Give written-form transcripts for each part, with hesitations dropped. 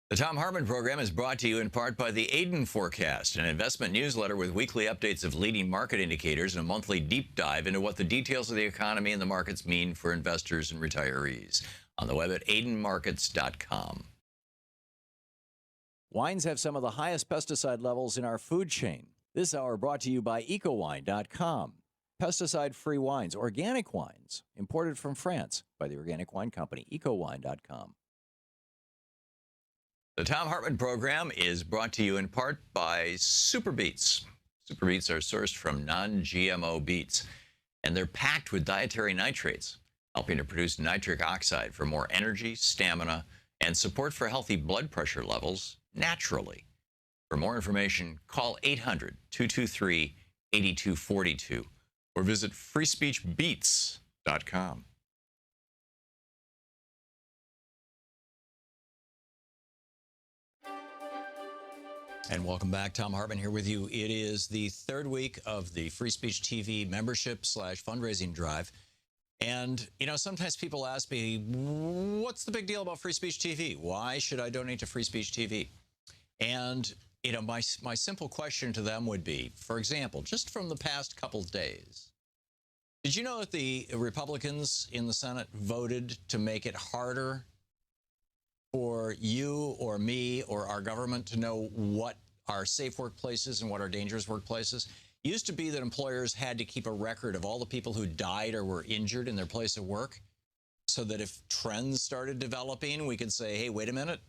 The Thom Hartmann Program is brought to you in part by the Aiden Forecast, an investment newsletter with weekly updates of leading market indicators and a monthly deep dive into what the details of the economy and the markets mean for investors and retirees. On the web at aidenmarkets.com. Wines have some of the highest pesticide levels in our food chain. This hour brought to you by ecowine.com. Pesticide-free wines, organic wines, imported from France by the organic wine company, ecowine.com. The Thom Hartmann Program is brought to you in part by Super Beets. Super Beets are sourced from non-GMO beets, and they're packed with dietary nitrates, helping to produce nitric oxide for more energy, stamina, and support for healthy blood pressure levels naturally. For more information, call 800-223-8242 or visit freespeechbeets.com. And welcome back. Thom Hartmann here with you. It is the third week of the Free Speech TV membership/fundraising drive. And, you know, sometimes people ask me, what's the big deal about Free Speech TV? Why should I donate to Free Speech TV? And, you know, my simple question to them would be, for example, just from the past couple of days, did you know that the Republicans in the Senate voted to make it harder for you or me or our government to know what are safe workplaces and what are dangerous workplaces? It used to be that employers had to keep a record of all the people who died or were injured in their place of work, so that if trends started developing, we could say, hey, wait a minute.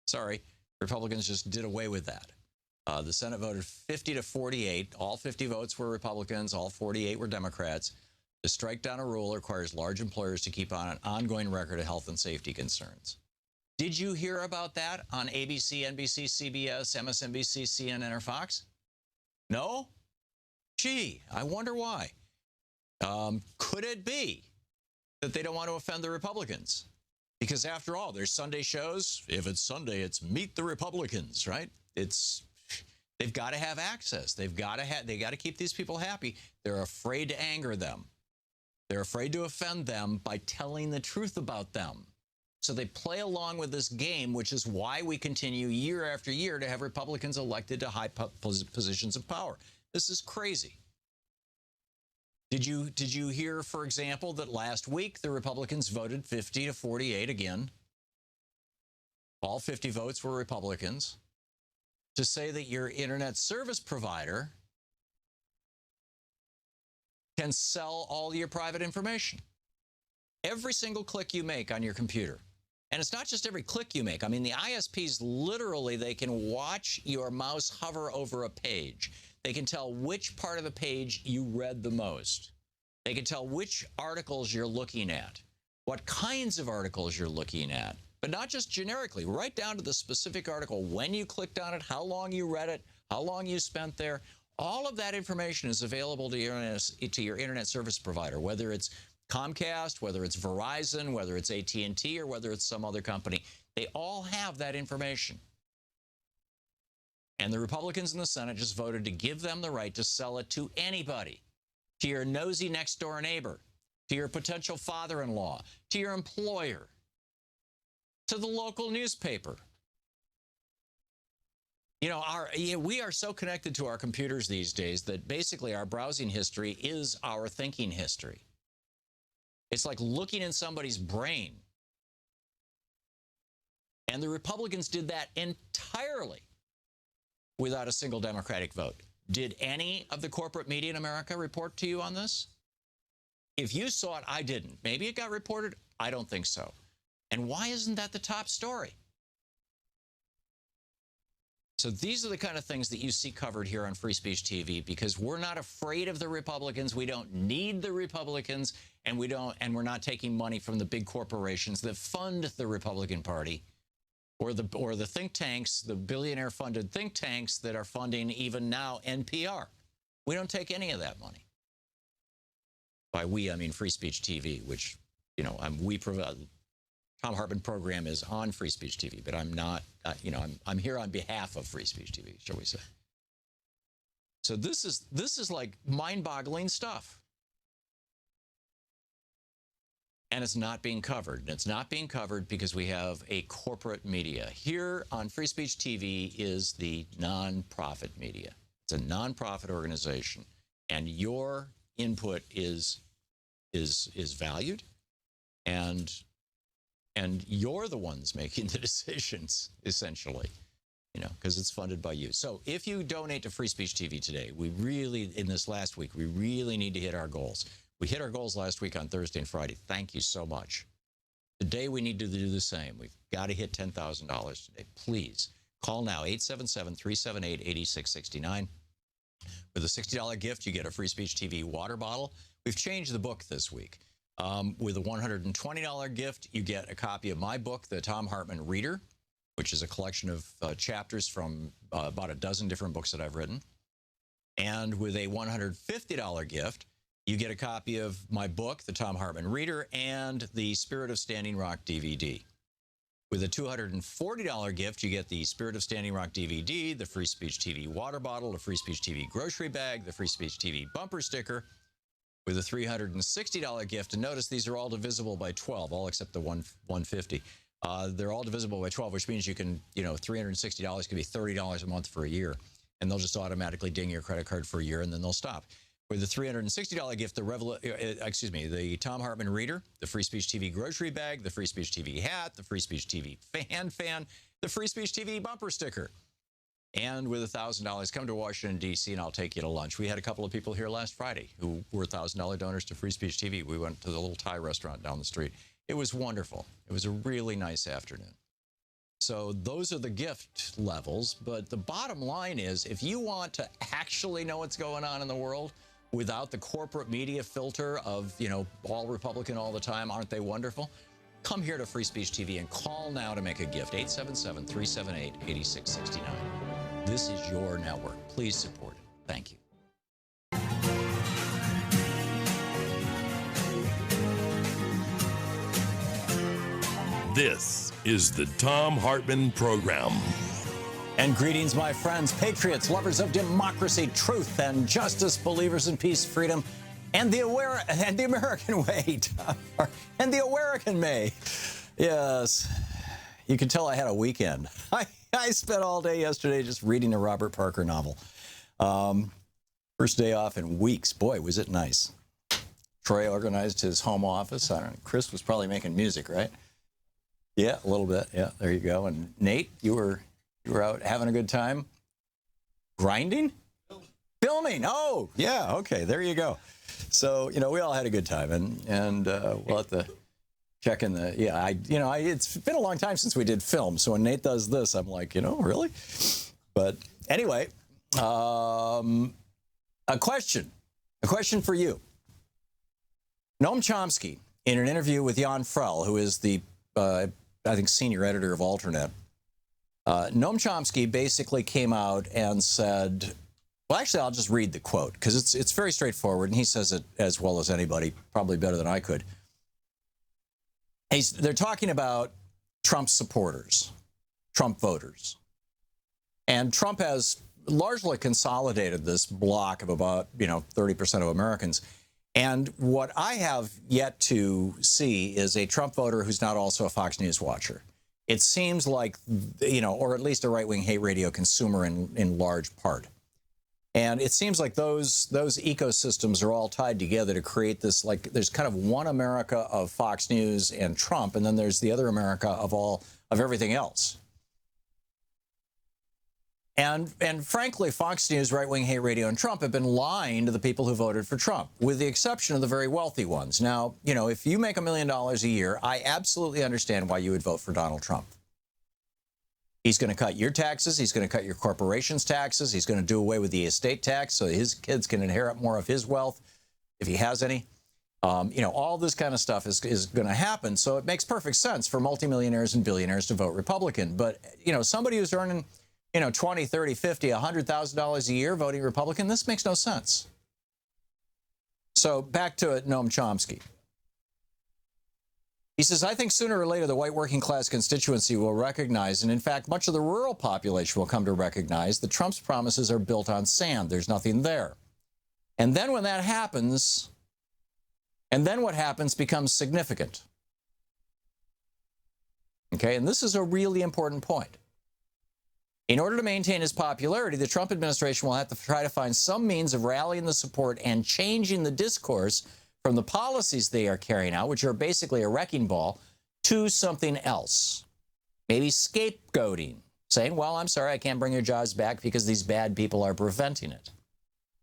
Sorry, Republicans just did away with that. The Senate voted 50-48. All 50 votes were Republicans. All 48 were Democrats. To strike down a rule requires large employers to keep on an ongoing record of health and safety concerns. Did you hear about that on ABC, NBC, CBS, MSNBC, CNN, or Fox? No? Gee, I wonder why. Could it be that they don't want to offend the Republicans? Because after all, there's Sunday shows. If it's Sunday, it's Meet the Republicans, right? They've got to have access. They got to keep these people happy. They're afraid to anger them. They're afraid to offend them by telling the truth about them. So they play along with this game, which is why we continue year after year to have Republicans elected to high positions of power. This is crazy. Did you hear, for example, that last week the Republicans voted 50-48 again? All 50 votes were Republicans, to say that your internet service provider can sell all your private information. Every single click you make on your computer. And it's not just every click you make. I mean, the ISPs, literally, they can watch your mouse hover over a page. They can tell which part of the page you read the most. They can tell which articles you're looking at, what kinds of articles you're looking at, but not just generically, right down to the specific article, when you clicked on it, how long you read it, how long you spent there. All of that information is available to your internet service provider, whether it's Comcast, whether it's Verizon, whether it's AT&T, or whether it's some other company. They all have that information. And the Republicans in the Senate just voted to give them the right to sell it to anybody, to your nosy next-door neighbor, to your potential father-in-law, to your employer, to the local newspaper. You know, we are so connected to our computers these days that basically our browsing history is our thinking history. It's like looking in somebody's brain. And the Republicans did that entirely without a single Democratic vote. Did any of the corporate media in America report to you on this? If you saw it, I didn't. Maybe it got reported. I don't think so. And why isn't that the top story? So these are the kind of things that you see covered here on Free Speech TV, because we're not afraid of the Republicans. We don't need the Republicans, and we're not taking money from the big corporations that fund the Republican Party, or the think tanks, the billionaire-funded think tanks that are funding even now NPR. We don't take any of that money. By we, I mean Free Speech TV, which, you know, we provide. Thom Hartmann Program is on Free Speech TV, but I'm not, you know, I'm here on behalf of Free Speech TV, shall we say. So this is like mind-boggling stuff. and it's not being covered. And it's not being covered because we have a corporate media. Here on Free Speech TV is the nonprofit media. It's a nonprofit organization, and your input is valued, and you're the ones making the decisions, essentially, because it's funded by you. So if you donate to Free Speech TV today, we really, in this last week, we really need to hit our goals. We hit our goals last week on Thursday and Friday. Thank you so much. Today, we need to do the same. We've got to hit $10,000 today. Please call now, 877-378-8669. With a $60 gift, you get a Free Speech TV water bottle. We've changed the book this week. With a $120 gift, you get a copy of my book, The Thom Hartmann Reader, which is a collection of chapters from about a dozen different books that I've written. And with a $150 gift, you get a copy of my book, The Thom Hartmann Reader, and the Spirit of Standing Rock DVD. With a $240 gift, you get the Spirit of Standing Rock DVD, the Free Speech TV water bottle, the Free Speech TV grocery bag, the Free Speech TV bumper sticker. With a $360 gift, and notice these are all divisible by 12, all except the $150. They're all divisible by 12, which means you can, $360 could be $30 a month for a year, and they'll just automatically ding your credit card for a year, and then they'll stop. With the $360 gift, the Thom Hartmann Reader, the Free Speech TV grocery bag, the Free Speech TV hat, the Free Speech TV fan, the Free Speech TV bumper sticker. And with $1,000, come to Washington, D.C., and I'll take you to lunch. We had a couple of people here last Friday who were $1,000 donors to Free Speech TV. We went to the little Thai restaurant down the street. It was wonderful. It was a really nice afternoon. So those are the gift levels. But the bottom line is, if you want to actually know what's going on in the world without the corporate media filter of, all Republican all the time, aren't they wonderful? Come here to Free Speech TV and call now to make a gift, 877-378-8669. This is your network. Please support it. Thank you. This is the Thom Hartmann Program. And greetings, my friends, patriots, lovers of democracy, truth, and justice, believers in peace, freedom, and the American way, and the American may. Yes, you can tell I had a weekend. I spent all day yesterday just reading a Robert Parker novel. First day off in weeks. Boy, was it nice. Troy organized his home office. I don't know, Chris was probably making music, right? Yeah, a little bit. Yeah, there you go. And Nate, you were out having a good time? Grinding? Filming. Oh, yeah. Okay, there you go. So, we all had a good time, and we'll have to check in the, it's been a long time since we did film. So when Nate does this, I'm like, really? But anyway, a question for you. Noam Chomsky, in an interview with Jan Frel, who is the, senior editor of Alternet, Noam Chomsky basically came out and said, well, actually, I'll just read the quote because it's very straightforward, and he says it as well as anybody, probably better than I could. They're talking about Trump supporters, Trump voters. And Trump has largely consolidated this block of about, 30% of Americans. And what I have yet to see is a Trump voter who's not also a Fox News watcher. It seems like, or at least a right-wing hate radio consumer in large part. And it seems like those ecosystems are all tied together to create this, like, there's kind of one America of Fox News and Trump, and then there's the other America of everything else. And frankly, Fox News, right-wing hate radio, and Trump have been lying to the people who voted for Trump, with the exception of the very wealthy ones. Now, if you make $1 million a year, I absolutely understand why you would vote for Donald Trump. He's going to cut your taxes. He's going to cut your corporation's taxes. He's going to do away with the estate tax so his kids can inherit more of his wealth, if he has any. All this kind of stuff is going to happen. So it makes perfect sense for multimillionaires and billionaires to vote Republican. But, somebody who's earning, $20, $30, $50, $100,000 a year voting Republican, this makes no sense. So back to Noam Chomsky. He says, I think sooner or later the white working class constituency will recognize, and in fact, much of the rural population will come to recognize that Trump's promises are built on sand. There's nothing there. And then when that happens, And then what happens becomes significant. Okay, and this is a really important point. In order to maintain his popularity, the Trump administration will have to try to find some means of rallying the support and changing the discourse from the policies they are carrying out, which are basically a wrecking ball, to something else. Maybe scapegoating, saying, well, I'm sorry, I can't bring your jobs back because these bad people are preventing it.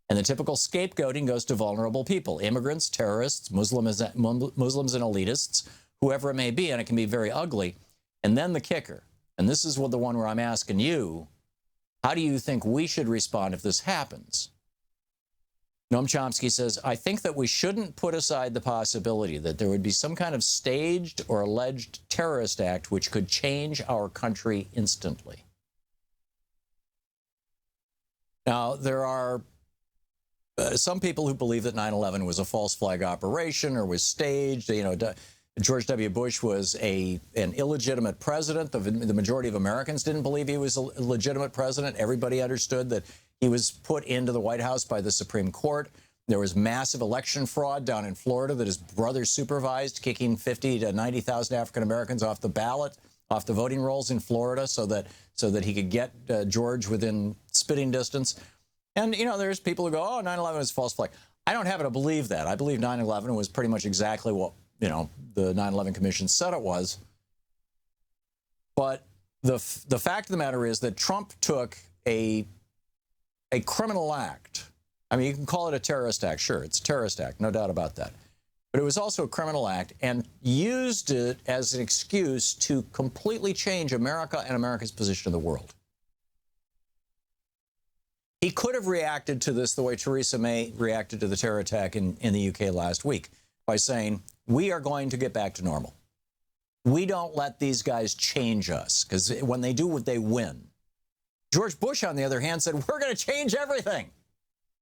And the typical scapegoating goes to vulnerable people, immigrants, terrorists, Muslims and elitists, whoever it may be, and it can be very ugly. And then the kicker, and this is the one where I'm asking you, how do you think we should respond if this happens? Noam Chomsky says, I think that we shouldn't put aside the possibility that there would be some kind of staged or alleged terrorist act which could change our country instantly. Now, there are some people who believe that 9/11 was a false flag operation or was staged. You know, George W. Bush was an illegitimate president. The majority of Americans didn't believe he was a legitimate president. Everybody understood that he was put into the White House by the Supreme Court. There was massive election fraud down in Florida that his brother supervised, kicking 50 to 90,000 African Americans off the ballot, off the voting rolls in Florida, so that he could get George within spitting distance. And, you know, there's people who go, oh, 9/11 is a false flag. I don't happen to believe that. I believe 9/11 was pretty much exactly what, you know, the 9/11 Commission said it was. But the fact of the matter is that Trump took a criminal act. I mean, you can call it a terrorist act. Sure, it's a terrorist act, no doubt about that. But it was also a criminal act, and used it as an excuse to completely change America and America's position in the world. He could have reacted to this the way Theresa May reacted to the terror attack in the UK last week, by saying, we are going to get back to normal. We don't let these guys change us, because when they do, they win. George Bush, on the other hand, said, we're going to change everything.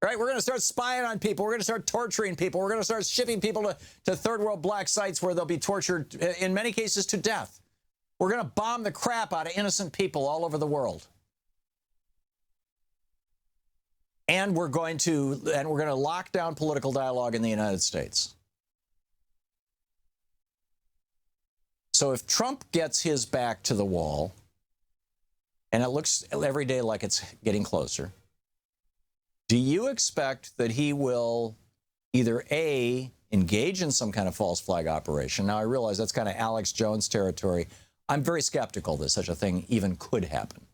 Right? We're going to start spying on people. We're going to start torturing people. We're going to start shipping people to third world black sites where they'll be tortured, in many cases, to death. We're going to bomb the crap out of innocent people all over the world. And we're going to lock down political dialogue in the United States. So if Trump gets his back to the wall, and it looks every day like it's getting closer, do you expect that he will either A, engage in some kind of false flag operation? Now, I realize that's kind of Alex Jones territory. I'm very skeptical that such a thing even could happen.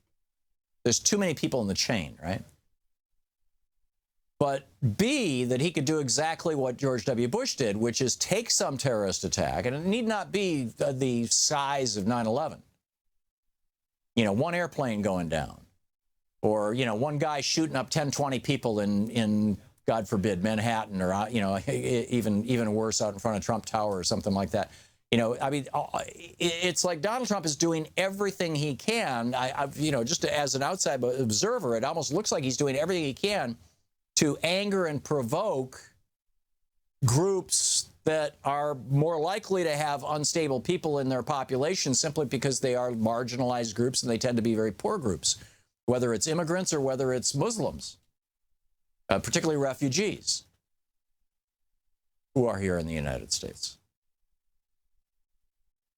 There's too many people in the chain, right? But B, that he could do exactly what George W. Bush did, which is take some terrorist attack, and it need not be the size of 9/11. You know, one airplane going down, or, you know, one guy shooting up 10, 20 people in God forbid, Manhattan, or, you know, even worse, out in front of Trump Tower or something like that. You know, I mean, it's like Donald Trump is doing everything he can. You know, just as an outside observer, it almost looks like he's doing everything he can to anger and provoke groups that are more likely to have unstable people in their population, simply because they are marginalized groups and they tend to be very poor groups, whether it's immigrants or whether it's Muslims, particularly refugees who are here in the United States.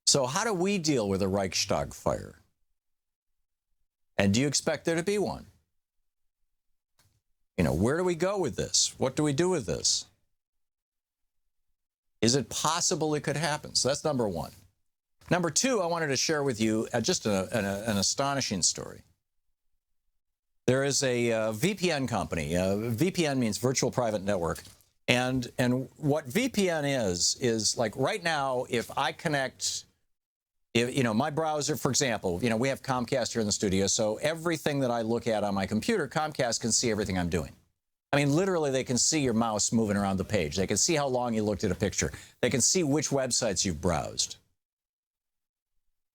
So how do we deal with a Reichstag fire? And do you expect there to be one? You know, where do we go with this? What do we do with this? Is it possible it could happen? So that's number one. Number two, I wanted to share with you just an astonishing story. There is a VPN company. VPN means virtual private network. And what VPN is like right now, if I connect, you know, my browser, for example, you know, we have Comcast here in the studio, so everything that I look at on my computer, Comcast can see everything I'm doing. I mean, literally, they can see your mouse moving around the page. They can see how long you looked at a picture. They can see which websites you've browsed.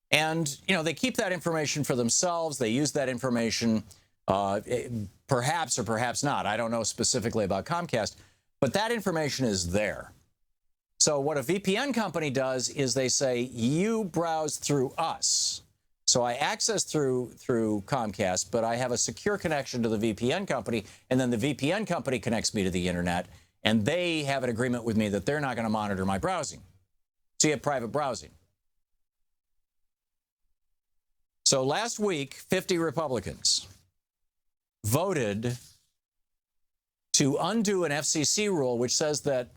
And, you know, they keep that information for themselves. They use that information, perhaps or perhaps not. I don't know specifically about Comcast, but that information is there. So what a VPN company does is they say, you browse through us. So I access through Comcast, but I have a secure connection to the VPN company, and then the VPN company connects me to the internet, And they have an agreement with me that they're not going to monitor my browsing. So you have private browsing. So last week, 50 Republicans voted to undo an FCC rule which says that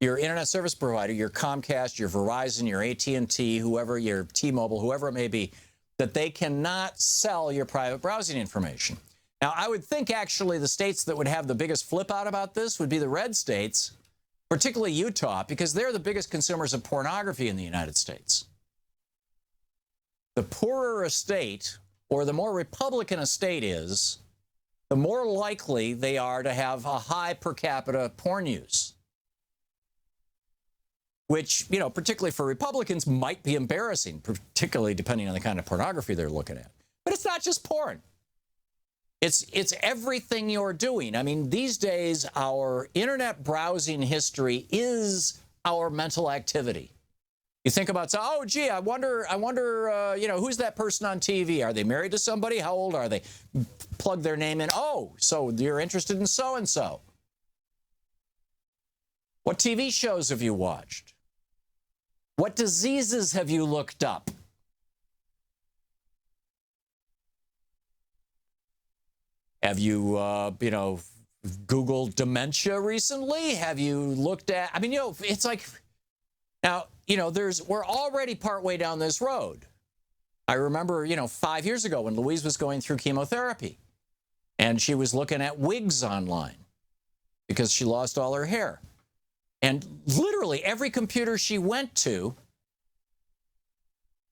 your internet service provider, your Comcast, your Verizon, your AT&T, whoever, your T-Mobile, whoever it may be, that they cannot sell your private browsing information. Now, I would think actually the states that would have the biggest flip out about this would be the red states, particularly Utah, because they're the biggest consumers of pornography in the United States. The poorer a state, or the more Republican a state is, the more likely they are to have a high per capita porn use. Which, you know, particularly for Republicans, might be embarrassing, particularly depending on the kind of pornography they're looking at. But it's not just porn. It's everything you're doing. I mean, these days, our internet browsing history is our mental activity. You think about, oh, gee, I wonder, you know, who's that person on TV? Are they married to somebody? How old are they? Plug their name in. Oh, so you're interested in so-and-so. What TV shows have you watched? What diseases have you looked up? Have you, you know, Googled dementia recently? Have you looked at, I mean, you know, it's like, now, you know, we're already partway down this road. I remember, you know, 5 years ago when Louise was going through chemotherapy and she was looking at wigs online because she lost all her hair. And literally every computer she went to,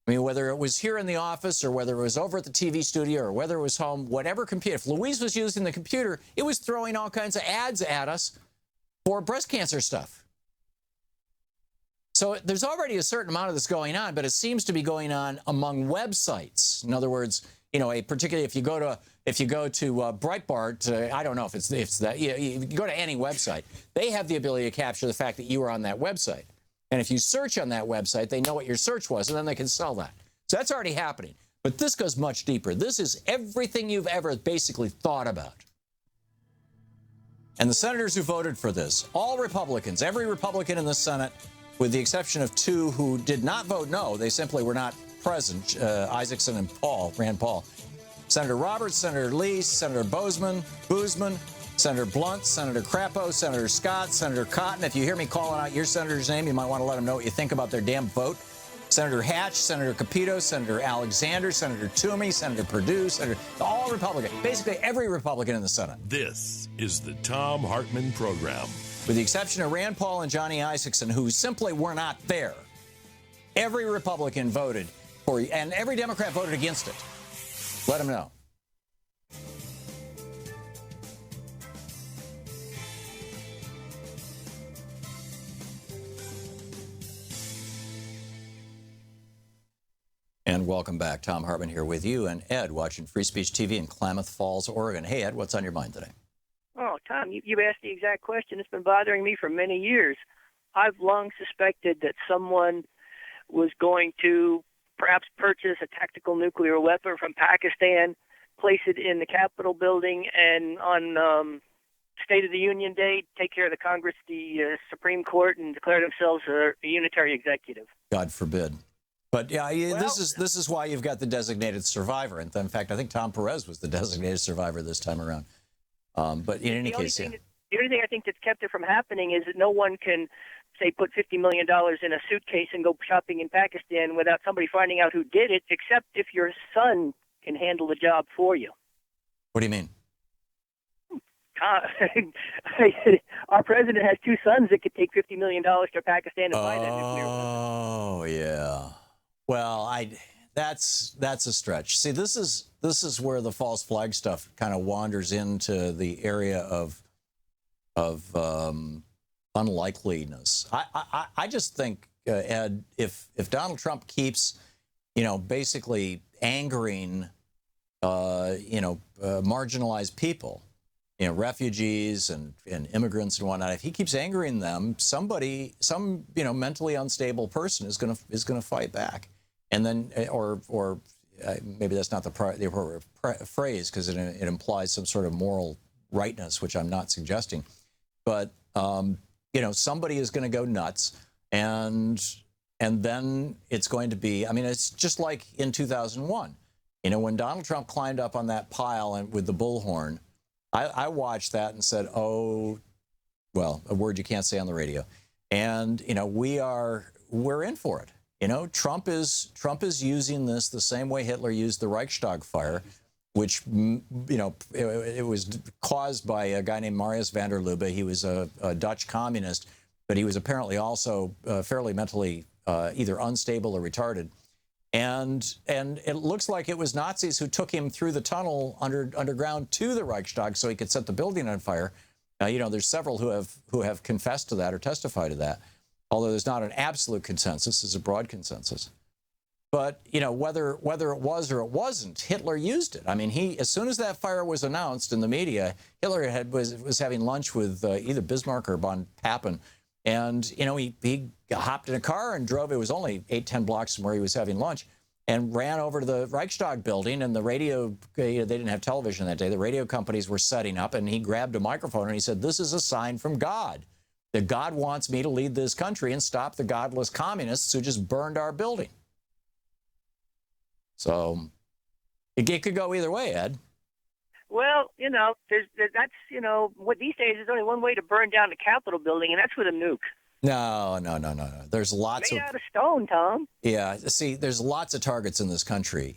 I mean, whether it was here in the office or whether it was over at the TV studio or whether it was home, whatever computer, if Louise was using the computer, it was throwing all kinds of ads at us for breast cancer stuff. So there's already a certain amount of this going on, but it seems to be going on among websites. In other words, you know, particularly if you go to Breitbart, I don't know if it's that. You go to any website, they have the ability to capture the fact that you were on that website. And if you search on that website, they know what your search was, and then they can sell that. So that's already happening. But this goes much deeper. This is everything you've ever basically thought about. And the senators who voted for this, all Republicans, every Republican in the Senate, with the exception of 2 who did not vote no, they simply were not present, Isaacson and Rand Paul. Senator Roberts, Senator Lee, Senator Boozman, Senator Blunt, Senator Crapo, Senator Scott, Senator Cotton. If you hear me calling out your senator's name, you might want to let them know what you think about their damn vote. Senator Hatch, Senator Capito, Senator Alexander, Senator Toomey, Senator Perdue, all Republican, basically every Republican in the Senate. This is the Thom Hartmann Program. With the exception of Rand Paul and Johnny Isaacson, who simply were not there, every Republican voted for you, and every Democrat voted against it. Let them know. And welcome back. Thom Hartmann here with you and Ed watching Free Speech TV in Klamath Falls, Oregon. Hey, Ed, what's on your mind today? Oh, Tom, you asked the exact question. It's been bothering me for many years. I've long suspected that someone was going to perhaps purchase a tactical nuclear weapon from Pakistan, place it in the Capitol building, and on State of the Union Day, take care of the Congress, the Supreme Court, and declare themselves a unitary executive. God forbid. But yeah, this is why you've got the designated survivor. And in fact, I think Tom Perez was the designated survivor this time around. But in any case, yeah. The only thing I think that's kept it from happening is that no one can, say, put $50 million in a suitcase and go shopping in Pakistan without somebody finding out who did it, except if your son can handle the job for you. What do you mean? Our president has 2 sons that could take $50 million to Pakistan and buy that nuclear weapon. Oh, yeah. Well, that's a stretch. See, this is where the false flag stuff kind of wanders into the area of unlikeliness. I just think, Ed, if Donald Trump keeps, basically angering, marginalized people, refugees and immigrants and whatnot, if he keeps angering them, some mentally unstable person is gonna fight back, and then or maybe that's not the appropriate phrase because it implies some sort of moral rightness, which I'm not suggesting, but You know, somebody is going to go nuts, and then it's going to be, I mean, it's just like in 2001. You know, when Donald Trump climbed up on that pile and with the bullhorn, I watched that and said, oh, well, a word you can't say on the radio. And, you know, we're in for it. You know, Trump is using this the same way Hitler used the Reichstag fire, which, you know, it was caused by a guy named Marius van der Lubbe. He was a Dutch communist, but he was apparently also fairly mentally either unstable or retarded. And it looks like it was Nazis who took him through the tunnel underground to the Reichstag so he could set the building on fire. You know, there's several who have confessed to that or testified to that, although there's not an absolute consensus, there's a broad consensus. But, you know, whether it was or it wasn't, Hitler used it. I mean, as soon as that fire was announced in the media, Hitler was having lunch with either Bismarck or von Papen. And, you know, he hopped in a car and drove. It was only 8-10 blocks from where he was having lunch, and ran over to the Reichstag building. And the radio, they didn't have television that day. The radio companies were setting up, and he grabbed a microphone and he said, "This is a sign from God, that God wants me to lead this country and stop the godless communists who just burned our building." So it could go either way, Ed. Well, you know, that's, you know, what these days there's only one way to burn down the Capitol building, and that's with a nuke. No. There's lots made out of stone, Tom. Yeah, see, there's lots of targets in this country,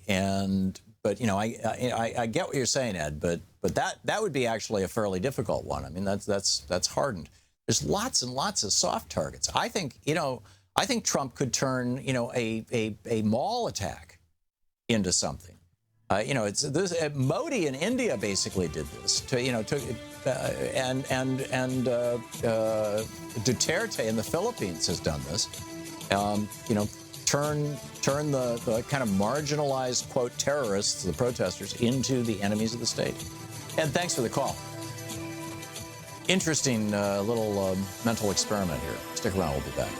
but you know, I get what you're saying, Ed, but that would be actually a fairly difficult one. I mean, that's hardened. There's lots and lots of soft targets. I think Trump could turn, you know, a mall attack into something. You know, Modi in India basically did this. And Duterte in the Philippines has done this. You know, turn the kind of marginalized, quote, terrorists, the protesters, into the enemies of the state. Ed, thanks for the call. Interesting little mental experiment here. Stick around, we'll be back.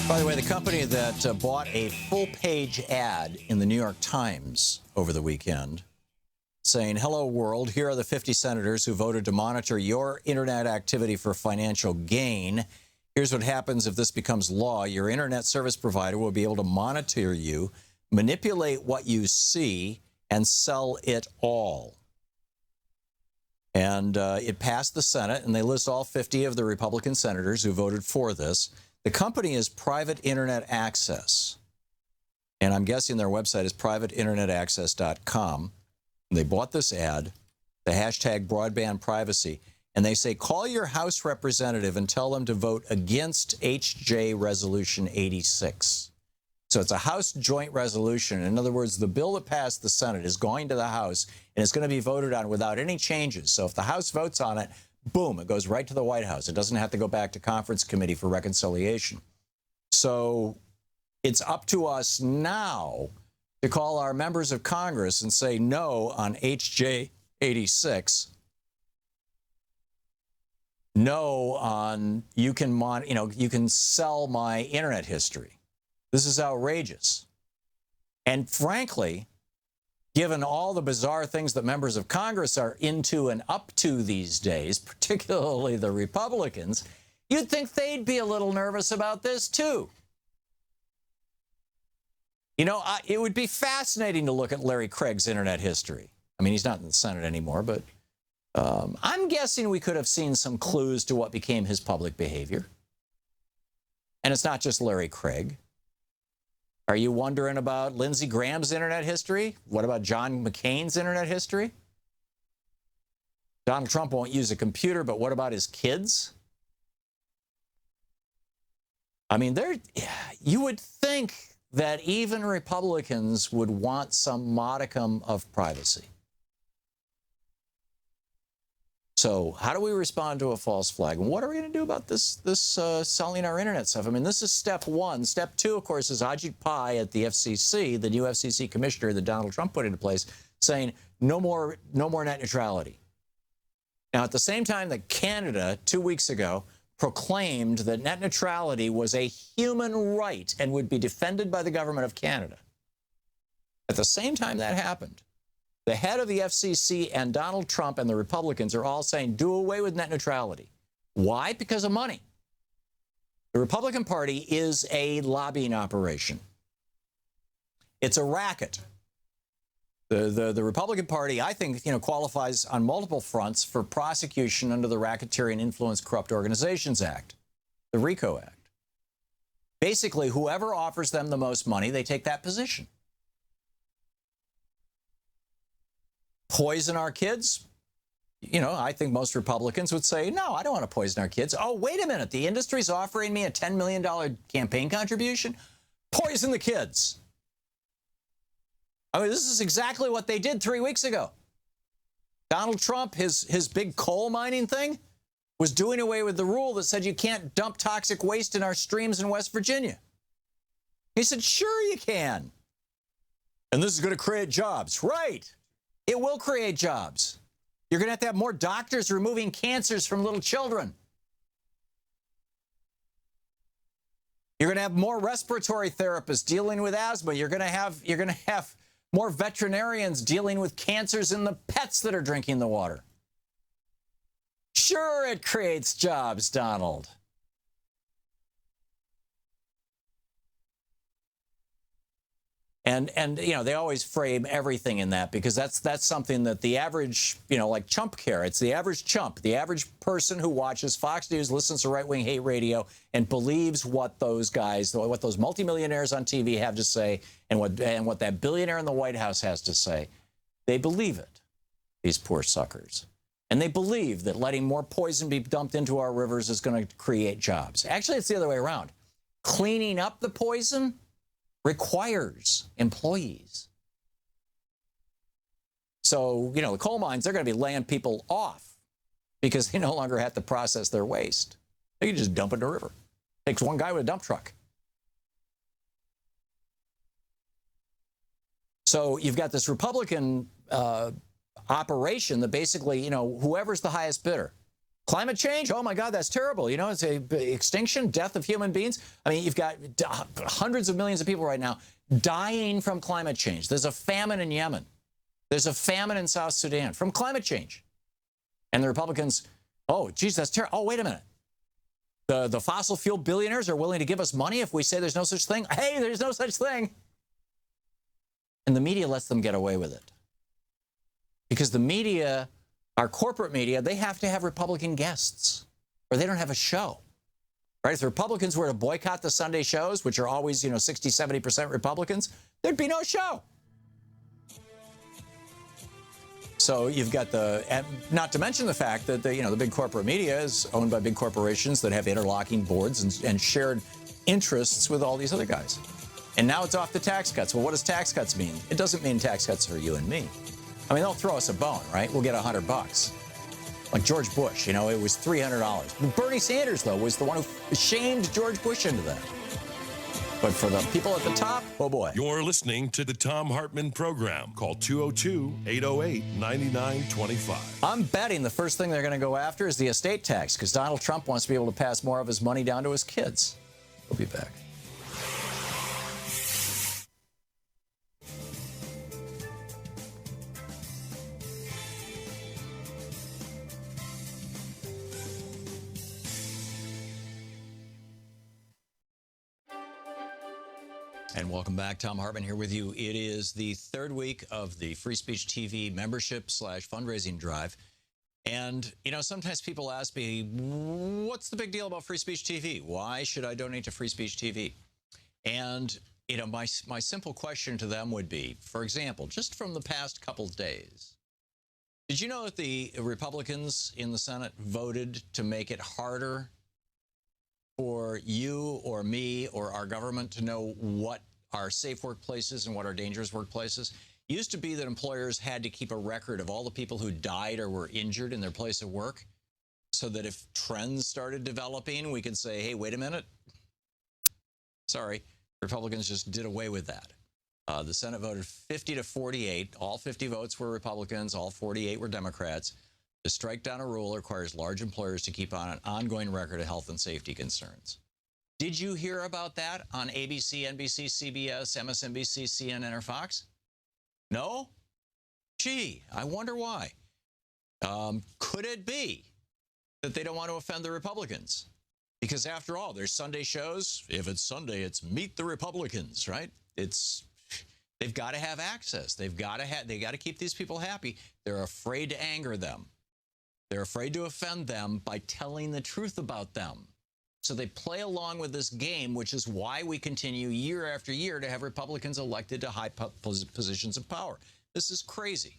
By the way, the company that bought a full-page ad in the New York Times over the weekend saying, "Hello, world, here are the 50 senators who voted to monitor your internet activity for financial gain. Here's what happens if this becomes law. Your internet service provider will be able to monitor you, manipulate what you see, and sell it all." And it passed the Senate, and they list all 50 of the Republican senators who voted for this. The company is Private Internet Access, and I'm guessing their website is privateinternetaccess.com. They bought this ad, the hashtag broadband privacy, and they say, call your House representative and tell them to vote against HJ Resolution 86. So it's a House joint resolution. In other words, the bill that passed the Senate is going to the House, and it's going to be voted on without any changes. So if the House votes on it, boom, it goes right to the White House. It doesn't have to go back to conference committee for reconciliation. So it's up to us now to call our members of Congress and say no on HJ 86. No on you can sell my internet history. This is outrageous. And frankly, given all the bizarre things that members of Congress are into and up to these days, particularly the Republicans, you'd think they'd be a little nervous about this too. You know, it would be fascinating to look at Larry Craig's internet history. I mean, he's not in the Senate anymore, but I'm guessing we could have seen some clues to what became his public behavior. And it's not just Larry Craig. Are you wondering about Lindsey Graham's internet history? What about John McCain's internet history? Donald Trump won't use a computer, but what about his kids? I mean, you would think that even Republicans would want some modicum of privacy. So how do we respond to a false flag? And what are we going to do about this selling our internet stuff? I mean, this is step one. Step two, of course, is Ajit Pai at the FCC, the new FCC commissioner that Donald Trump put into place, saying no more net neutrality. Now, at the same time that Canada, 2 weeks ago, proclaimed that net neutrality was a human right and would be defended by the government of Canada, at the same time that happened, the head of the FCC and Donald Trump and the Republicans are all saying, do away with net neutrality. Why? Because of money. The Republican Party is a lobbying operation. It's a racket. The Republican Party, I think, qualifies on multiple fronts for prosecution under the Racketeering Influence Corrupt Organizations Act, the RICO Act. Basically, whoever offers them the most money, they take that position. Poison our kids? I think most Republicans would say, no, I don't want to poison our kids. Oh, wait a minute. The industry's offering me a $10 million campaign contribution? Poison the kids. I mean, this is exactly what they did 3 weeks ago. Donald Trump, his big coal mining thing, was doing away with the rule that said you can't dump toxic waste in our streams in West Virginia. He said, sure you can. And this is going to create jobs. Right. It will create jobs. You're going to have more doctors removing cancers from little children. You're going to have more respiratory therapists dealing with asthma. You're going to have more veterinarians dealing with cancers in the pets that are drinking the water. Sure, it creates jobs, Donald. And they always frame everything in that because that's something that the average, like chump carrots, the average chump, the average person who watches Fox News, listens to right-wing hate radio, and believes what those multimillionaires on TV have to say and what that billionaire in the White House has to say. They believe it, these poor suckers. And they believe that letting more poison be dumped into our rivers is going to create jobs. Actually, it's the other way around. Cleaning up the poison requires employees. So, the coal mines, they're going to be laying people off because they no longer have to process their waste. They can just dump it in a river. Takes one guy with a dump truck. So you've got this Republican operation that basically, whoever's the highest bidder. Climate change? Oh, my God, that's terrible. It's a extinction, death of human beings. I mean, you've got hundreds of millions of people right now dying from climate change. There's a famine in Yemen. There's a famine in South Sudan from climate change. And the Republicans, oh, geez, that's terrible. Oh, wait a minute. The fossil fuel billionaires are willing to give us money if we say there's no such thing? Hey, there's no such thing. And the media lets them get away with it. Because the media, our corporate media, they have to have Republican guests or they don't have a show, right? If the Republicans were to boycott the Sunday shows, which are always, 60, 70% Republicans, there'd be no show. So you've got and not to mention the fact that the big corporate media is owned by big corporations that have interlocking boards and shared interests with all these other guys. And now it's off the tax cuts. Well, what does tax cuts mean? It doesn't mean tax cuts for you and me. I mean, they'll throw us a bone, right? We'll get $100. Like George Bush, it was $300. Bernie Sanders, though, was the one who shamed George Bush into that. But for the people at the top, oh boy. You're listening to the Thom Hartmann Program. Call 202-808-9925. I'm betting the first thing they're going to go after is the estate tax because Donald Trump wants to be able to pass more of his money down to his kids. We'll be back. And welcome back. Thom Hartmann here with you. It is the third week of the Free Speech TV membership / fundraising drive. And, sometimes people ask me, what's the big deal about Free Speech TV? Why should I donate to Free Speech TV? And, my simple question to them would be, for example, just from the past couple of days, did you know that the Republicans in the Senate voted to make it harder for you or me or our government to know what are safe workplaces and what are dangerous workplaces? It used to be that employers had to keep a record of all the people who died or were injured in their place of work so that if trends started developing, we could say, hey, wait a minute. Sorry, Republicans just did away with that. The Senate voted 50 to 48. All 50 votes were Republicans. All 48 were Democrats. To strike down a rule requires large employers to keep on an ongoing record of health and safety concerns. Did you hear about that on ABC, NBC, CBS, MSNBC, CNN, or Fox? No? Gee, I wonder why. Could it be that they don't want to offend the Republicans? Because after all, there's Sunday shows. If it's Sunday, it's Meet the Republicans, right? They've got to have access. They got to keep these people happy. They're afraid to anger them. They're afraid to offend them by telling the truth about them. So they play along with this game, which is why we continue year after year to have Republicans elected to high positions of power. This is crazy.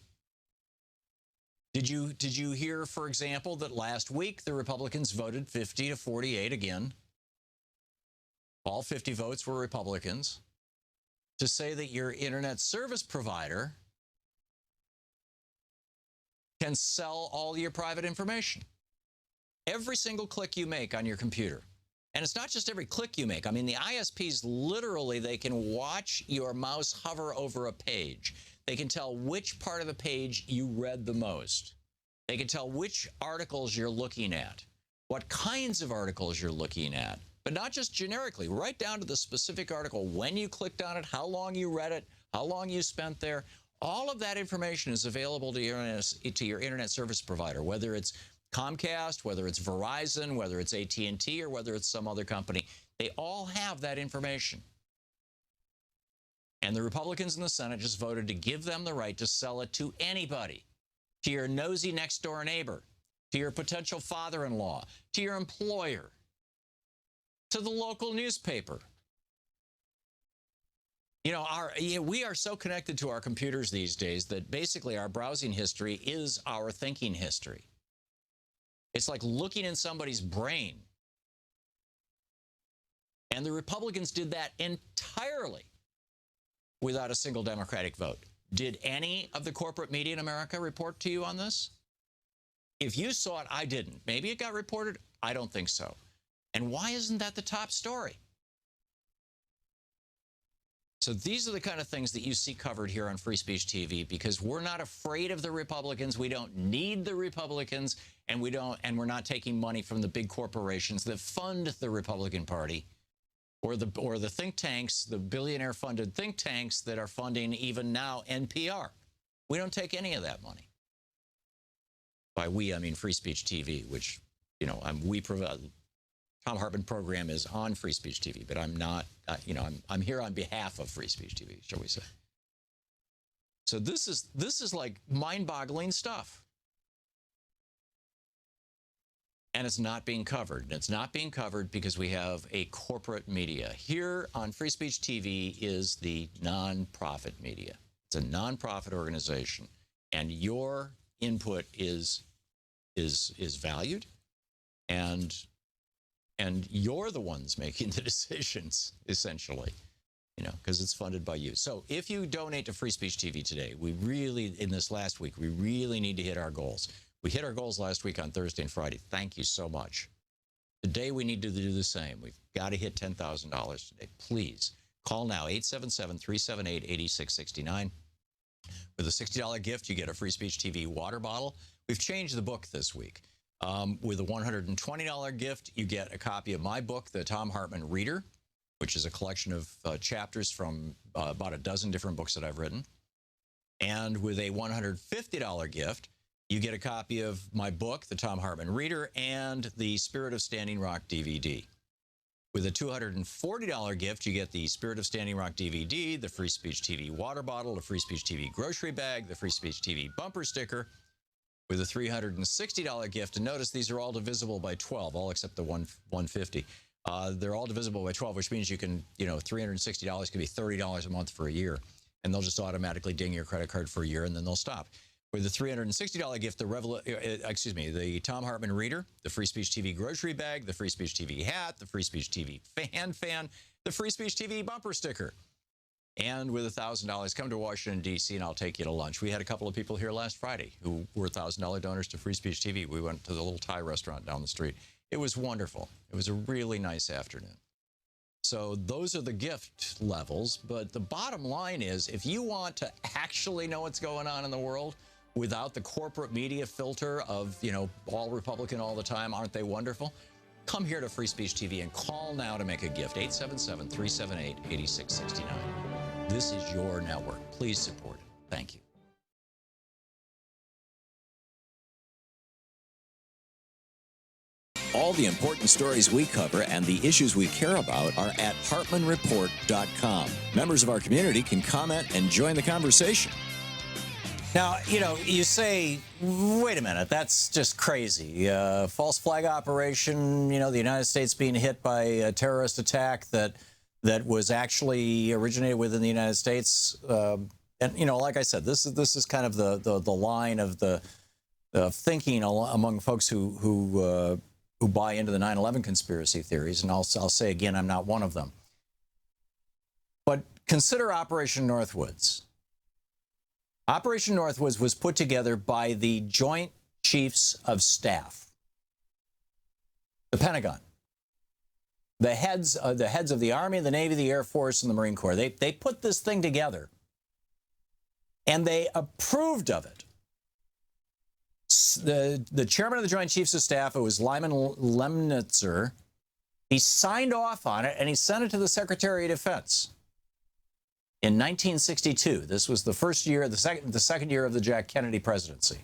Did you hear, for example, that last week the Republicans voted 50 to 48 again? All 50 votes were Republicans to say that your internet service provider can sell all your private information. Every single click you make on your computer. And it's not just every click you make. I mean, the ISPs literally, they can watch your mouse hover over a page. They can tell which part of the page you read the most. They can tell which articles you're looking at, what kinds of articles you're looking at, but not just generically, right down to the specific article, when you clicked on it, how long you read it, how long you spent there. All of that information is available to your internet service provider, whether it's Comcast, whether it's Verizon, whether it's AT&T, or whether it's some other company. They all have that information. And the Republicans in the Senate just voted to give them the right to sell it to anybody, to your nosy next-door neighbor, to your potential father-in-law, to your employer, to the local newspaper. You know, we are so connected to our computers these days that basically our browsing history is our thinking history. It's like looking in somebody's brain. And the Republicans did that entirely without a single Democratic vote. Did any of the corporate media in America report to you on this? If you saw it, I didn't. Maybe it got reported. I don't think so. And why isn't that the top story? So these are the kind of things that you see covered here on Free Speech TV, because we're not afraid of the Republicans. We don't need the Republicans, and we're not taking money from the big corporations that fund the Republican Party, or the think tanks, the billionaire-funded think tanks that are funding even now NPR. We don't take any of that money. By we, I mean Free Speech TV, which, you know, we provide. Thom Hartmann Program is on Free Speech TV, but I'm not, you know, I'm here on behalf of Free Speech TV, shall we say. So this is like mind-boggling stuff. And it's not being covered. And it's not being covered because we have a corporate media. Here on Free Speech TV is the nonprofit media. It's a nonprofit organization. And your input is valued. And you're the ones making the decisions, essentially, you know, because it's funded by you. So if you donate to Free Speech TV today, we really, in this last week, we really need to hit our goals. We hit our goals last week on Thursday and Friday. Thank you so much. Today, we need to do the same. We've got to hit $10,000 today. Please call now, 877-378-8669. With a $60 gift, you get a Free Speech TV water bottle. We've changed the book this week. With a $120 gift, you get a copy of my book, The Thom Hartmann Reader, which is a collection of chapters from about a dozen different books that I've written. And with a $150 gift, you get a copy of my book, The Thom Hartmann Reader, and the Spirit of Standing Rock DVD. With a $240 gift, you get the Spirit of Standing Rock DVD, the Free Speech TV water bottle, the Free Speech TV grocery bag, the Free Speech TV bumper sticker. With a $360 gift, and notice these are all divisible by 12, all except the $150. They're all divisible by 12, which means you can, you know, $360 can be $30 a month for a year, and they'll just automatically ding your credit card for a year, and then they'll stop. With the $360 gift, the Thom Hartmann Reader, the Free Speech TV grocery bag, the Free Speech TV hat, the Free Speech TV fan, the Free Speech TV bumper sticker. And with $1,000, come to Washington, D.C., and I'll take you to lunch. We had a couple of people here last Friday who were $1,000 donors to Free Speech TV. We went to the little Thai restaurant down the street. It was wonderful. It was a really nice afternoon. So those are the gift levels. But the bottom line is, if you want to actually know what's going on in the world, without the corporate media filter of, all Republican all the time. Aren't they wonderful? Come here to Free Speech TV and call now to make a gift. 877-378-8669. This is your network. Please support it. Thank you. All the important stories we cover and the issues we care about are at HartmannReport.com. Members of our community can comment and join the conversation. Now, you say, wait a minute, that's just crazy. False flag operation, the United States being hit by a terrorist attack that was actually originated within the United States. And, like I said, this is kind of the line of the thinking among folks who buy into the 9/11 conspiracy theories. And I'll say again, I'm not one of them. But consider Operation Northwoods. Operation Northwoods was put together by the Joint Chiefs of Staff, the Pentagon, the heads of the Army, the Navy, the Air Force, and the Marine Corps. They put this thing together, and they approved of it. The chairman of the Joint Chiefs of Staff, it was Lyman Lemnitzer, he signed off on it, and he sent it to the Secretary of Defense. In 1962, this was the first year, the second year of the Jack Kennedy presidency.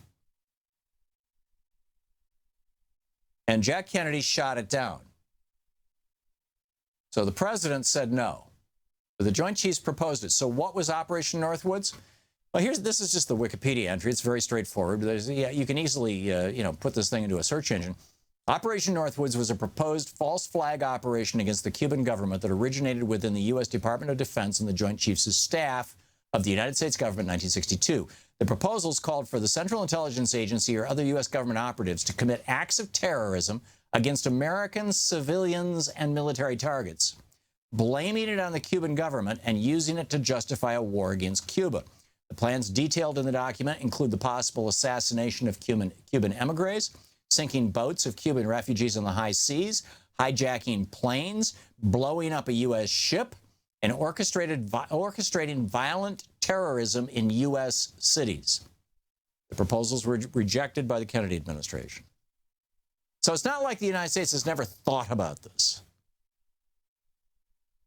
And Jack Kennedy shot it down. So the president said no. But the Joint Chiefs proposed it. So what was Operation Northwoods? Well, this is just the Wikipedia entry. It's very straightforward. You can easily, put this thing into a search engine. Operation Northwoods was a proposed false flag operation against the Cuban government that originated within the U.S. Department of Defense and the Joint Chiefs of Staff of the United States government in 1962. The proposals called for the Central Intelligence Agency or other U.S. government operatives to commit acts of terrorism against American civilians and military targets, blaming it on the Cuban government and using it to justify a war against Cuba. The plans detailed in the document include the possible assassination of Cuban emigres, sinking boats of Cuban refugees in the high seas, hijacking planes, blowing up a U.S. ship, and orchestrating violent terrorism in U.S. cities. The proposals were rejected by the Kennedy administration. So it's not like the United States has never thought about this.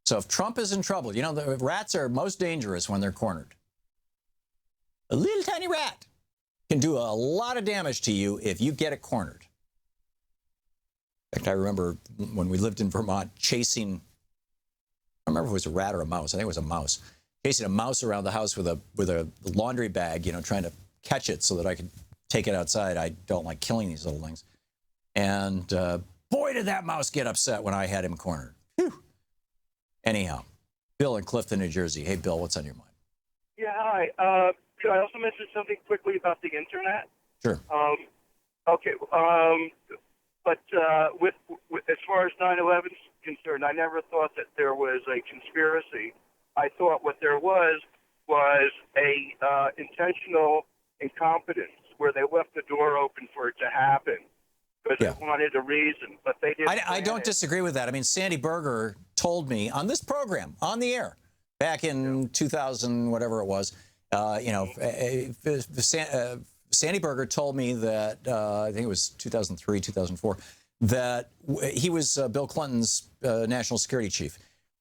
So if Trump is in trouble, the rats are most dangerous when they're cornered. A little tiny rat can do a lot of damage to you if you get it cornered. In fact, I remember when we lived in Vermont chasing, I don't remember if it was a rat or a mouse. I think it was a mouse. Chasing a mouse around the house with a laundry bag, trying to catch it so that I could take it outside. I don't like killing these little things. And boy, did that mouse get upset when I had him cornered. Whew. Anyhow, Bill in Clifton, New Jersey. Hey, Bill, what's on your mind? Yeah, hi. Could I also mention something quickly about the internet? Sure. Okay. But with as far as 9/11 is concerned, I never thought that there was a conspiracy. I thought what there was a intentional incompetence where they left the door open for it to happen because they wanted a reason, but they didn't. I don't disagree with that. I mean, Sandy Berger told me on this program, on the air, back in 2000, whatever it was, Sandy Berger told me that, I think it was 2003, 2004, that he was Bill Clinton's national security chief.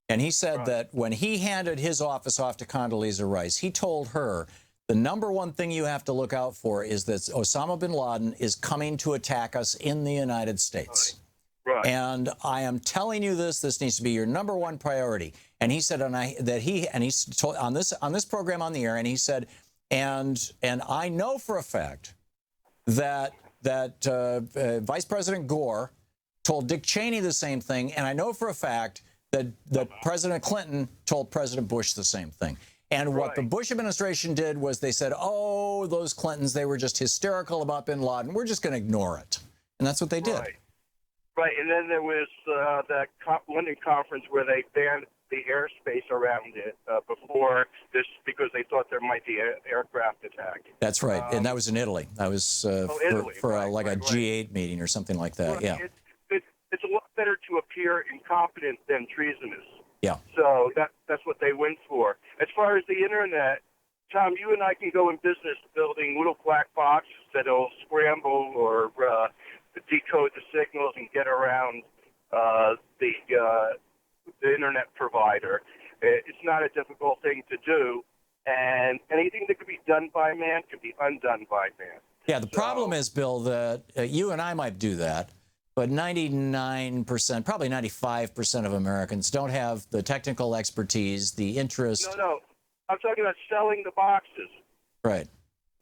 And he said that when he handed his office off to Condoleezza Rice, he told her, the number one thing you have to look out for is that Osama bin Laden is coming to attack us in the United States. Right. And I am telling you this needs to be your number one priority. And he said, he's told on this program on the air, and he said, and I know for a fact that Vice President Gore told Dick Cheney the same thing, and I know for a fact that President Clinton told President Bush the same thing. And what the Bush administration did was they said, oh, those Clintons, they were just hysterical about bin Laden. We're just going to ignore it. And that's what they did. Right. And then there was that London conference where they banned the airspace around it before this because they thought there might be an aircraft attack. That's right. And that was in Italy. That was for a G8 meeting or something like that. Yeah. It's a lot better to appear incompetent than treasonous. Yeah. So that's what they went for. As far as the internet, Tom, you and I can go in business building little black boxes that'll scramble or decode the signals and get around the internet provider. It's not a difficult thing to do, and anything that could be done by man can be undone by man. Yeah, the problem is, Bill, that you and I might do that, but 99%, probably 95% of Americans don't have the technical expertise, the interest. No, I'm talking about selling the boxes. Right.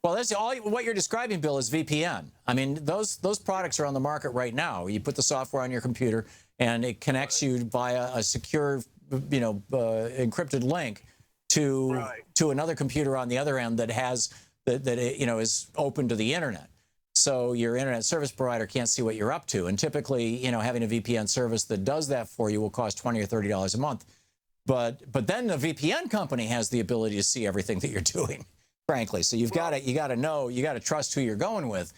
Well, that's all. What you're describing, Bill, is VPN. I mean, those products are on the market right now. You put the software on your computer, and it connects you via a secure, encrypted link to another computer on the other end that has that is open to the internet. So your internet service provider can't see what you're up to. And typically, having a VPN service that does that for you will cost $20 or $30 a month. But then the VPN company has the ability to see everything that you're doing, frankly. So you got to trust who you're going with.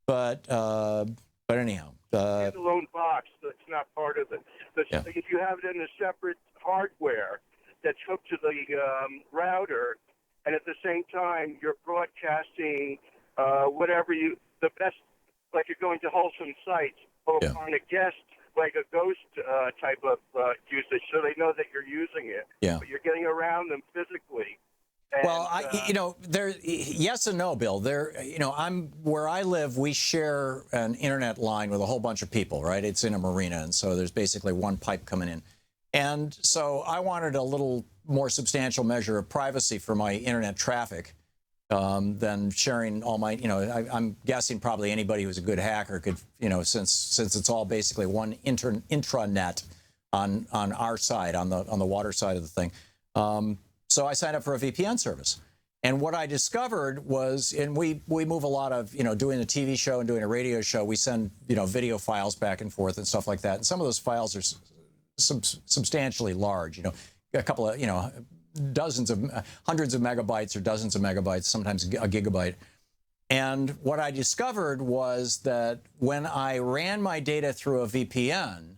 But anyhow, standalone box that's not part of it. If you have it in a separate hardware that's hooked to the router, and at the same time you're broadcasting the best, like you're going to wholesome sites or on a guest, like a ghost type of usage, so they know that you're using it. Yeah. But you're getting around them physically. And, well, there, yes and no, Bill. Where I live, we share an internet line with a whole bunch of people, right? It's in a marina, and so there's basically one pipe coming in. And so I wanted a little more substantial measure of privacy for my internet traffic than sharing all my, I'm guessing probably anybody who's a good hacker could, since it's all basically one intranet on our side, on the water side of the thing. So I signed up for a VPN service. And what I discovered was, and we move a lot of, doing a TV show and doing a radio show, we send, video files back and forth and stuff like that. And some of those files are substantially large, a couple of, hundreds of megabytes or dozens of megabytes, sometimes a gigabyte. And what I discovered was that when I ran my data through a VPN,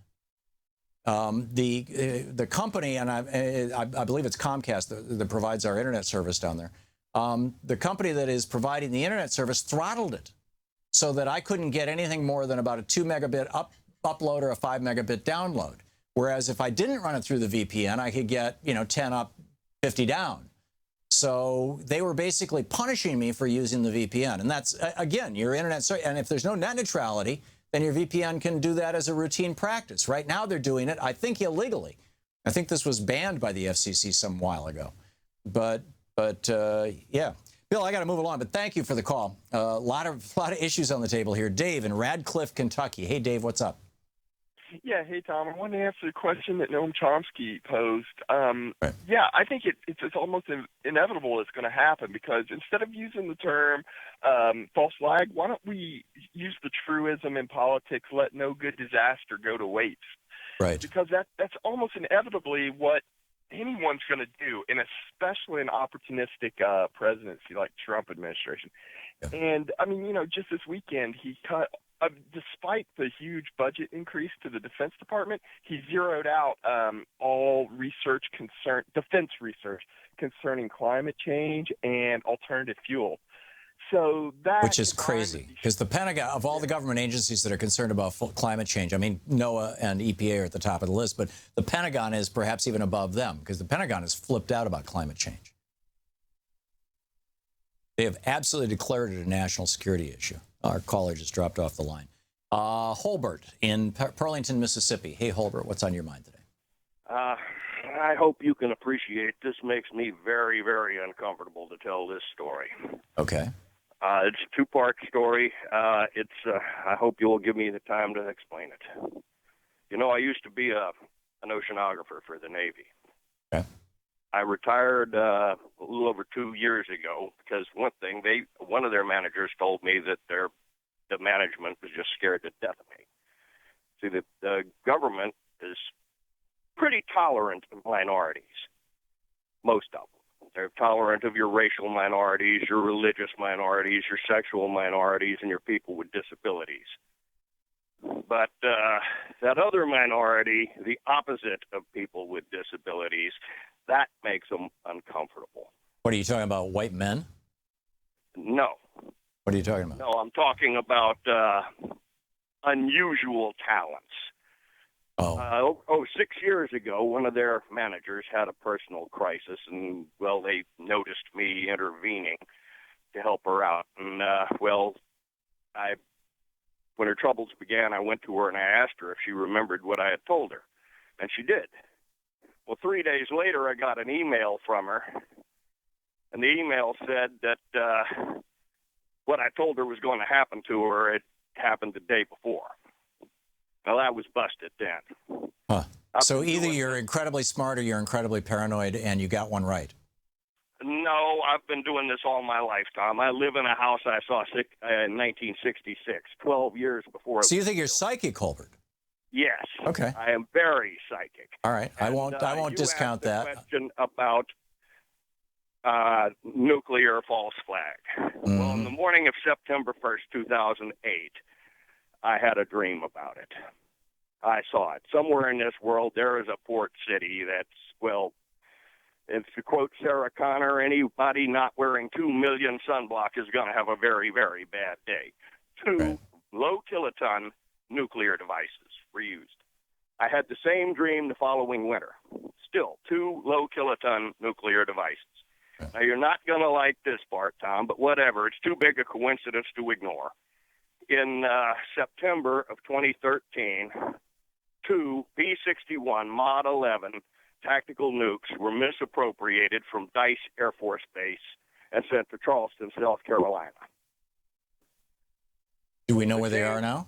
the company, and I believe it's Comcast that provides our internet service down there, the company that is providing the internet service throttled it so that I couldn't get anything more than about a 2 megabit upload or a 5 megabit download. Whereas if I didn't run it through the VPN, I could get, 10 up, 50 down. So they were basically punishing me for using the VPN. And that's, again, your internet, and if there's no net neutrality, then your VPN can do that as a routine practice. Right now they're doing it, I think, illegally. I think this was banned by the FCC some while ago. But yeah. Bill, I got to move along, but thank you for the call. A lot of issues on the table here. Dave in Radcliffe, Kentucky. Hey, Dave, what's up? Yeah, hey, Tom. I wanted to answer the question that Noam Chomsky posed. Right. Yeah, I think it's almost inevitable it's going to happen because instead of using the term false flag, why don't we use the truism in politics, let no good disaster go to waste? Right. Because that's almost inevitably what anyone's going to do, and especially an opportunistic presidency like Trump administration. Yeah. And, I mean, just this weekend he cut despite the huge budget increase to the Defense Department, he zeroed out all defense research concerning climate change and alternative fuel. So that, which is crazy, because the Pentagon, of all the government agencies that are concerned about climate change, I mean, NOAA and EPA are at the top of the list, but the Pentagon is perhaps even above them, because the Pentagon has flipped out about climate change. They have absolutely declared it a national security issue. Our caller just dropped off the line. Holbert in Pearlington, Mississippi. Hey, Holbert, what's on your mind today? I hope you can appreciate this makes me very, very uncomfortable to tell this story. Okay. It's a two-part story. I hope you'll give me the time to explain it. I used to be an oceanographer for the Navy. Okay. I retired a little over 2 years ago because one of their managers told me that the management was just scared to death of me. See, the government is pretty tolerant of minorities, most of them. They're tolerant of your racial minorities, your religious minorities, your sexual minorities, and your people with disabilities. But that other minority, the opposite of people with disabilities, that makes them uncomfortable. What are you talking about, white men? No. What are you talking about? No, I'm talking about unusual talents. Oh. 6 years ago, one of their managers had a personal crisis, and, well, they noticed me intervening to help her out. And, when her troubles began, I went to her and I asked her if she remembered what I had told her, and she did. Well, 3 days later, I got an email from her, and the email said that what I told her was going to happen to her had happened the day before. Well, that was busted then. Huh. So either you're incredibly smart or you're incredibly paranoid, and you got one right. No, I've been doing this all my life, Tom. I live in a house I saw in 1966, 12 years before. So you think you're psychic, Holbert? Yes. Okay. I am very psychic. All right. I won't discount that. Question about nuclear false flag. Mm-hmm. Well, in the morning of September 1st, 2008, I had a dream about it. I saw it. Somewhere in this world, there is a port city that's, well, and to quote Sarah Connor, anybody not wearing 2 million sunblock is going to have a very, very bad day. 2 low-kiloton nuclear devices were used. I had the same dream the following winter. Still, 2 low-kiloton nuclear devices. Now, you're not going to like this part, Tom, but whatever. It's too big a coincidence to ignore. In September of 2013, 2 P-61 Mod 11 tactical nukes were misappropriated from Dice Air Force Base and sent to Charleston, South Carolina. Do we know where they are now?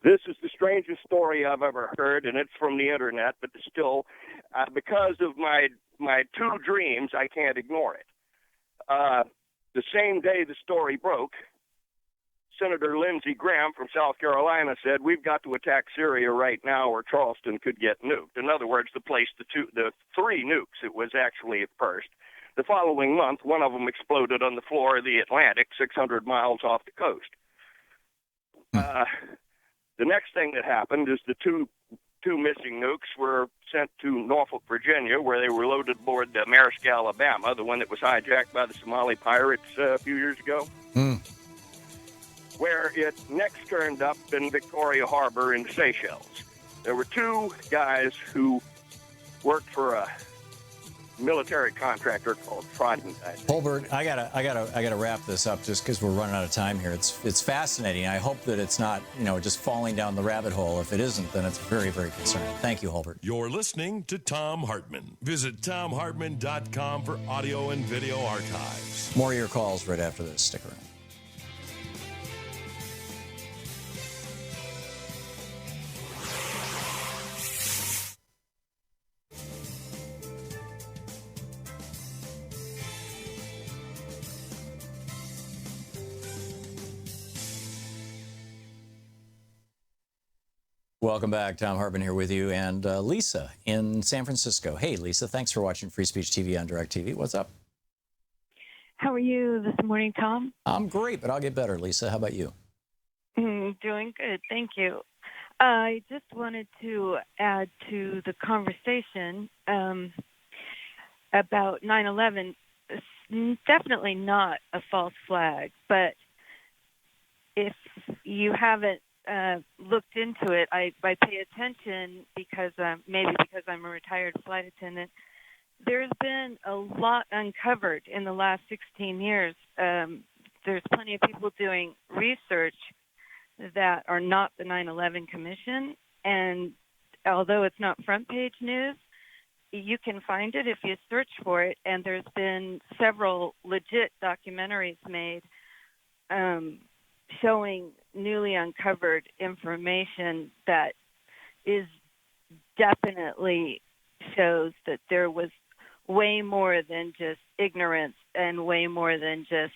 This is the strangest story I've ever heard, and it's from the internet, but still, because of my 2 dreams, I can't ignore it. The same day the story broke, Senator Lindsey Graham from South Carolina said, we've got to attack Syria right now or Charleston could get nuked. In other words, the 3 nukes, it was actually at first. The following month, one of them exploded on the floor of the Atlantic, 600 miles off the coast. The next thing that happened is the two missing nukes were sent to Norfolk, Virginia, where they were loaded aboard the Maersk, Alabama, the one that was hijacked by the Somali pirates a few years ago. Where it next turned up in Victoria Harbor in Seychelles. There were 2 guys who worked for a military contractor called Trident. Holbert, I gotta wrap this up just because we're running out of time here. It's fascinating. I hope that it's not just falling down the rabbit hole. If it isn't, then it's very, very concerning. Thank you, Holbert. You're listening to Thom Hartmann. Visit ThomHartmann.com for audio and video archives. More of your calls right after this. Stick around. Welcome back. Thom Hartmann here with you, and Lisa in San Francisco. Hey, Lisa, thanks for watching Free Speech TV on DirecTV. What's up? How are you this morning, Tom? I'm great, but I'll get better. Lisa, how about you? Doing good, thank you. I just wanted to add to the conversation about 9/11. It's definitely not a false flag, but if you haven't looked into it, I pay attention because maybe because I'm a retired flight attendant. There's been a lot uncovered in the last 16 years. There's plenty of people doing research that are not the 9/11 Commission, and although it's not front page news, you can find it if you search for it, and there's been several legit documentaries made showing newly uncovered information that is definitely shows that there was way more than just ignorance and way more than just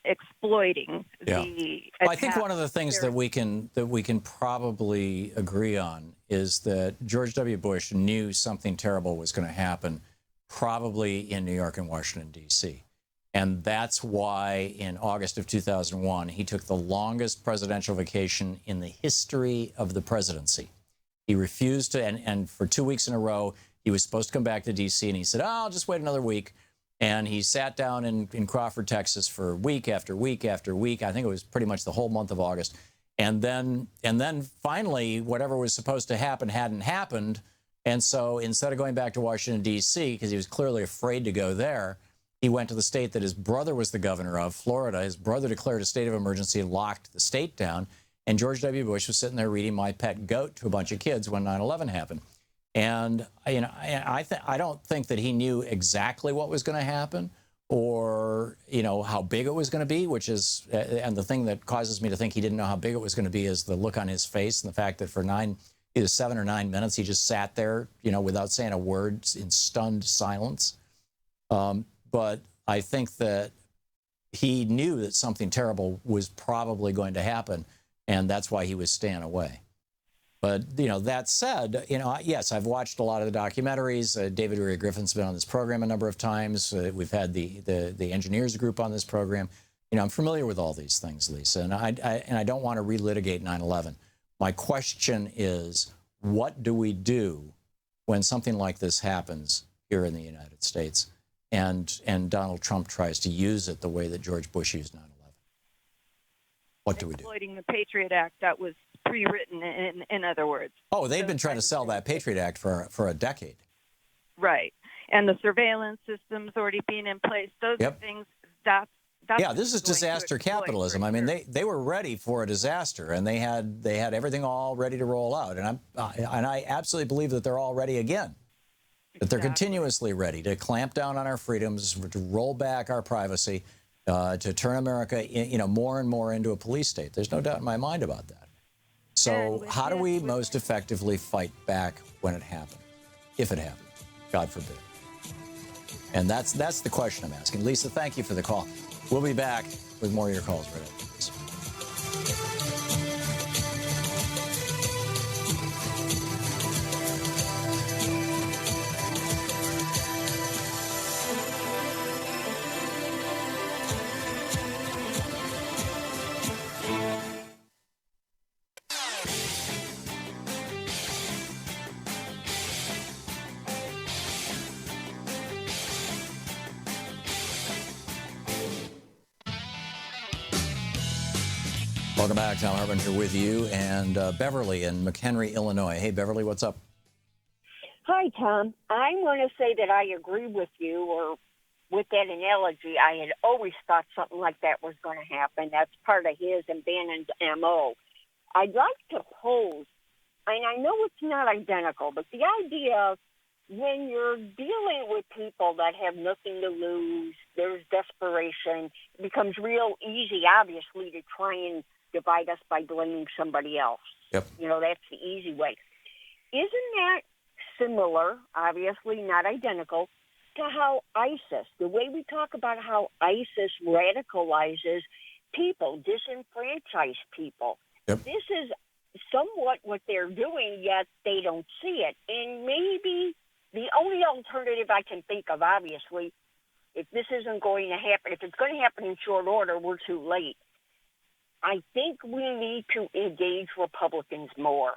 exploiting the attack. I think one of the things that we can probably agree on is that George W. Bush knew something terrible was going to happen, probably in New York and Washington, D.C. And that's why in August of 2001, he took the longest presidential vacation in the history of the presidency. He refused to, and for 2 weeks in a row, he was supposed to come back to D.C., and he said, oh, I'll just wait another week. And he sat down in Crawford, Texas for week after week after week. I think it was pretty much the whole month of August. And then finally, whatever was supposed to happen hadn't happened. And so instead of going back to Washington, D.C., because he was clearly afraid to go there, he went to the state that his brother was the governor of, Florida. His brother declared a state of emergency, locked the state down. And George W. Bush was sitting there reading My Pet Goat to a bunch of kids when 9/11 happened. And I don't think that he knew exactly what was going to happen, or how big it was going to be, which is, and the thing that causes me to think he didn't know how big it was going to be is the look on his face and the fact that for either 7 or 9 minutes he just sat there, without saying a word, in stunned silence. But I think that he knew that something terrible was probably going to happen, and that's why he was staying away. But, that said, yes, I've watched a lot of the documentaries. David Uri Griffin's been on this program a number of times. We've had the engineers group on this program. I'm familiar with all these things, Lisa, and I don't want to relitigate 9/11. My question is, what do we do when something like this happens here in the United States, and Donald Trump tries to use it the way that George Bush used 9/11? What do we do? Exploiting the Patriot Act that was pre-written, in other words. Oh, they've been trying to sell that Patriot Act for a decade. Right. And the surveillance systems already being in place. Those are things that's yeah, this is disaster capitalism. I mean, they were ready for a disaster, and they had everything all ready to roll out. And I absolutely believe that they're all ready again. That they're continuously ready to clamp down on our freedoms, to roll back our privacy, to turn America, more and more into a police state. There's no doubt in my mind about that. So how do we most effectively fight back when it happens, if it happens? God forbid. And that's the question I'm asking. Lisa, thank you for the call. We'll be back with more of your calls right after this. Welcome back. Thom Hartmann here with you, and Beverly in McHenry, Illinois. Hey, Beverly, what's up? Hi, Tom. I want to say that I agree with you, or with that analogy. I had always thought something like that was going to happen. That's part of his and Bannon's MO. I'd like to pose, and I know it's not identical, but the idea of when you're dealing with people that have nothing to lose, there's desperation, it becomes real easy, obviously, to try and divide us by blaming somebody else. Yep. That's the easy way. Isn't that similar, obviously not identical, to how ISIS, the way we talk about how ISIS radicalizes people, disenfranchised people? Yep. This is somewhat what they're doing, yet they don't see it. And maybe the only alternative I can think of, obviously, if this isn't going to happen, if it's going to happen in short order, we're too late. I think we need to engage Republicans more.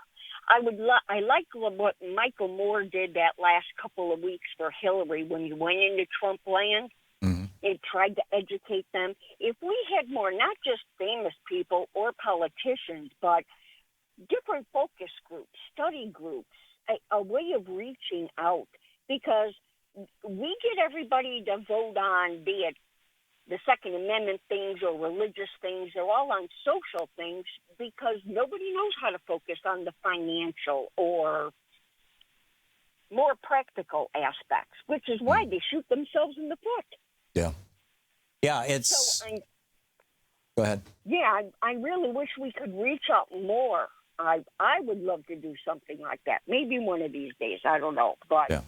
I like what Michael Moore did that last couple of weeks for Hillary when he went into Trump land and tried to educate them. If we had more, not just famous people or politicians, but different focus groups, study groups, a way of reaching out, because we get everybody to vote on, be it the Second Amendment things or religious things, they're all on social things, because nobody knows how to focus on the financial or more practical aspects, which is why they shoot themselves in the foot. Yeah. Yeah, it's... So Go ahead. Yeah, I really wish we could reach out more. I would love to do something like that. Maybe one of these days. I don't know. But yeah.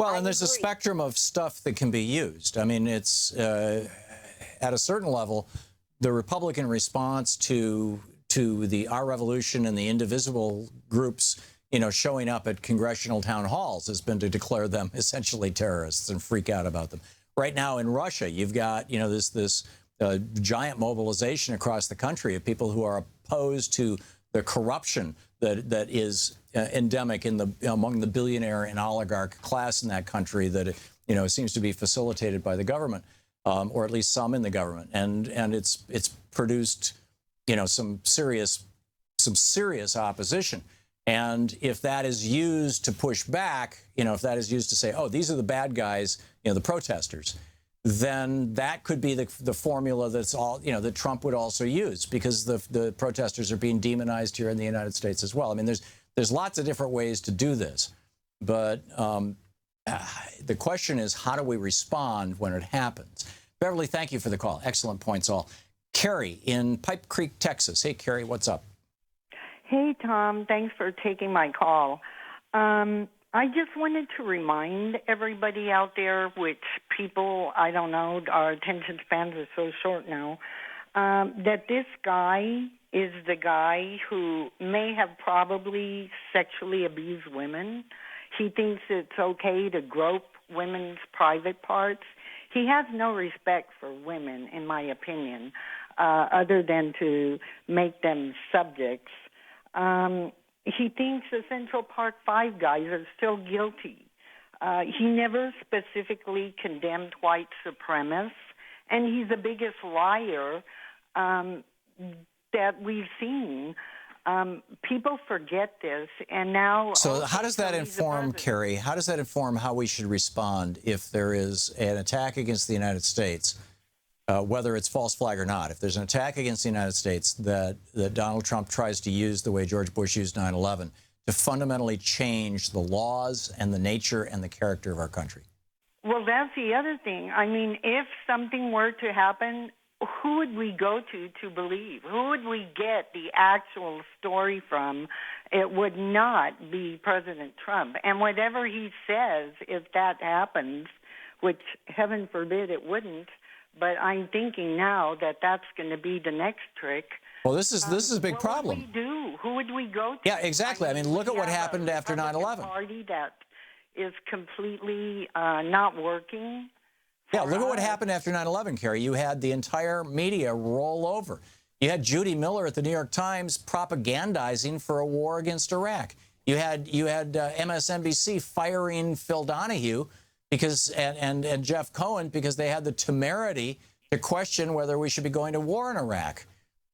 Well, and there's a spectrum of stuff that can be used. I mean, it's at a certain level, the Republican response to our revolution and the indivisible groups, showing up at congressional town halls has been to declare them essentially terrorists and freak out about them. Right now in Russia, you've got, this giant mobilization across the country of people who are opposed to the corruption that is endemic among the billionaire and oligarch class in that country that seems to be facilitated by the government, or at least some in the government, and it's produced some serious opposition. And if that is used to push back, if that is used to say, oh, these are the bad guys, the protesters, then that could be the formula that's all, that Trump would also use, because the protesters are being demonized here in the United States as well. I mean, there's lots of different ways to do this, but the question is, how do we respond when it happens? Beverly, thank you for the call. Excellent points all. Carrie in Pipe Creek, Texas. Hey, Carrie, what's up? Hey, Tom. Thanks for taking my call. I just wanted to remind everybody out there, which people, I don't know, our attention spans are so short now, that this guy is the guy who may have probably sexually abused women. He thinks it's okay to grope women's private parts. He has no respect for women, in my opinion, other than to make them subjects. He thinks the Central Park Five guys are still guilty. He never specifically condemned white supremacists, and he's the biggest liar that we've seen. People forget this, and now... So how does that inform, Carrie, how does that inform how we should respond if there is an attack against the United States, whether it's false flag or not? If there's an attack against the United States that Donald Trump tries to use the way George Bush used 9/11 to fundamentally change the laws and the nature and the character of our country? Well, that's the other thing. I mean, if something were to happen, who would we go to believe? Who would we get the actual story from? It would not be President Trump. And whatever he says, if that happens, which heaven forbid it wouldn't, but I'm thinking now that that's going to be the next trick. Well, this is a big problem. What would we do? Who would we go to? Yeah, exactly. I mean, look at what happened after 9/11. Party that is completely not working. Yeah, look at what happened after 9/11, Carrie. You had the entire media roll over. You had Judy Miller at the New York Times propagandizing for a war against Iraq. You had MSNBC firing Phil Donahue because and Jeff Cohen because they had the temerity to question whether we should be going to war in Iraq.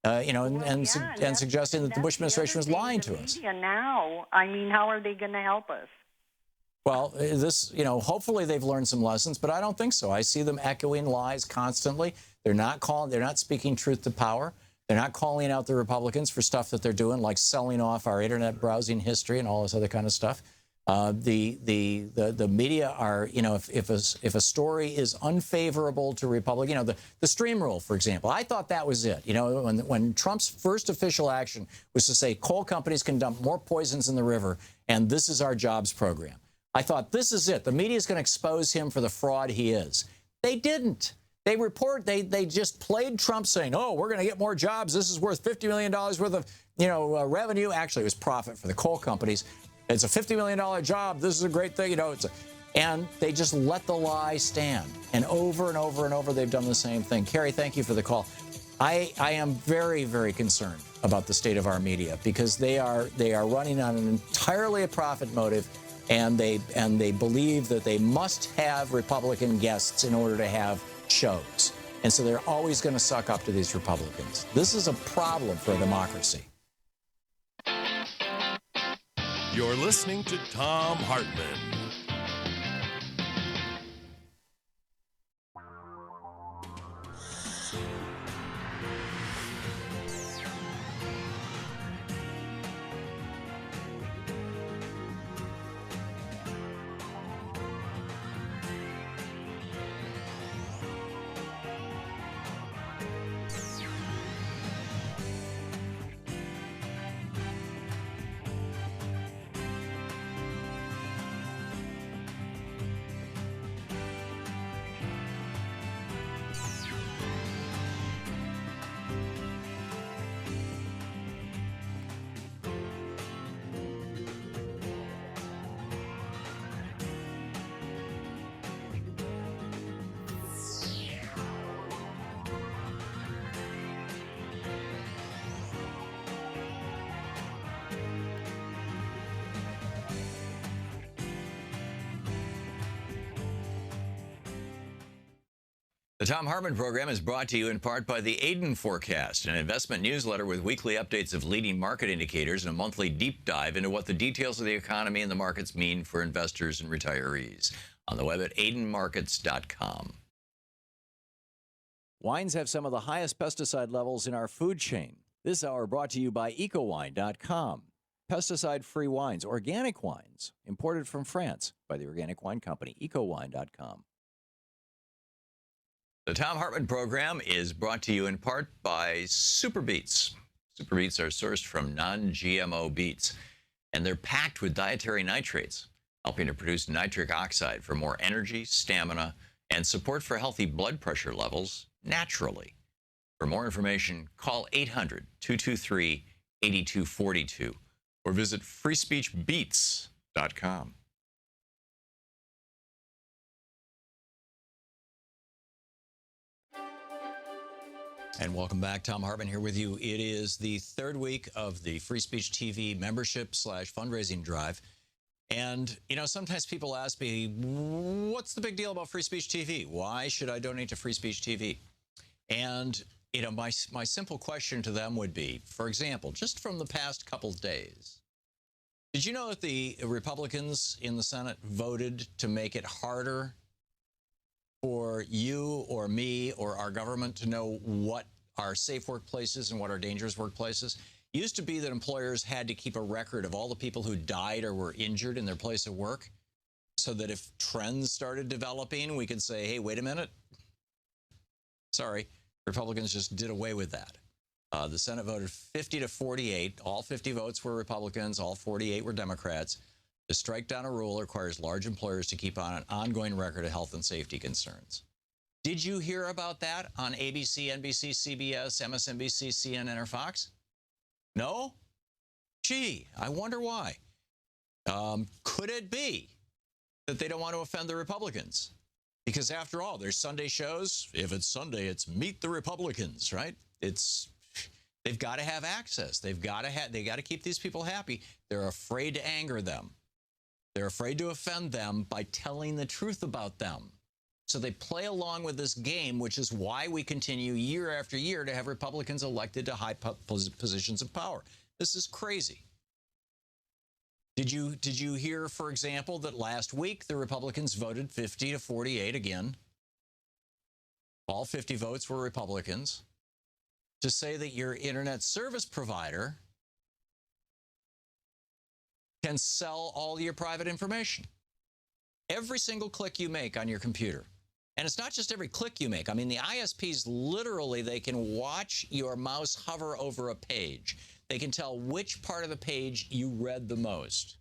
And suggesting that the Bush administration was lying to us. Now, I mean, how are they going to help us? Well, hopefully they've learned some lessons, but I don't think so. I see them echoing lies constantly. They're not speaking truth to power. They're not calling out the Republicans for stuff that they're doing, like selling off our internet browsing history and all this other kind of stuff. The media are, if a story is unfavorable to Republicans, the stream rule, for example, I thought that was it. When Trump's first official action was to say coal companies can dump more poisons in the river, and this is our jobs program. I thought, this is it. The media is going to expose him for the fraud he is. They didn't. They just played Trump saying, oh, we're going to get more jobs. This is worth $50 million worth of, revenue. Actually, it was profit for the coal companies. It's a $50 million job. This is a great thing. And they just let the lie stand. And over and over and over, they've done the same thing. Carrie, thank you for the call. I am very, very concerned about the state of our media because they are running on an entirely a profit motive. And they believe that they must have Republican guests in order to have shows. And so they're always going to suck up to these Republicans. This is a problem for a democracy. You're listening to Thom Hartmann. The Thom Hartmann Program is brought to you in part by the Aiden Forecast, an investment newsletter with weekly updates of leading market indicators and a monthly deep dive into what the details of the economy and the markets mean for investors and retirees. On the web at aidenmarkets.com. Wines have some of the highest pesticide levels in our food chain. This hour brought to you by ecowine.com. Pesticide-free wines, organic wines, imported from France by the Organic Wine Company, ecowine.com. The Thom Hartmann Program is brought to you in part by Super Beets. Super Beets are sourced from non-GMO beets, and they're packed with dietary nitrates, helping to produce nitric oxide for more energy, stamina, and support for healthy blood pressure levels naturally. For more information, call 800-223-8242 or visit freespeechbeets.com. And welcome back. Thom Hartmann here with you. It is the third week of the Free Speech TV membership / fundraising drive. And, you know, sometimes people ask me, what's the big deal about Free Speech TV? Why should I donate to Free Speech TV? And, you know, my simple question to them would be, for example, just from the past couple of days, did you know that the Republicans in the Senate voted to make it harder for you or me or our government to know what are safe workplaces and what are dangerous workplaces? It used to be that employers had to keep a record of all the people who died or were injured in their place of work so that if trends started developing, we could say, hey, wait a minute. Sorry, Republicans just did away with that. The Senate voted 50 to 48. All 50 votes were Republicans. All 48 were Democrats. To strike down a rule requires large employers to keep on an ongoing record of health and safety concerns. Did you hear about that on ABC, NBC, CBS, MSNBC, CNN, or Fox? No? Gee, I wonder why. Could it be that they don't want to offend the Republicans? Because after all, there's Sunday shows. If it's Sunday, it's Meet the Republicans, right? They've got to have access. They got to keep these people happy. They're afraid to anger them. They're afraid to offend them by telling the truth about them. So they play along with this game, which is why we continue year after year to have Republicans elected to high positions of power. This is crazy. Did you hear, for example, that last week the Republicans voted 50 to 48 again? All 50 votes were Republicans to say that your internet service provider can sell all your private information. Every single click you make on your computer. And it's not just every click you make. I mean, the ISPs literally, they can watch your mouse hover over a page. They can tell which part of the page you read the most.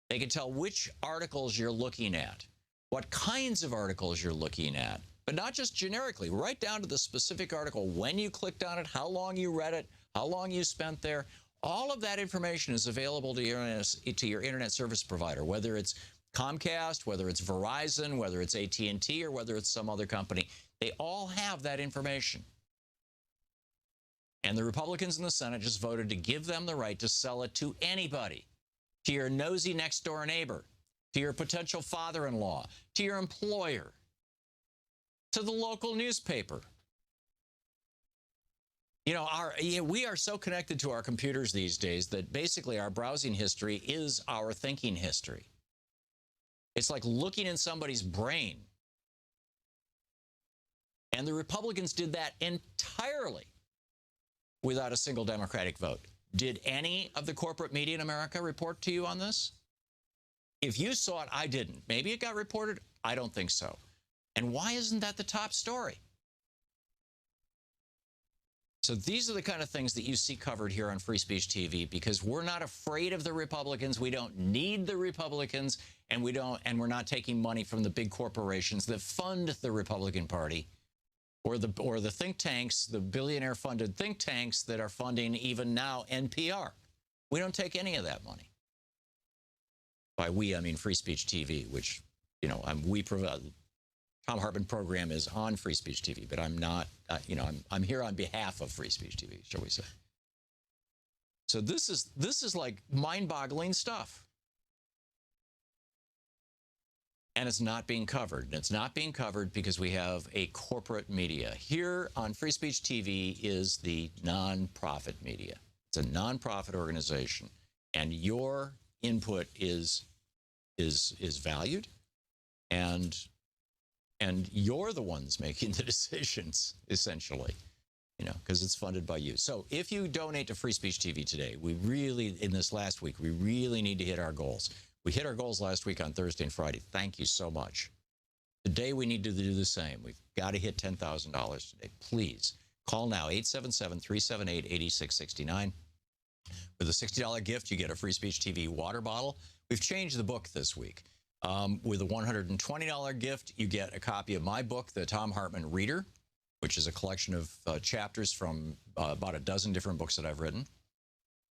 They can tell which articles you're looking at, what kinds of articles you're looking at, but not just generically, right down to the specific article, when you clicked on it, how long you read it, how long you spent there. All of that information is available to your internet service provider, whether it's Comcast, whether it's Verizon, whether it's AT&T, or whether it's some other company. They all have that information. And the Republicans in the Senate just voted to give them the right to sell it to anybody, to your nosy next-door neighbor, to your potential father-in-law, to your employer, to the local newspaper. You know, we are so connected to our computers these days that basically our browsing history is our thinking history. It's like looking in somebody's brain. And the Republicans did that entirely without a single Democratic vote. Did any of the corporate media in America report to you on this? If you saw it, I didn't. Maybe it got reported. I don't think so. And why isn't that the top story? So these are the kind of things that you see covered here on Free Speech TV, because we're not afraid of the Republicans. We don't need the Republicans, and we're not taking money from the big corporations that fund the Republican Party, or the think tanks, the billionaire-funded think tanks that are funding even now NPR. We don't take any of that money. By we, I mean Free Speech TV, which, you know, we provide. Thom Hartmann Program is on Free Speech TV, but I'm not, I'm here on behalf of Free Speech TV, shall we say. So this is like mind-boggling stuff. and it's not being covered. And it's not being covered because we have a corporate media. Here on Free Speech TV is the nonprofit media. It's a nonprofit organization, and your input is valued, and you're the ones making the decisions, essentially, you know, because it's funded by you. So if you donate to Free Speech TV today, we really, in this last week, we really need to hit our goals. We hit our goals last week on Thursday and Friday. Thank you so much. Today, we need to do the same. We've got to hit $10,000 today. Please call now, 877-378-8669. With a $60 gift, you get a Free Speech TV water bottle. We've changed the book this week. With a $120 gift, you get a copy of my book, The Thom Hartmann Reader, which is a collection of chapters from about a dozen different books that I've written.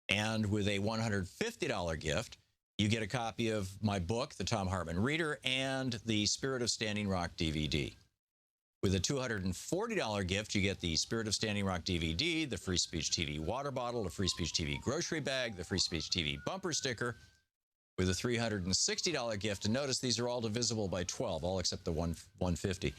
And with a $150 gift, you get a copy of my book, The Thom Hartmann Reader, and the Spirit of Standing Rock DVD. With a $240 gift, you get the Spirit of Standing Rock DVD, the Free Speech TV water bottle, the Free Speech TV grocery bag, the Free Speech TV bumper sticker. With a $360 gift, and notice these are all divisible by 12, all except the $150.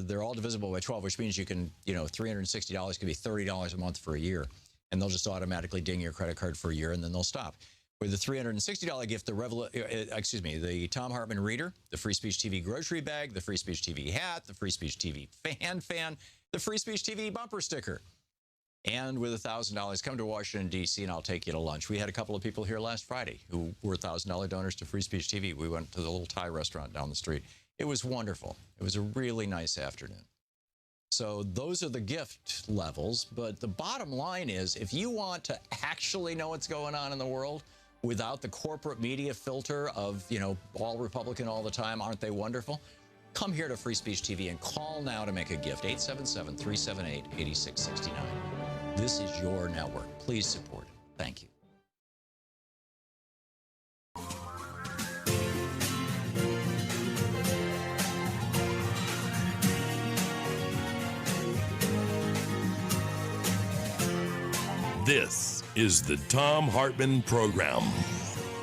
They're all divisible by 12, which means you can, you know, $360 could be $30 a month for a year, and they'll just automatically ding your credit card for a year, and then they'll stop. With the $360 gift, the Thom Hartmann Reader, the Free Speech TV grocery bag, the Free Speech TV hat, the Free Speech TV fan, the Free Speech TV bumper sticker. And with $1,000, come to Washington, D.C., and I'll take you to lunch. We had a couple of people here last Friday who were $1,000 donors to Free Speech TV. We went to the little Thai restaurant down the street. It was wonderful. It was a really nice afternoon. So those are the gift levels. But the bottom line is, if you want to actually know what's going on in the world without the corporate media filter of, you know, all Republican all the time, aren't they wonderful? Come here to Free Speech TV and call now to make a gift, 877-378-8669. This is your network. Please support it. Thank you. This is the Thom Hartmann Program.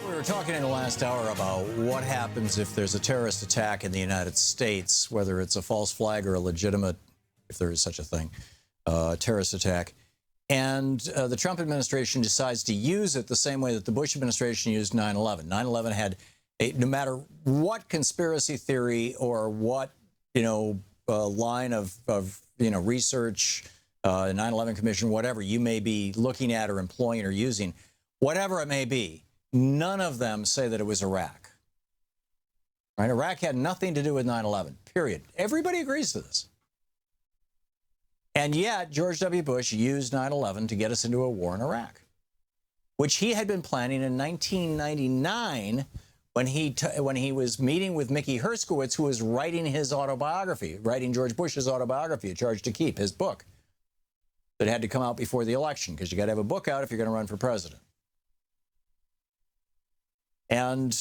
We were talking in the last hour about what happens if there's a terrorist attack in the United States, whether it's a false flag or a legitimate, if there is such a thing, terrorist attack. And the Trump administration decides to use it the same way that the Bush administration used 9/11. 9/11 had, no matter what conspiracy theory or what, you know, line of you know, research, 9/11 Commission, whatever you may be looking at or employing or using, whatever it may be, none of them say that it was Iraq. Right? Iraq had nothing to do with 9/11, period. Everybody agrees to this. And yet, George W. Bush used 9/11 to get us into a war in Iraq, which he had been planning in 1999 when he was meeting with Mickey Herskowitz, who was writing his autobiography, writing George Bush's autobiography, A Charge to Keep, his book, that had to come out before the election, because you got to have a book out if you're going to run for president. And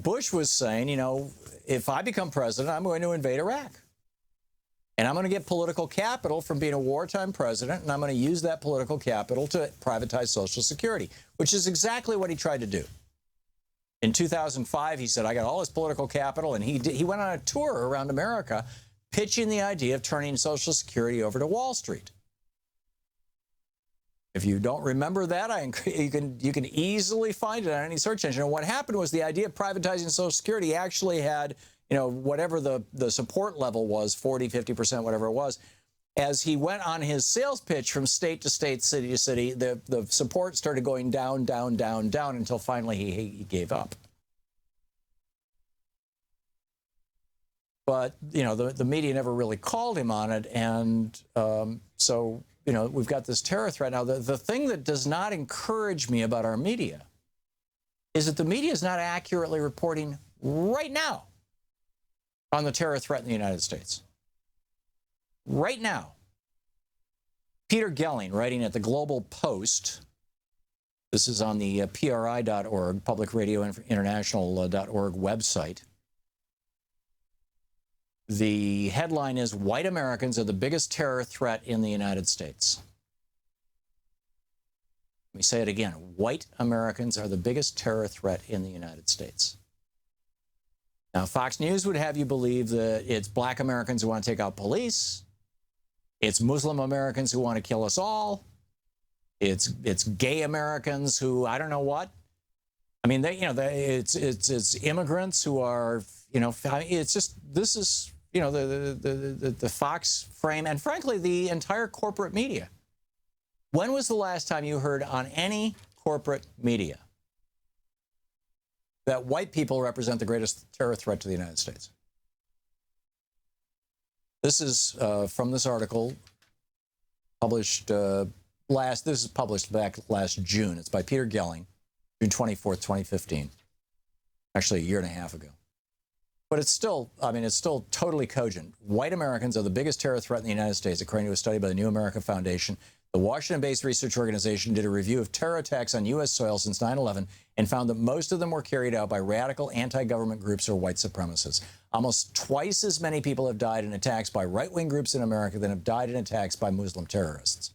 Bush was saying, you know, if I become president, I'm going to invade Iraq. And I'm going to get political capital from being a wartime president, and I'm going to use that political capital to privatize Social Security, which is exactly what he tried to do. In 2005, he said, I got all this political capital, and he went on a tour around America pitching the idea of turning Social Security over to Wall Street. If you don't remember that, you can easily find it on any search engine. And what happened was the idea of privatizing Social Security actually had, you know, whatever the support level was, 40, 50%, whatever it was. As he went on his sales pitch from state to state, city to city, the support started going down, down, down, down until finally he gave up. But, you know, the media never really called him on it. And so, you know, we've got this terror threat. Now, the thing that does not encourage me about our media is that the media is not accurately reporting right now on the terror threat in the United States. Right now. Peter Gelling, writing at the Global Post, this is on the PRI.org, Public Radio International.org website. The headline is, White Americans are the biggest terror threat in the United States. Let me say it again. White Americans are the biggest terror threat in the United States. Now, Fox News would have you believe that it's black Americans who want to take out police. It's Muslim Americans who want to kill us all. It's gay Americans who, I don't know what. I mean, it's immigrants who are, it's just, this is, the Fox frame, and frankly, the entire corporate media. When was the last time you heard on any corporate media that white people represent the greatest terror threat to the United States? This is from this article published this is published back last June. It's by Peter Gelling, June 24th, 2015. Actually, a year and a half ago. But it's still, it's still totally cogent. White Americans are the biggest terror threat in the United States, according to a study by the New America Foundation. The Washington-based research organization did a review of terror attacks on U.S. soil since 9/11 and found that most of them were carried out by radical anti-government groups or white supremacists. Almost twice as many people have died in attacks by right-wing groups in America than have died in attacks by Muslim terrorists.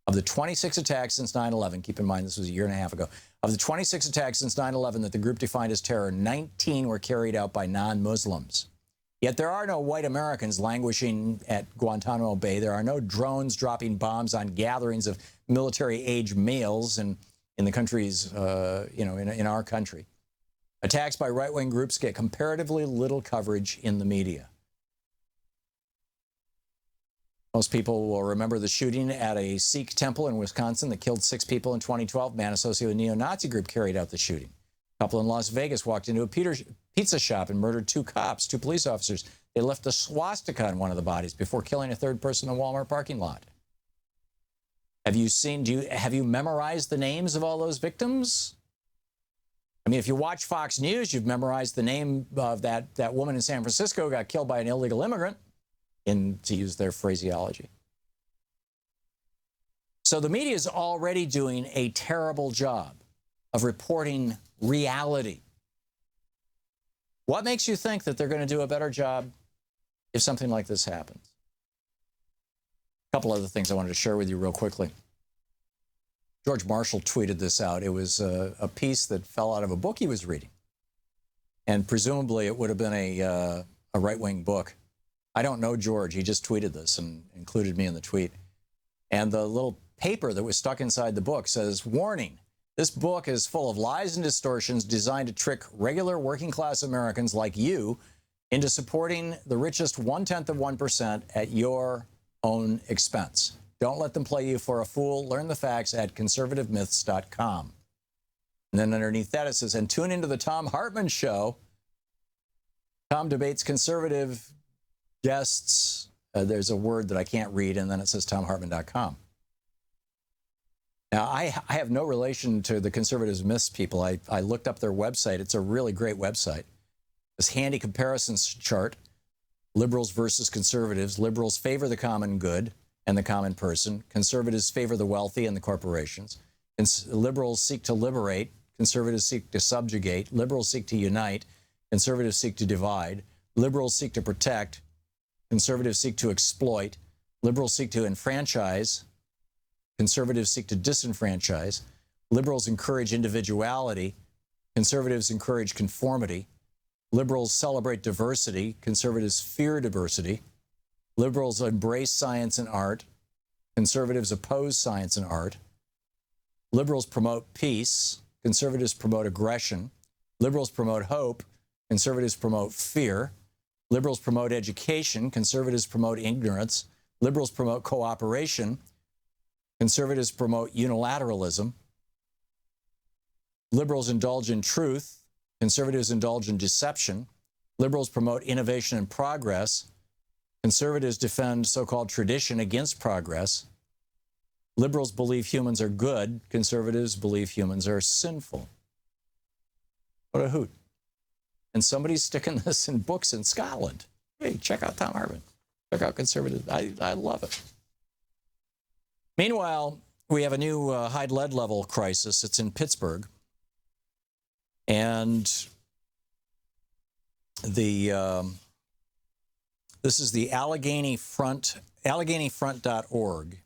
Of the 26 attacks since 9/11, keep in mind this was a year and a half ago, of the 26 attacks since 9/11 that the group defined as terror, 19 were carried out by non-Muslims. Yet there are no white Americans languishing at Guantanamo Bay. There are no drones dropping bombs on gatherings of military-age males in the country's, in our country. Attacks by right-wing groups get comparatively little coverage in the media. Most people will remember the shooting at a Sikh temple in Wisconsin that killed 6 people in 2012. Man associated with a neo-Nazi group carried out the shooting. A couple in Las Vegas walked into a pizza shop and murdered 2 cops, 2 police officers. They left a swastika on one of the bodies before killing a 3rd person in a Walmart parking lot. Have you memorized the names of all those victims? I mean, if you watch Fox News, you've memorized the name of that woman in San Francisco who got killed by an illegal immigrant, to use their phraseology. So the media is already doing a terrible job of reporting reality. What makes you think that they're going to do a better job if something like this happens? A couple other things I wanted to share with you real quickly. George Marshall tweeted this out. It was a piece that fell out of a book he was reading. And presumably it would have been a right-wing book. I don't know George. He just tweeted this and included me in the tweet. And the little paper that was stuck inside the book says, "Warning, this book is full of lies and distortions designed to trick regular working-class Americans like you into supporting the richest 0.1% at your own expense. Don't let them play you for a fool. Learn the facts at conservativemyths.com." And then underneath that it says, "And tune into the Thom Hartmann Show. Thom debates conservative guests." There's a word that I can't read, and then it says ThomHartmann.com. Now, I have no relation to the Conservatives Myths people. I looked up their website. It's a really great website. This handy comparisons chart, liberals versus conservatives. Liberals favor the common good and the common person. Conservatives favor the wealthy and the corporations. Liberals seek to liberate. Conservatives seek to subjugate. Liberals seek to unite. Conservatives seek to divide. Liberals seek to protect. Conservatives seek to exploit. Liberals seek to enfranchise. Conservatives seek to disenfranchise. Liberals encourage individuality. Conservatives encourage conformity. Liberals celebrate diversity. Conservatives fear diversity. Liberals embrace science and art. Conservatives oppose science and art. Liberals promote peace. Conservatives promote aggression. Liberals promote hope. Conservatives promote fear. Liberals promote education. Conservatives promote ignorance. Liberals promote cooperation. Conservatives promote unilateralism. Liberals indulge in truth. Conservatives indulge in deception. Liberals promote innovation and progress. Conservatives defend so-called tradition against progress. Liberals believe humans are good. Conservatives believe humans are sinful. What a hoot. And somebody's sticking this in books in Scotland. Hey, check out Thom Hartmann. Check out conservative. I love it. Meanwhile, we have a new high lead level crisis. It's in Pittsburgh. And this is the Allegheny Front, AlleghenyFront.org.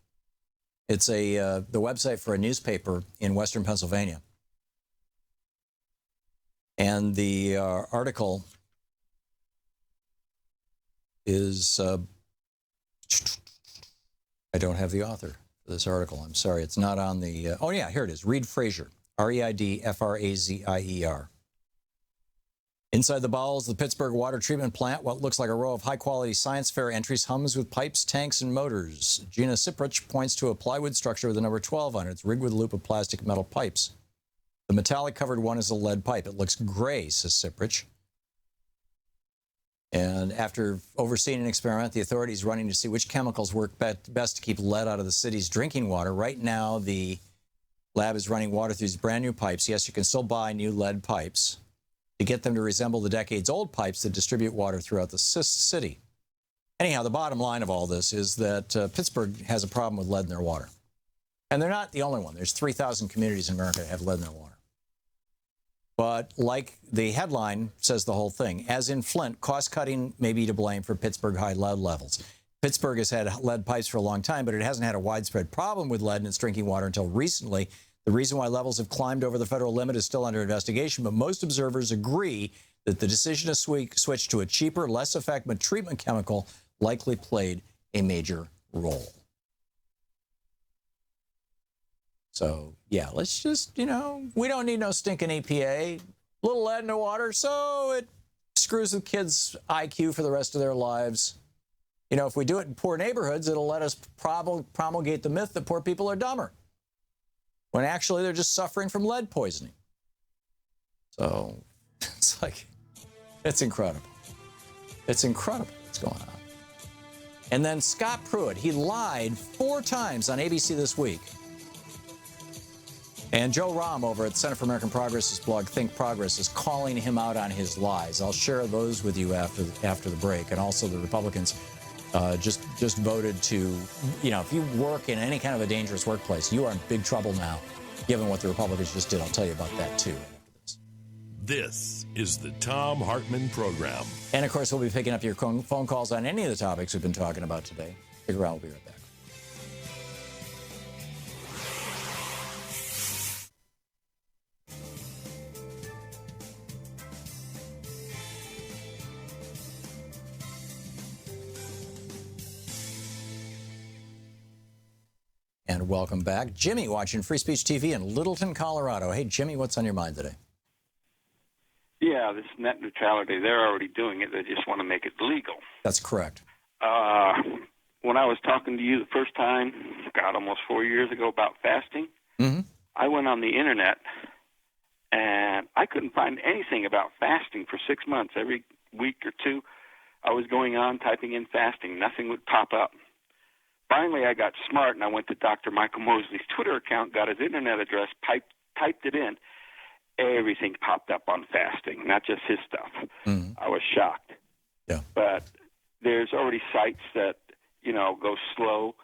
It's the website for a newspaper in Western Pennsylvania. And the article is, I don't have the author for this article. I'm sorry. It's not on the, oh yeah, here it is. Reid Frazier, Reidfrazier. Inside the bowels of the Pittsburgh water treatment plant, what looks like a row of high-quality science fair entries hums with pipes, tanks, and motors. Gina Siprich points to a plywood structure with the number 12 on it. It's rigged with a loop of plastic metal pipes. The metallic-covered one is a lead pipe. It looks gray, says Siprich. And after overseeing an experiment, the authorities running to see which chemicals work best to keep lead out of the city's drinking water. Right now, the lab is running water through these brand new pipes. Yes, you can still buy new lead pipes to get them to resemble the decades-old pipes that distribute water throughout the city. Anyhow, the bottom line of all this is that Pittsburgh has a problem with lead in their water. And they're not the only one. There's 3,000 communities in America that have lead in their water. But like the headline says the whole thing, as in Flint, cost-cutting may be to blame for Pittsburgh high lead levels. Pittsburgh has had lead pipes for a long time, but it hasn't had a widespread problem with lead in its drinking water until recently. The reason why levels have climbed over the federal limit is still under investigation, but most observers agree that the decision to switch to a cheaper, less effective treatment chemical likely played a major role. So, yeah, let's just, we don't need no stinking EPA. Little lead in the water, so it screws with kids' IQ for the rest of their lives. If we do it in poor neighborhoods, it'll let us promulgate the myth that poor people are dumber, when actually they're just suffering from lead poisoning. So it's incredible. It's incredible what's going on. And then Scott Pruitt, he lied 4 times on ABC This Week. And Joe Rahm over at Center for American Progress's blog, Think Progress, is calling him out on his lies. I'll share those with you after the break. And also the Republicans just voted to, if you work in any kind of a dangerous workplace, you are in big trouble now, given what the Republicans just did. I'll tell you about that, too. This is the Thom Hartmann Program. And, of course, we'll be picking up your phone calls on any of the topics we've been talking about today. Stick around. We'll be right back. And welcome back. Jimmy watching Free Speech TV in Littleton, Colorado. Hey, Jimmy, what's on your mind today? Yeah, this net neutrality, they're already doing it. They just want to make it legal. That's correct. When I was talking to you the first time, almost 4 years ago, about fasting, I went on the Internet, and I couldn't find anything about fasting for 6 months. Every week or two, I was going on, typing in fasting. Nothing would pop up. Finally, I got smart, and I went to Dr. Michael Mosley's Twitter account, got his internet address, typed it in. Everything popped up on fasting, not just his stuff. I was shocked. Yeah. But there's already sites that, go slow,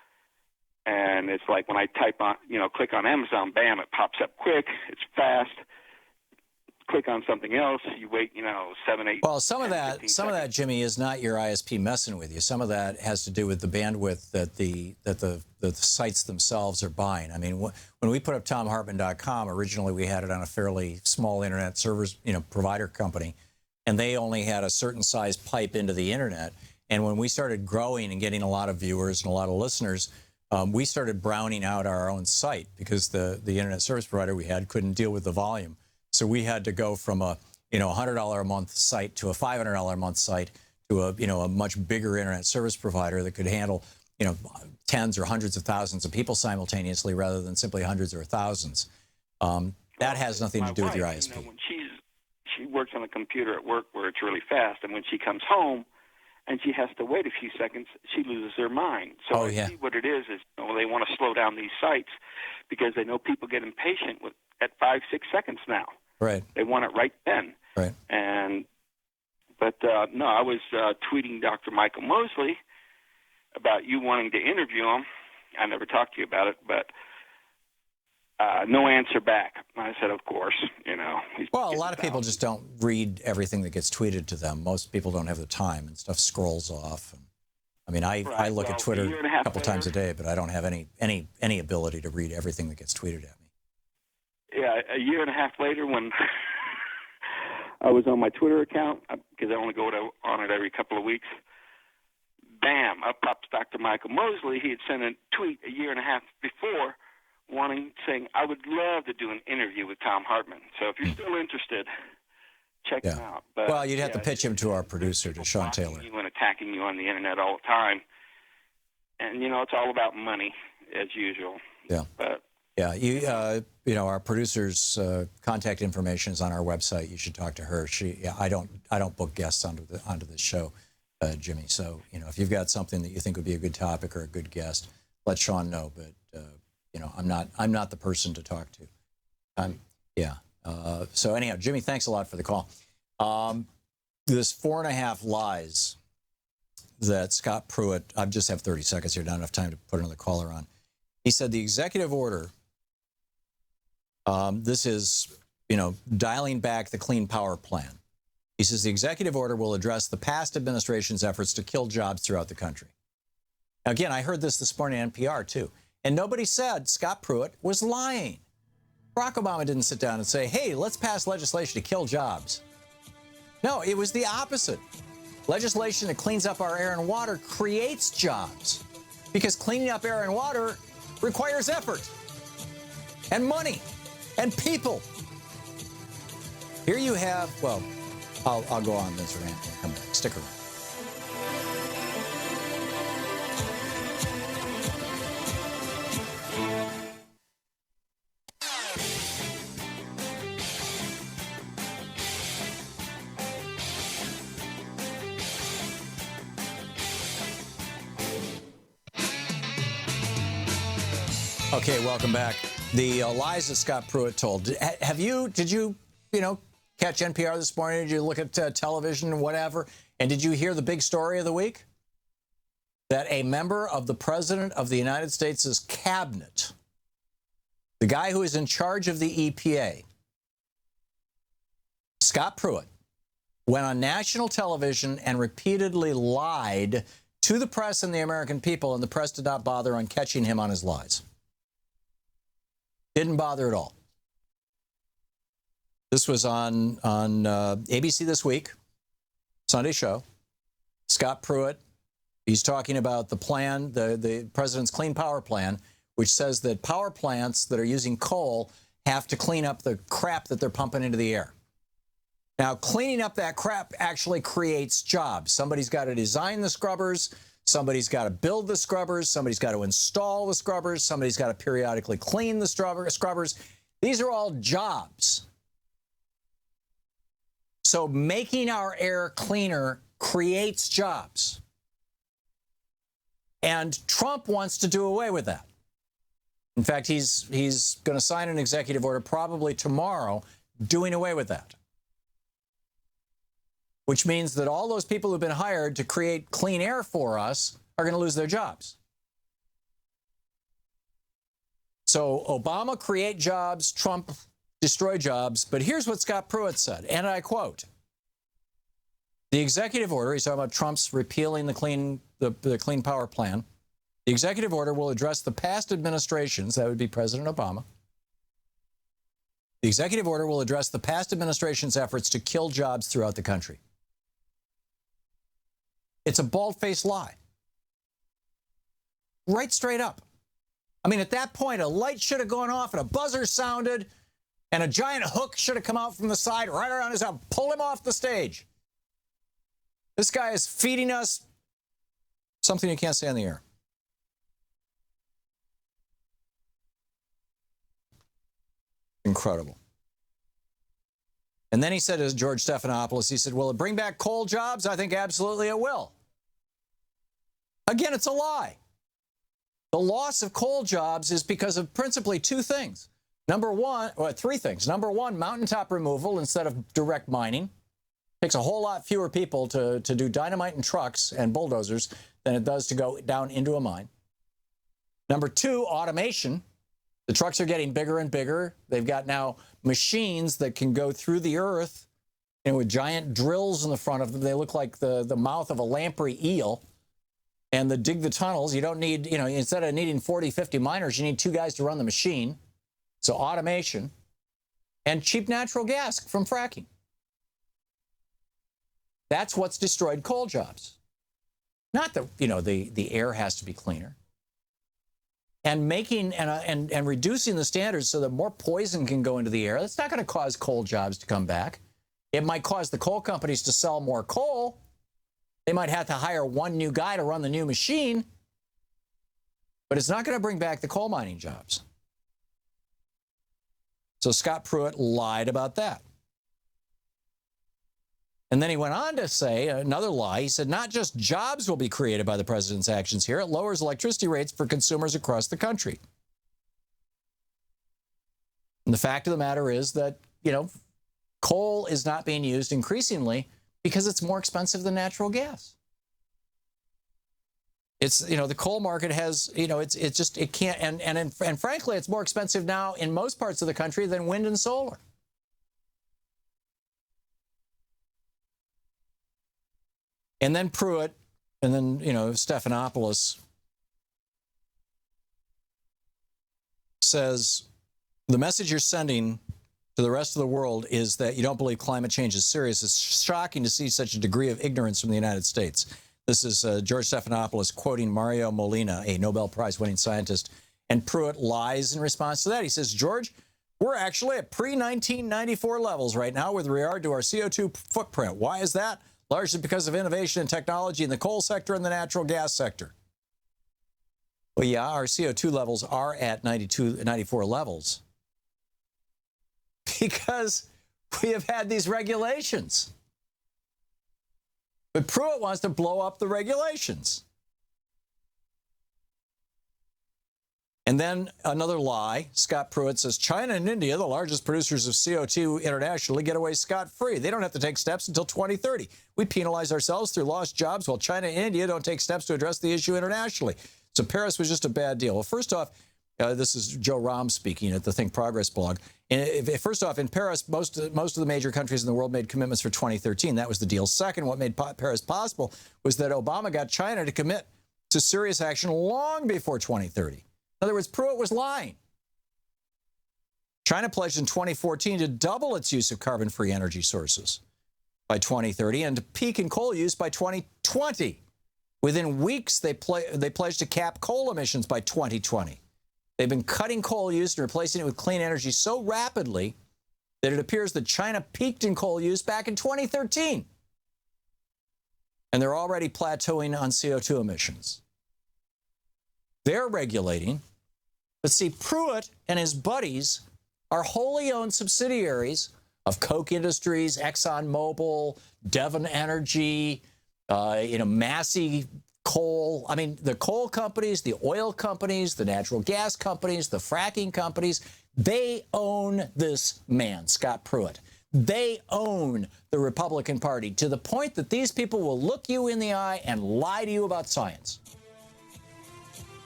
and it's like when I type on, click on Amazon, bam, it pops up quick. It's fast. Click on something else, you wait, 7, 8. Well, some of that, Jimmy, is not your ISP messing with you. Some of that has to do with the bandwidth that the sites themselves are buying. I mean, when we put up ThomHartmann.com, originally we had it on a fairly small internet service, provider company, and they only had a certain size pipe into the internet. And when we started growing and getting a lot of viewers and a lot of listeners, we started browning out our own site because the internet service provider we had couldn't deal with the volume. So we had to go from a $100 a month site to a $500 a month site to a much bigger internet service provider that could handle tens or hundreds of thousands of people simultaneously rather than simply hundreds or thousands. That has nothing to do with your ISP. When she works on a computer at work where it's really fast, and when she comes home and she has to wait a few seconds, she loses her mind. So I see what it is they want to slow down these sites because they know people get impatient at 5-6 seconds now. Right. They want it right then. Right. But I was tweeting Dr. Michael Mosley about you wanting to interview him. I never talked to you about it, but no answer back. I said, of course, Well, a lot of people just don't read everything that gets tweeted to them. Most people don't have the time, and stuff scrolls off. I mean, I look at Twitter a couple times a day, but I don't have any ability to read everything that gets tweeted at me. Yeah, a year and a half later, when I was on my Twitter account, because I only go on it every couple of weeks, bam, up pops Dr. Michael Mosley. He had sent a tweet a year and a half before saying, I would love to do an interview with Thom Hartmann. So if you're still interested, check him out. But, well, you'd have to pitch him to our producer, to Sean Taylor. You and attacking you on the internet all the time. And, it's all about money, as usual. Yeah. But yeah, our producer's contact information is on our website. You should talk to her. I don't book guests onto this show, Jimmy. So, if you've got something that you think would be a good topic or a good guest, let Sean know. But, I'm not the person to talk to. So anyhow, Jimmy, thanks a lot for the call. This 4.5 lies that Scott Pruitt, I just have 30 seconds here, not enough time to put another caller on. He said the executive order, this is, dialing back the Clean Power Plan. He says the executive order will address the past administration's efforts to kill jobs throughout the country. Now, again, I heard this morning on NPR, too. And nobody said Scott Pruitt was lying. Barack Obama didn't sit down and say, hey, let's pass legislation to kill jobs. No, it was the opposite. Legislation that cleans up our air and water creates jobs, because cleaning up air and water requires effort and money and people. Here you have, well, I'll go on this rant and come back. Stick around. Okay, welcome back. The lies that Scott Pruitt told. Did you catch NPR this morning? Did you look at television or whatever? And did you hear the big story of the week? That a member of the President of the United States' cabinet, the guy who is in charge of the EPA, Scott Pruitt, went on national television and repeatedly lied to the press and the American people, and the press did not bother on catching him on his lies. Didn't bother at all. This was on ABC This Week, Sunday show. Scott Pruitt, he's talking about the plan, the president's Clean Power Plan, which says that power plants that are using coal have to clean up the crap that they're pumping into the air. Now, cleaning up that crap actually creates jobs. Somebody's got to design the scrubbers. Somebody's got to build the scrubbers. Somebody's got to install the scrubbers. Somebody's got to periodically clean the scrubbers. These are all jobs. So making our air cleaner creates jobs. And Trump wants to do away with that. In fact, he's going to sign an executive order probably tomorrow doing away with that. Which means that all those people who've been hired to create clean air for us are going to lose their jobs. So Obama create jobs, Trump destroy jobs. But here's what Scott Pruitt said, and I quote, the executive order, he's talking about Trump's repealing the Clean Power Plan. The executive order will address the past administrations, that would be President Obama. The executive order will address the past administration's efforts to kill jobs throughout the country. It's a bald-faced lie. Right straight up. I mean, at that point, a light should have gone off and a buzzer sounded and a giant hook should have come out from the side right around his head. Pull him off the stage. This guy is feeding us something you can't say on the air. Incredible. And then he said to George Stephanopoulos, he said, will it bring back coal jobs? I think absolutely it will. Again, it's a lie. The loss of coal jobs is because of principally two things. Three things. Number one, mountaintop removal instead of direct mining. It takes a whole lot fewer people to do dynamite and trucks and bulldozers than it does to go down into a mine. Number two, automation. The trucks are getting bigger and bigger. They've got now machines that can go through the earth, with giant drills in the front of them. They look like the mouth of a lamprey eel. And they dig the tunnels. You don't need, instead of needing 40, 50 miners, you need 2 guys to run the machine. So automation and cheap natural gas from fracking. That's what's destroyed coal jobs. Not that, the air has to be cleaner. And making and reducing the standards so that more poison can go into the air, that's not going to cause coal jobs to come back. It might cause the coal companies to sell more coal. They might have to hire one new guy to run the new machine. But it's not going to bring back the coal mining jobs. So Scott Pruitt lied about that. And then he went on to say another lie. He said, not just jobs will be created by the president's actions here. It lowers electricity rates for consumers across the country. And the fact of the matter is that, coal is not being used increasingly because it's more expensive than natural gas. It's, the coal market has, it can't, and frankly, it's more expensive now in most parts of the country than wind and solar. And then Pruitt, and then, Stephanopoulos says, the message you're sending to the rest of the world is that you don't believe climate change is serious. It's shocking to see such a degree of ignorance from the United States. This is George Stephanopoulos quoting Mario Molina, a Nobel Prize-winning scientist. And Pruitt lies in response to that. He says, George, we're actually at pre-1994 levels right now with regard to our CO2 footprint. Why is that? Largely because of innovation and technology in the coal sector and the natural gas sector. Well, yeah, our CO2 levels are at 94 levels because we have had these regulations. But Pruitt wants to blow up the regulations. And then another lie. Scott Pruitt says, China and India, the largest producers of CO2 internationally, get away scot-free. They don't have to take steps until 2030. We penalize ourselves through lost jobs while China and India don't take steps to address the issue internationally. So Paris was just a bad deal. Well, first off, this is Joe Rahm speaking at the Think Progress blog. And first off, in Paris, most of the major countries in the world made commitments for 2013. That was the deal. Second, what made Paris possible was that Obama got China to commit to serious action long before 2030. In other words, Pruitt was lying. China pledged in 2014 to double its use of carbon-free energy sources by 2030 and to peak in coal use by 2020. Within weeks, they pledged to cap coal emissions by 2020. They've been cutting coal use and replacing it with clean energy so rapidly that it appears that China peaked in coal use back in 2013. And they're already plateauing on CO2 emissions. They're regulating. But see, Pruitt and his buddies are wholly owned subsidiaries of Koch Industries, ExxonMobil, Devon Energy, Massey Coal. I mean, the coal companies, the oil companies, the natural gas companies, the fracking companies, they own this man, Scott Pruitt. They own the Republican Party to the point that these people will look you in the eye and lie to you about science.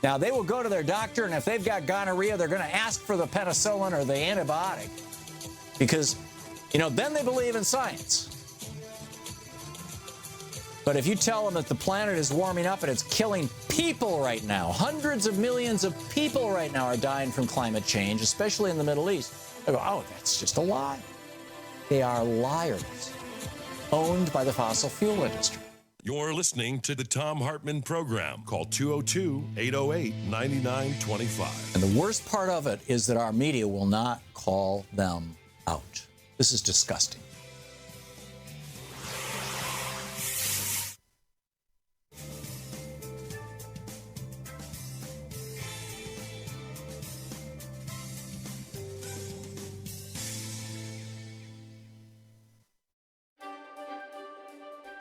Now, they will go to their doctor, and if they've got gonorrhea, they're going to ask for the penicillin or the antibiotic because, then they believe in science. But if you tell them that the planet is warming up and it's killing people right now, hundreds of millions of people right now are dying from climate change, especially in the Middle East, they go, oh, that's just a lie. They are liars, owned by the fossil fuel industry. You're listening to the Thom Hartmann Program. Call 202-808-9925. And the worst part of it is that our media will not call them out. This is disgusting.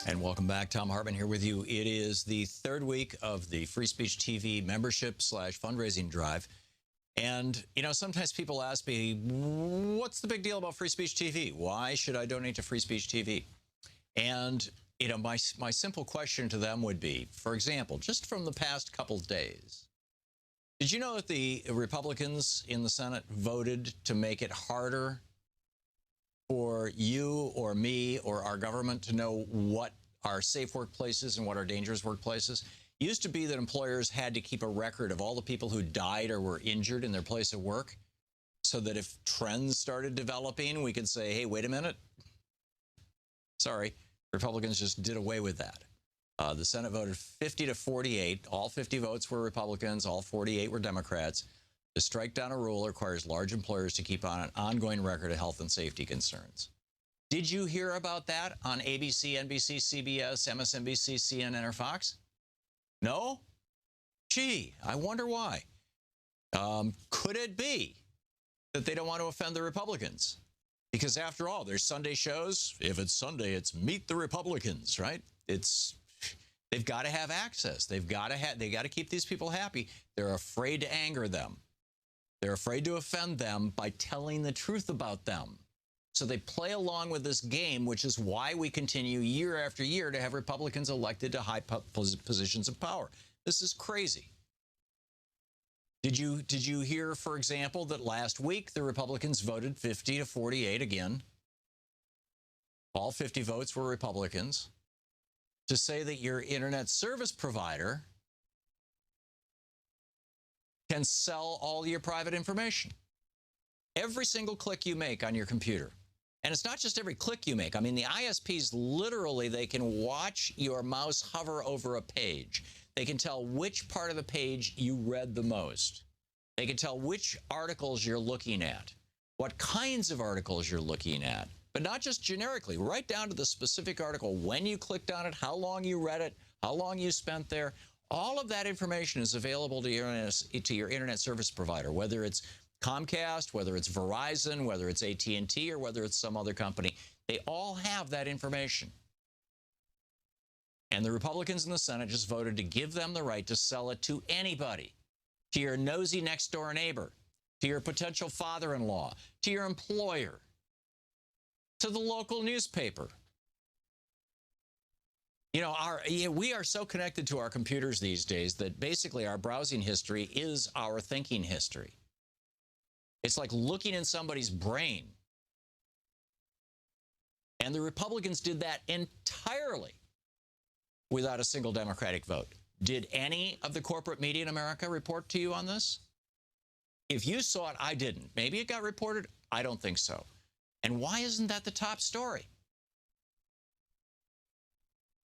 And welcome back. Thom Hartmann here with you. It is the third week of the Free Speech TV membership / fundraising drive. And, sometimes people ask me, what's the big deal about Free Speech TV? Why should I donate to Free Speech TV? And, my simple question to them would be, for example, just from the past couple of days, did you know that the Republicans in the Senate voted to make it harder for you or me or our government to know what are safe workplaces and what are dangerous workplaces? It used to be that employers had to keep a record of all the people who died or were injured in their place of work so that if trends started developing, we could say, hey, wait a minute. Sorry, Republicans just did away with that. The Senate voted 50 to 48. All 50 votes were Republicans. All 48 were Democrats. To strike down a rule requires large employers to keep on an ongoing record of health and safety concerns. Did you hear about that on ABC, NBC, CBS, MSNBC, CNN, or Fox? No? Gee, I wonder why. Could it be that they don't want to offend the Republicans? Because after all, there's Sunday shows. If it's Sunday, it's Meet the Republicans, right? They've got to have access. They got to keep these people happy. They're afraid to anger them. They're afraid to offend them by telling the truth about them. So they play along with this game, which is why we continue year after year to have Republicans elected to high positions of power. This is crazy. Did you hear, for example, that last week the Republicans voted 50 to 48 again? All 50 votes were Republicans to say that your internet service provider can sell all your private information. Every single click you make on your computer. And it's not just every click you make. I mean, the ISPs literally, they can watch your mouse hover over a page. They can tell which part of the page you read the most. They can tell which articles you're looking at, what kinds of articles you're looking at, but not just generically, right down to the specific article, when you clicked on it, how long you read it, how long you spent there. All of that information is available to your internet service provider, whether it's Comcast, whether it's Verizon, whether it's AT&T, or whether it's some other company. They all have that information. And the Republicans in the Senate just voted to give them the right to sell it to anybody, to your nosy next-door neighbor, to your potential father-in-law, to your employer, to the local newspaper. You know, we are so connected to our computers these days that basically our browsing history is our thinking history. It's like looking in somebody's brain. And the Republicans did that entirely without a single Democratic vote. Did any of the corporate media in America report to you on this? If you saw it, I didn't. Maybe it got reported. I don't think so. And why isn't that the top story?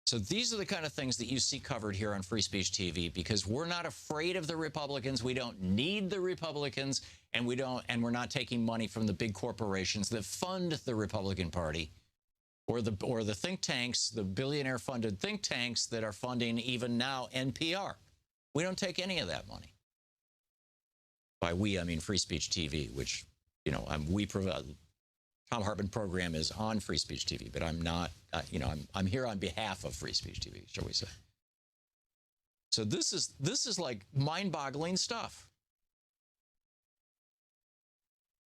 So these are the kind of things that you see covered here on Free Speech TV, because we're not afraid of the Republicans. We don't need the Republicans, and we're not taking money from the big corporations that fund the Republican Party, or the think tanks, the billionaire-funded think tanks that are funding even now NPR. We don't take any of that money. By we, I mean Free Speech TV, which, you know, we provide. Thom Hartmann Program is on Free Speech TV, but I'm not, you know, I'm here on behalf of Free Speech TV, shall we say. So this is like mind-boggling stuff.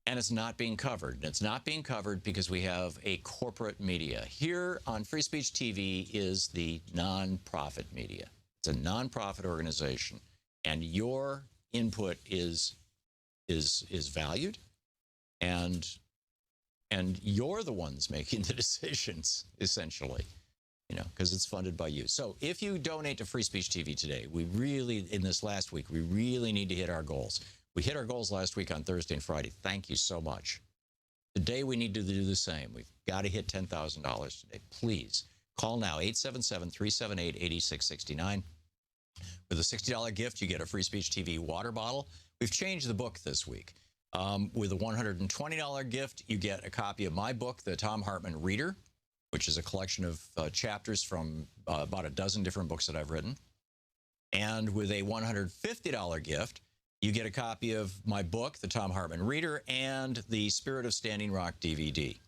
And it's not being covered. And it's not being covered because we have a corporate media. Here on Free Speech TV is the nonprofit media. It's a nonprofit organization, and your input is valued, and you're the ones making the decisions, essentially, you know, because it's funded by you. So if you donate to Free Speech TV today, we really, in this last week, we really need to hit our goals. We hit our goals last week on Thursday and Friday. Thank you so much. Today, we need to do the same. We've got to hit $10,000 today. Please call now, 877-378-8669. With a $60 gift, you get a Free Speech TV water bottle. We've changed the book this week. With a $120 gift, you get a copy of my book, The Thom Hartmann Reader, which is a collection of chapters from about a dozen different books that I've written. And with a $150 gift, you get a copy of my book, The Thom Hartmann Reader, and the Spirit of Standing Rock DVD.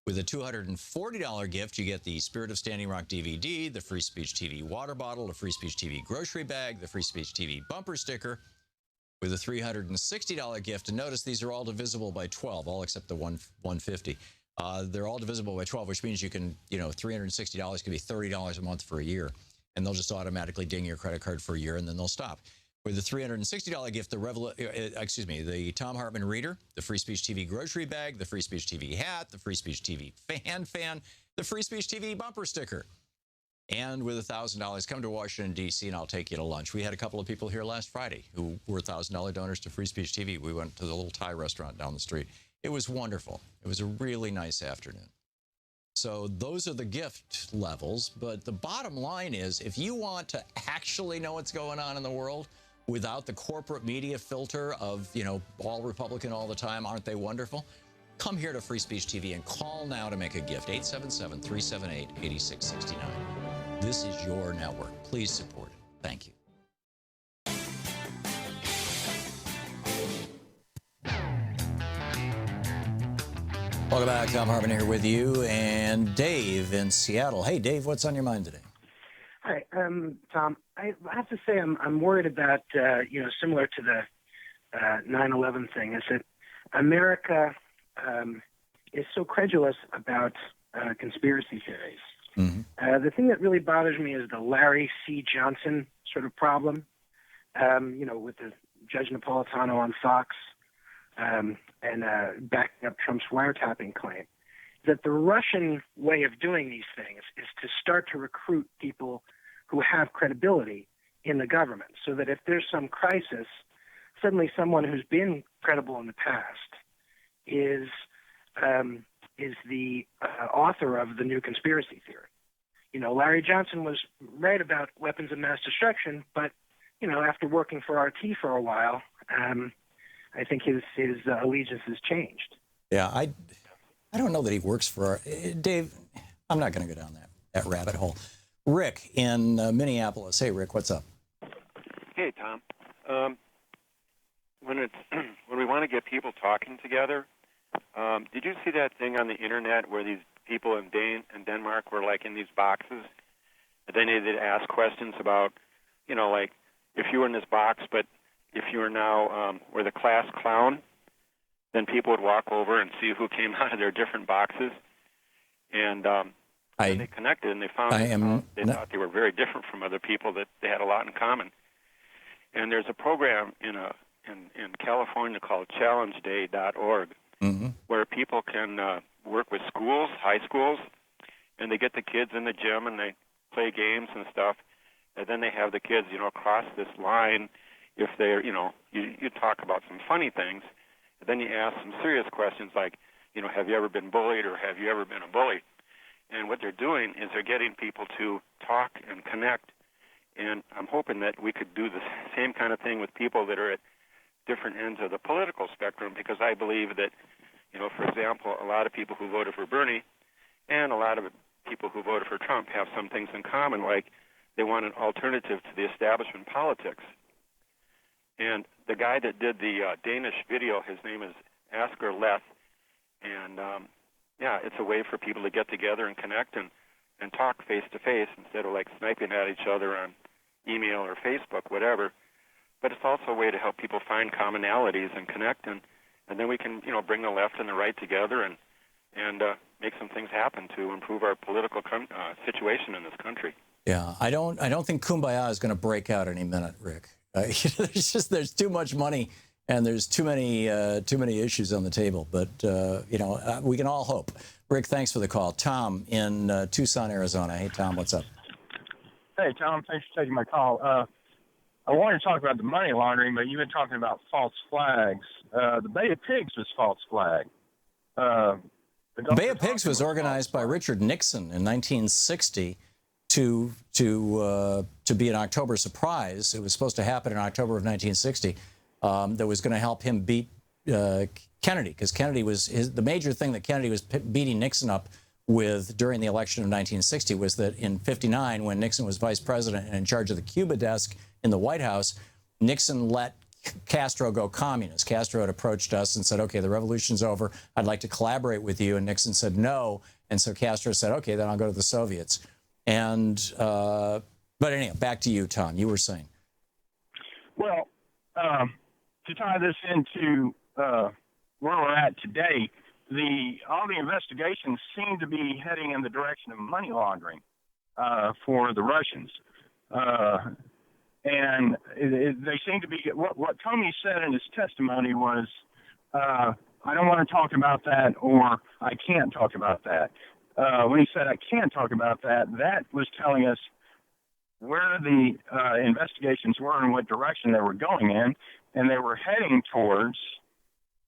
With a $240 gift, you get the Spirit of Standing Rock DVD, the Free Speech TV water bottle, the Free Speech TV grocery bag, the Free Speech TV bumper sticker. With a $360 gift, and notice these are all divisible by 12, all except the 150. They're all divisible by 12, which means you can, you know, $360 could be $30 a month for a year, and they'll just automatically ding your credit card for a year, and then they'll stop. With the $360 gift, the Thom Hartmann Reader, the Free Speech TV grocery bag, the Free Speech TV hat, the Free Speech TV fan, the Free Speech TV bumper sticker. And with $1,000, come to Washington, D.C., and I'll take you to lunch. We had a couple of people here last Friday who were $1,000 donors to Free Speech TV. We went to the little Thai restaurant down the street. It was wonderful. It was a really nice afternoon. So those are the gift levels. But the bottom line is, if you want to actually know what's going on in the world without the corporate media filter of, all Republican all the time, aren't they wonderful? Come here to Free Speech TV and call now to make a gift. 877-378-8669. This is your network. Please support it. Thank you. Welcome back. Thom Hartmann here with you and Dave in Seattle. Hey, Dave, what's on your mind today? Hi, Tom. I have to say I'm worried about, similar to the 9/11 thing, is that America is so credulous about conspiracy theories. Mm-hmm. The thing that really bothers me is the Larry C. Johnson sort of problem, with the Judge Napolitano on Fox. And backing up Trump's wiretapping claim, that the Russian way of doing these things is to start to recruit people who have credibility in the government, so that if there's some crisis, suddenly someone who's been credible in the past is the author of the new conspiracy theory. Larry Johnson was right about weapons of mass destruction, but after working for RT for a while, I think his allegiance has changed. Yeah, I don't know that he works for Dave. I'm not going to go down that rabbit hole. Rick in Minneapolis. Hey, Rick, what's up? Hey, Tom. When we want to get people talking together, did you see that thing on the internet where these people in Denmark were like in these boxes, and then they'd ask questions about, like if you were in this box, but if you were now were the class clown, then people would walk over and see who came out of their different boxes, and they connected and they found they thought they were very different from other people, that they had a lot in common. And there's a program in California called ChallengeDay.org, mm-hmm. where people can work with schools, high schools, and they get the kids in the gym and they play games and stuff, and then they have the kids, cross this line. If they're, you talk about some funny things, and then you ask some serious questions like, have you ever been bullied or have you ever been a bully? And what they're doing is they're getting people to talk and connect. And I'm hoping that we could do the same kind of thing with people that are at different ends of the political spectrum, because I believe that, for example, a lot of people who voted for Bernie and a lot of people who voted for Trump have some things in common, like they want an alternative to the establishment politics. And the guy that did the Danish video, his name is Asger Leth, and it's a way for people to get together and connect and talk face-to-face instead of like sniping at each other on email or Facebook, whatever. But it's also a way to help people find commonalities and connect, and then we can, bring the left and the right together and make some things happen to improve our political situation in this country. Yeah, I don't think Kumbaya is going to break out any minute, Rick. There's too much money and there's too many issues on the table. But we can all hope. Rick, thanks for the call. Tom in Tucson, Arizona. Hey, Tom, what's up? Hey, Tom, thanks for taking my call. I wanted to talk about the money laundering, but you've been talking about false flags. The Bay of Pigs was false flag. The Bay of Pigs was organized by Richard Nixon in 1960 to be an October surprise. It was supposed to happen in October of 1960. That was going to help him beat Kennedy, because Kennedy was the major thing that Kennedy was beating Nixon up with during the election of 1960 was that in 59, when Nixon was vice president and in charge of the Cuba desk in the White House, Nixon let Castro go communist. Castro had approached us and said, okay, the revolution's over. I'd like to collaborate with you. And Nixon said no. And so Castro said, okay, then I'll go to the Soviets. And but anyhow, back to you, Tom. You were saying. Well, to tie this into where we're at today, all the investigations seem to be heading in the direction of money laundering for the Russians. And they seem to be, what Comey said in his testimony was, I don't want to talk about that, or I can't talk about that. When he said, I can't talk about that, that was telling us where the investigations were and what direction they were going in, and they were heading towards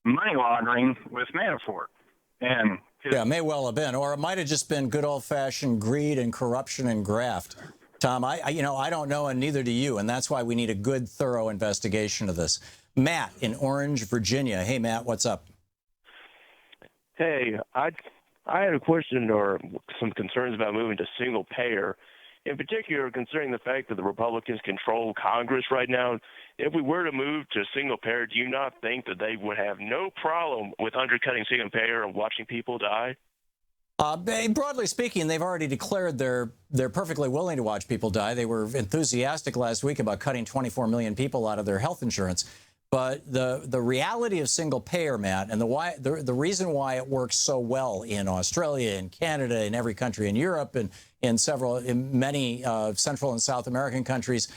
money laundering with Manafort. And Yeah, may well have been, or it might have just been good old-fashioned greed and corruption and graft. Tom, I don't know, and neither do you, and that's why we need a good, thorough investigation of this. Matt in Orange, Virginia. Hey, Matt, what's up? Hey, I had a question or some concerns about moving to single payer. In particular, considering the fact that the Republicans control Congress right now, if we were to move to single payer, do you not think that they would have no problem with undercutting single payer and watching people die? Broadly speaking, they've already declared they're perfectly willing to watch people die. They were enthusiastic last week about cutting 24 million people out of their health insurance. But the reality of single payer, Matt, and the reason why it works so well in Australia, in Canada, in every country in Europe, and in many Central and South American countries,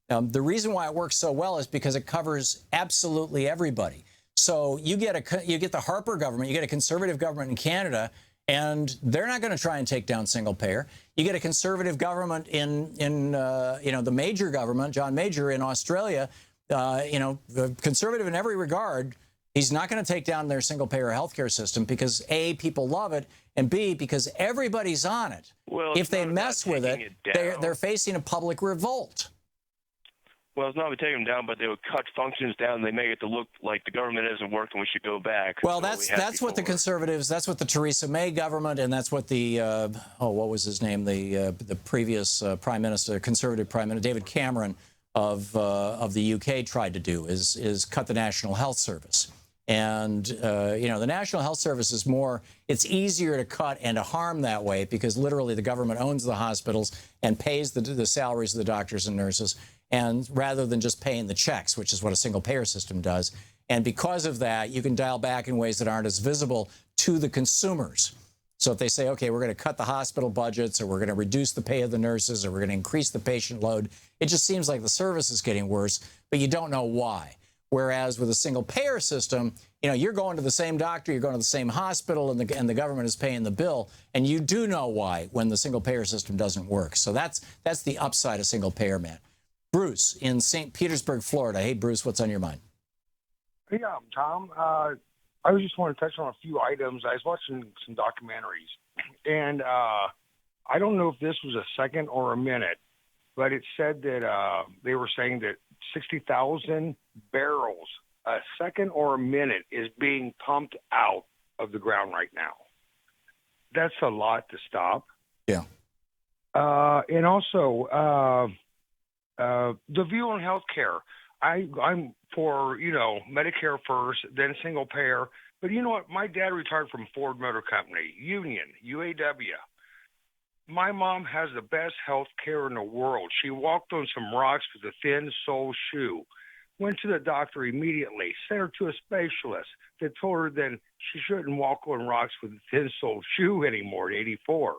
the reason why it works so well is because it covers absolutely everybody. So you get the Harper government, you get a conservative government in Canada, and they're not going to try and take down single payer. You get a conservative government in the Major government, John Major in Australia. Conservative in every regard, he's not going to take down their single-payer healthcare system because, A, people love it, and B, because everybody's on it. Well, if they mess with it, they're facing a public revolt. Well, it's not to take them down, but they would cut functions down and they make it to look like the government isn't working, we should go back. Well, that's what the conservatives, that's what the Theresa May government, and that's what the, what was his name, the previous prime minister, conservative prime minister, David Cameron, of the UK tried to do is cut the National Health Service. And, the National Health Service is it's easier to cut and to harm that way because literally the government owns the hospitals and pays the salaries of the doctors and nurses, and rather than just paying the checks, which is what a single payer system does. And because of that, you can dial back in ways that aren't as visible to the consumers. So if they say, okay, we're going to cut the hospital budgets, or we're going to reduce the pay of the nurses, or we're going to increase the patient load, it just seems like the service is getting worse, but you don't know why. Whereas with a single payer system, you're going to the same doctor, you're going to the same hospital, and the government is paying the bill, and you do know why when the single payer system doesn't work. So that's the upside of single payer, man. Bruce in St. Petersburg, Florida. Hey, Bruce, what's on your mind? Hey, Tom. I just want to touch on a few items. I was watching some documentaries, and I don't know if this was a second or a minute, but it said that they were saying that 60,000 barrels a second or a minute is being pumped out of the ground right now. That's a lot to stop. Yeah. And also, the view on health care. I'm for, Medicare first, then single payer. But you know what? My dad retired from Ford Motor Company, Union, UAW. My mom has the best health care in the world. She walked on some rocks with a thin sole shoe, went to the doctor immediately, sent her to a specialist that told her then she shouldn't walk on rocks with a thin sole shoe anymore at 84.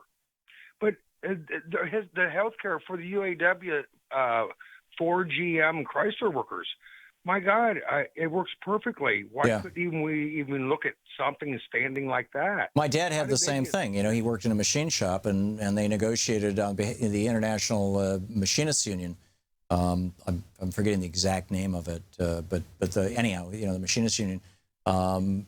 But the health care for the UAW, Ford, GM, and Chrysler workers, my God, it works perfectly. Why couldn't we even look at something standing like that? My dad had the same thing. He worked in a machine shop, and they negotiated on the International Machinists Union. I'm forgetting the exact name of it, but anyhow, the Machinists Union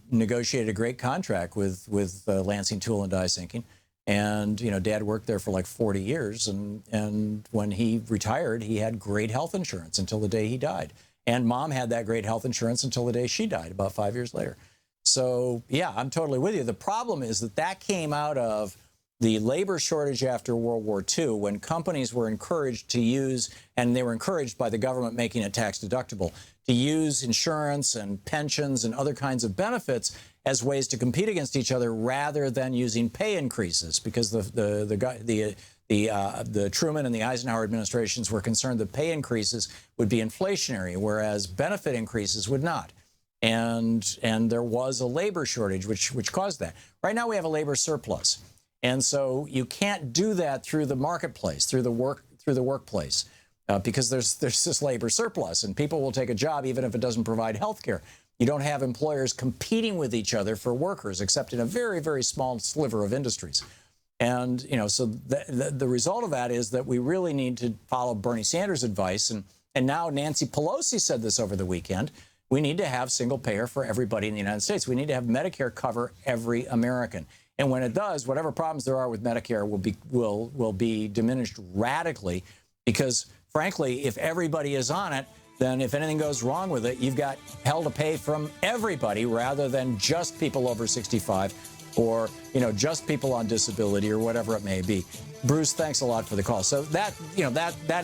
negotiated a great contract with Lansing Tool and Die Sinking. And, Dad worked there for like 40 years. And when he retired, he had great health insurance until the day he died. And Mom had that great health insurance until the day she died, about 5 years later. So, yeah, I'm totally with you. The problem is that came out of the labor shortage after World War II, when companies were encouraged to use, and they were encouraged by the government making it tax deductible, to use insurance and pensions and other kinds of benefits as ways to compete against each other rather than using pay increases, because the Truman and the Eisenhower administrations were concerned that pay increases would be inflationary, whereas benefit increases would not. And there was a labor shortage, which caused that. Right now we have a labor surplus. And so you can't do that through the marketplace, through the workplace, because there's this labor surplus, and people will take a job even if it doesn't provide health care. You don't have employers competing with each other for workers, except in a very, very small sliver of industries. And, so the result of that is that we really need to follow Bernie Sanders' advice. And now Nancy Pelosi said this over the weekend. We need to have single payer for everybody in the United States. We need to have Medicare cover every American. And when it does, whatever problems there are with Medicare will be diminished radically, because frankly, if everybody is on it, then if anything goes wrong with it, you've got hell to pay from everybody rather than just people over 65 or, just people on disability or whatever it may be. Bruce, thanks a lot for the call. So that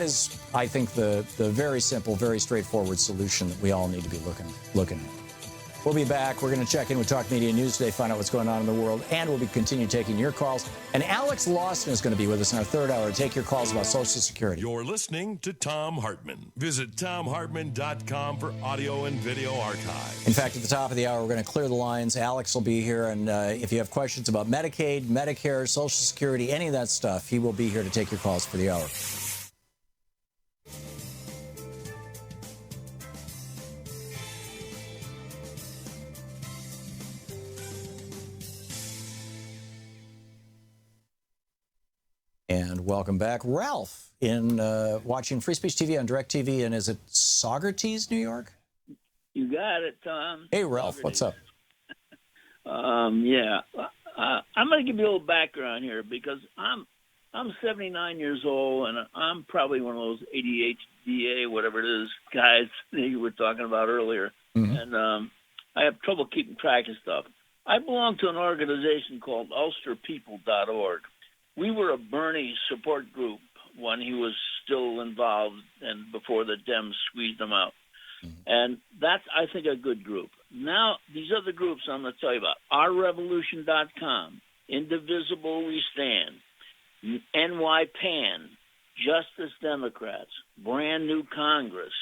is, I think, the very simple, very straightforward solution that we all need to be looking at. We'll be back. We're going to check in with Talk Media News today, find out what's going on in the world, and we'll be continue taking your calls. And Alex Lawson is going to be with us in our third hour to take your calls about Social Security. You're listening to Thom Hartmann. Visit ThomHartmann.com for audio and video archive. In fact, at the top of the hour, we're going to clear the lines. Alex will be here, and if you have questions about Medicaid, Medicare, Social Security, any of that stuff, he will be here to take your calls for the hour. And welcome back. Ralph in watching Free Speech TV on DirecTV, and is it Saugerties, New York? You got it, Tom. Hey, Ralph, what's up? I'm going to give you a little background here because I'm 79 years old, and I'm probably one of those ADHD, whatever it is, guys that you were talking about earlier. Mm-hmm. And I have trouble keeping track of stuff. I belong to an organization called UlsterPeople.org. We were a Bernie support group when he was still involved and before the Dems squeezed him out. Mm-hmm. And that's, I think, a good group. Now, these other groups I'm going to tell you about, OurRevolution.com, Indivisible We Stand, NYPAN, Justice Democrats, Brand New Congress,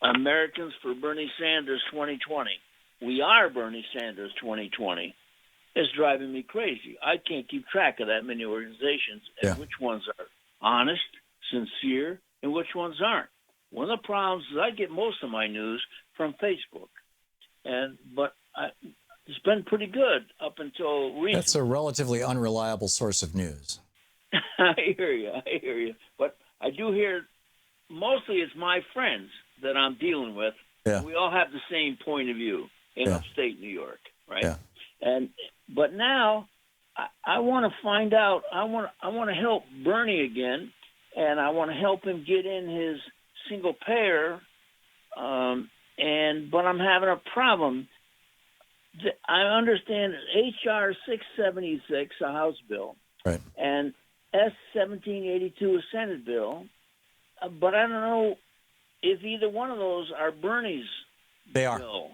Americans for Bernie Sanders 2020. We are Bernie Sanders 2020. It's driving me crazy. I can't keep track of that many organizations and which ones are honest, sincere, and which ones aren't. One of the problems is I get most of my news from Facebook, but it's been pretty good up until recently. That's a relatively unreliable source of news. I hear you. But I do hear mostly it's my friends that I'm dealing with. Yeah. We all have the same point of view in upstate New York, right? Yeah. But now I want to find out. I want to help Bernie again, and I want to help him get in his single payer. But I'm having a problem. I understand H.R. 676, a House bill, right, and S. 1782, a Senate bill. But I don't know if either one of those are Bernie's bill.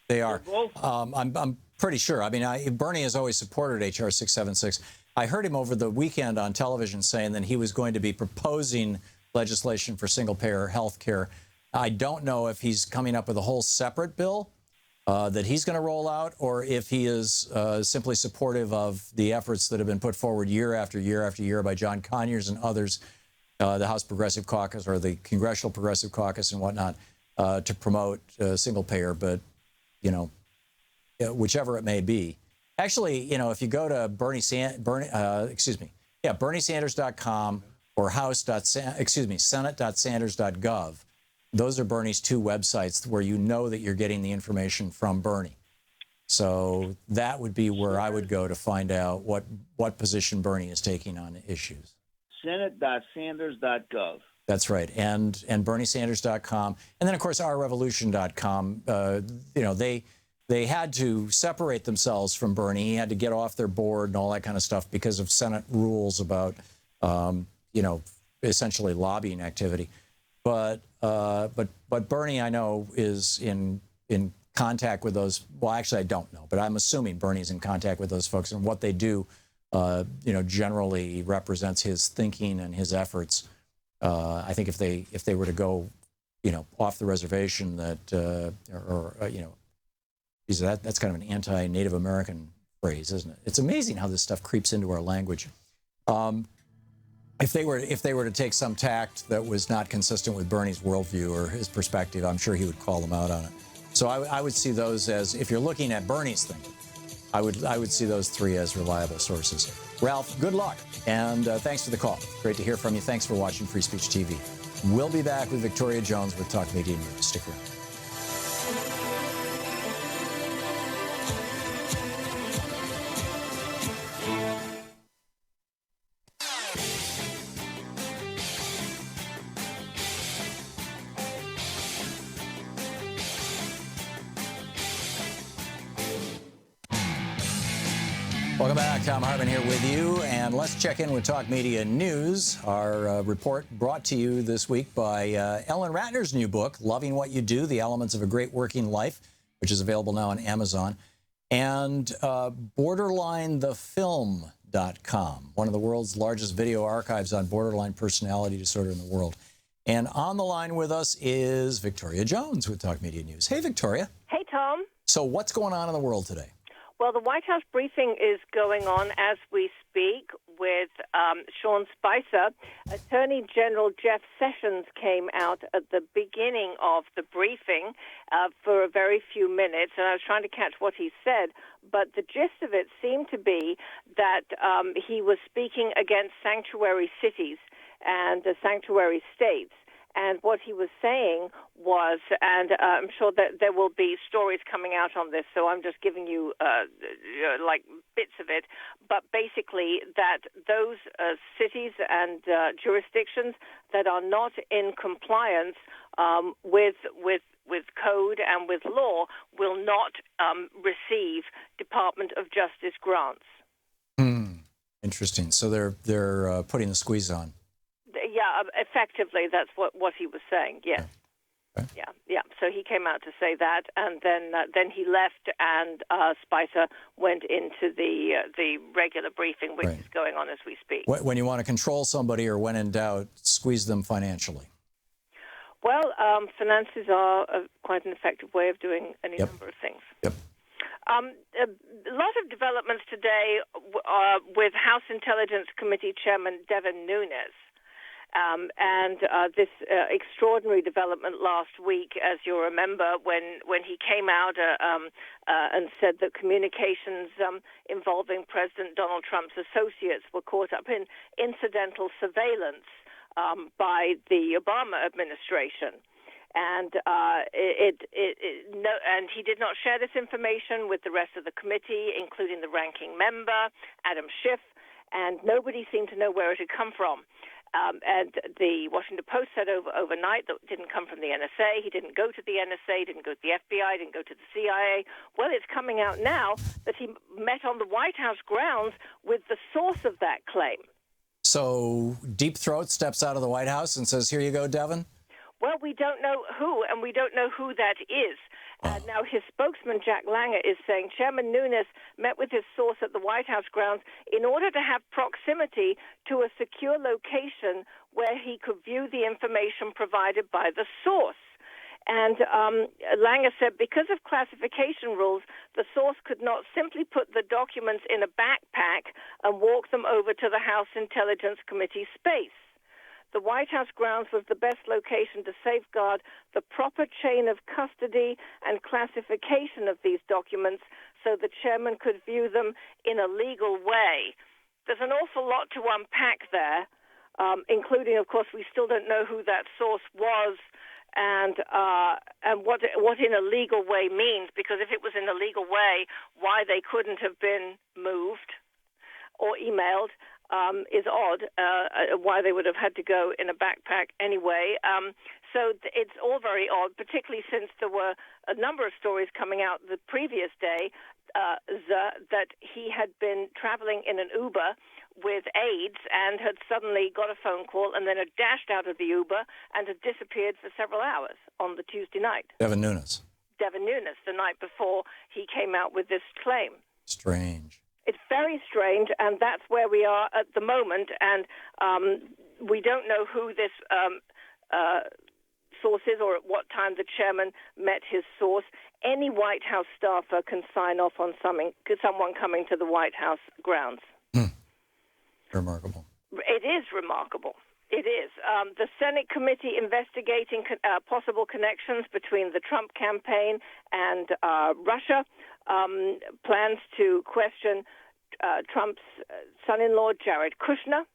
They are. I'm pretty sure. I mean, Bernie has always supported H.R. 676. I heard him over the weekend on television saying that he was going to be proposing legislation for single-payer health care. I don't know if he's coming up with a whole separate bill that he's going to roll out, or if he is simply supportive of the efforts that have been put forward year after year after year by John Conyers and others, the House Progressive Caucus or the Congressional Progressive Caucus and whatnot, to promote single-payer. But whichever it may be. Actually, if you go to BernieSanders.com or Senate.Sanders.gov, those are Bernie's two websites where you know that you're getting the information from Bernie. So that would be where I would go to find out what position Bernie is taking on issues. Senate.Sanders.gov. That's right, and BernieSanders.com, and then of course OurRevolution.com. They had to separate themselves from Bernie. He had to get off their board and all that kind of stuff because of Senate rules about essentially lobbying activity. But Bernie, I know, is in contact with those. Well, actually, I don't know, but I'm assuming Bernie's in contact with those folks, and what they do, generally represents his thinking and his efforts. I think if they were to go, off the reservation, that's kind of an anti-Native American phrase, isn't it? It's amazing how this stuff creeps into our language. If they were to take some tact that was not consistent with Bernie's worldview or his perspective, I'm sure he would call them out on it. So I would see those as, if you're looking at Bernie's thinking, I would see those three as reliable sources. Ralph, good luck, and thanks for the call. Great to hear from you. Thanks for watching Free Speech TV. We'll be back with Victoria Jones with Talk Media News. Stick around. Welcome back. Thom Hartmann here with you, and let's check in with Talk Media News. Our report brought to you this week by Ellen Ratner's new book, Loving What You Do, The Elements of a Great Working Life, which is available now on Amazon, and BorderlineTheFilm.com, one of the world's largest video archives on borderline personality disorder in the world. And on the line with us is Victoria Jones with Talk Media News. Hey, Victoria. Hey, Tom. So what's going on in the world today? Well, the White House briefing is going on as we speak with Sean Spicer. Attorney General Jeff Sessions came out at the beginning of the briefing for a very few minutes, and I was trying to catch what he said, but the gist of it seemed to be that he was speaking against sanctuary cities and the sanctuary states. And what he was saying was, and I'm sure that there will be stories coming out on this, so I'm just giving you like bits of it, but basically that those cities and jurisdictions that are not in compliance with code and with law will not receive Department of Justice grants. Interesting. So they're putting the squeeze on. Yeah, effectively, that's what he was saying. Yes. Okay. Yeah. So he came out to say that, and then he left, and Spicer went into the regular briefing, which is going on as we speak. When you want to control somebody, or when in doubt, squeeze them financially. Well, finances are quite an effective way of doing any number of things. Yep. A lot of developments today with House Intelligence Committee Chairman Devin Nunes. And this extraordinary development last week, as you'll remember, when he came out and said that communications involving President Donald Trump's associates were caught up in incidental surveillance by the Obama administration. And and he did not share this information with the rest of the committee, including the ranking member, Adam Schiff, and nobody seemed to know where it had come from. And the Washington Post said overnight that it didn't come from the NSA. He didn't go to the NSA, didn't go to the FBI, didn't go to the CIA. Well, it's coming out now that he met on the White House grounds with the source of that claim. So Deep Throat steps out of the White House and says, "Here you go, Devin." Well, we don't know who, and we don't know who that is. Now, his spokesman, Jack Langer, is saying Chairman Nunes met with his source at the White House grounds in order to have proximity to a secure location where he could view the information provided by the source. And Langer said because of classification rules, the source could not simply put the documents in a backpack and walk them over to the House Intelligence Committee space. The White House grounds was the best location to safeguard the proper chain of custody and classification of these documents so the chairman could view them in a legal way. There's an awful lot to unpack there, including, of course, we still don't know who that source was and what in a legal way means, because if it was in a legal way, why they couldn't have been moved or emailed is odd, why they would have had to go in a backpack anyway. So it's all very odd, particularly since there were a number of stories coming out the previous day that he had been traveling in an Uber with aides and had suddenly got a phone call and then had dashed out of the Uber and had disappeared for several hours on the Tuesday night. Devin Nunes, the night before he came out with this claim. Strange. It's very strange, and that's where we are at the moment. And we don't know who this source is or at what time the chairman met his source. Any White House staffer can sign off on someone coming to the White House grounds. Remarkable. It is remarkable. It is. The Senate committee investigating possible connections between the Trump campaign and Russia plans to question Trump's son-in-law, Jared Kushner,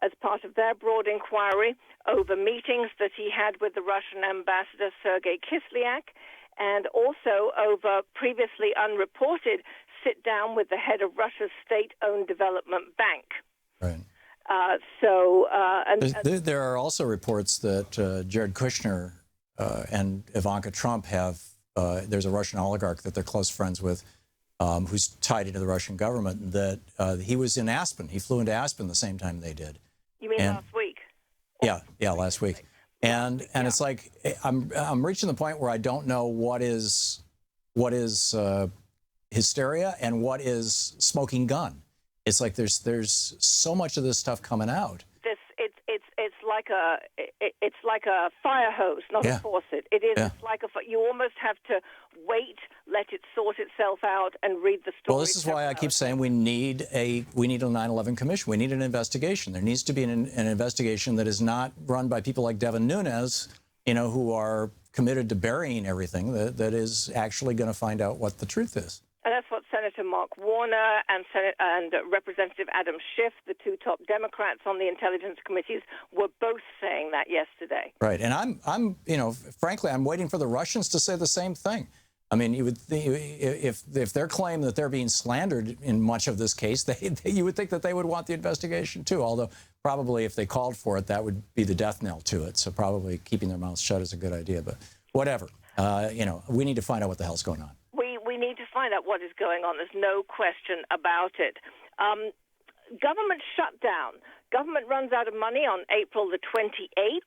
as part of their broad inquiry over meetings that he had with the Russian ambassador, Sergei Kislyak, and also over previously unreported sit-down with the head of Russia's state-owned development bank. Right. There are also reports that Jared Kushner and Ivanka Trump have, there's a Russian oligarch that they're close friends with, who's tied into the Russian government, that he was in Aspen. He flew into Aspen the same time they did. You mean last week? Yeah, last week. And it's like I'm reaching the point where I don't know what is hysteria and what is smoking gun. It's like there's so much of this stuff coming out. It's like a fire hose, not a faucet. It is. It's like you almost have to wait, let it sort itself out, and read the story. Well, this is why I keep saying we need a 9/11 commission. We need an investigation. There needs to be an investigation that is not run by people like Devin Nunes, who are committed to burying everything. That is actually going to find out what the truth is. And that's what Senator Mark Warner and Representative Adam Schiff, the two top Democrats on the intelligence committees, were both saying that yesterday. Right, and I'm frankly, I'm waiting for the Russians to say the same thing. I mean, you would think if their claim that they're being slandered in much of this case, you would think that they would want the investigation too. Although probably if they called for it, that would be the death knell to it. So probably keeping their mouths shut is a good idea. But whatever, we need to find out what the hell's going on. We need to find out what is going on. There's no question about it. Government shutdown. Government runs out of money on April the 28th.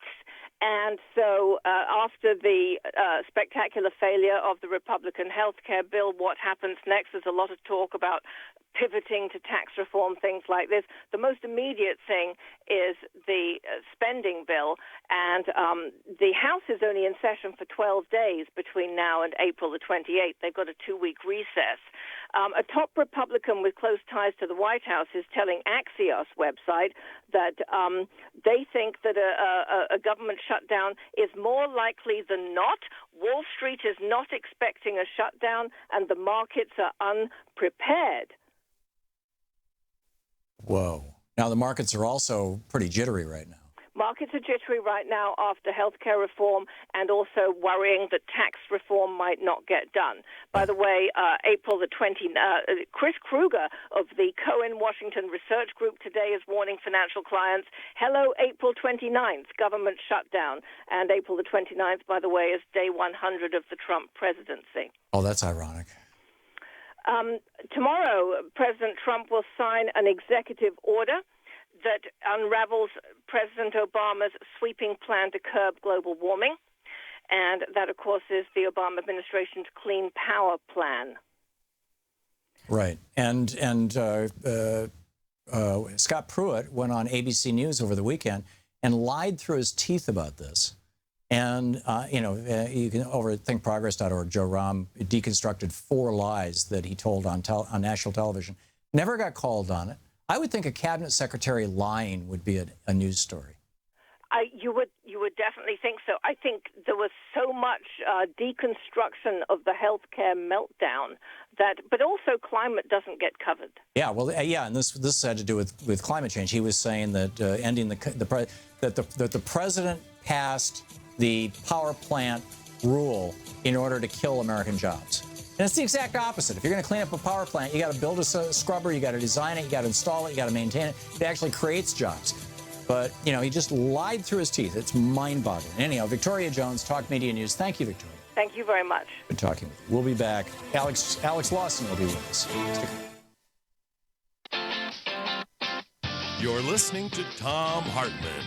And so after the spectacular failure of the Republican health care bill, what happens next? There's a lot of talk about pivoting to tax reform, things like this. The most immediate thing is the spending bill, and the House is only in session for 12 days between now and April the 28th. They've got a 2-week recess. A top Republican with close ties to the White House is telling Axios website that they think that a government shutdown is more likely than not. Wall Street is not expecting a shutdown, and the markets are unprepared. Whoa. Now, the markets are also pretty jittery right now. Markets are jittery right now after healthcare reform and also worrying that tax reform might not get done. By the way, April the 20th, Chris Kruger of the Cohen Washington Research Group today is warning financial clients, hello, April 29th, government shutdown. And April the 29th, by the way, is day 100 of the Trump presidency. Oh, that's ironic. Tomorrow, President Trump will sign an executive order that unravels President Obama's sweeping plan to curb global warming. And that, of course, is the Obama administration's Clean Power Plan. Right. And Scott Pruitt went on ABC News over the weekend and lied through his teeth about this. And, you can over thinkprogress.org, Joe Rahm deconstructed 4 lies that he told on national television. Never got called on it. I would think a cabinet secretary lying would be a news story. You would definitely think so. I think there was so much deconstruction of the healthcare meltdown but also climate doesn't get covered. Yeah, well, and this had to do with climate change. He was saying that ending that the president passed the power plant rule in order to kill American jobs. And it's the exact opposite. If you're going to clean up a power plant, you got to build a scrubber, you got to design it, you got to install it, you got to maintain it. It actually creates jobs. But, he just lied through his teeth. It's mind-boggling. Anyhow, Victoria Jones, Talk Media News. Thank you, Victoria. Thank you very much. Good talking with you. We'll be back. Alex Lawson will be with us. You're listening to Thom Hartmann.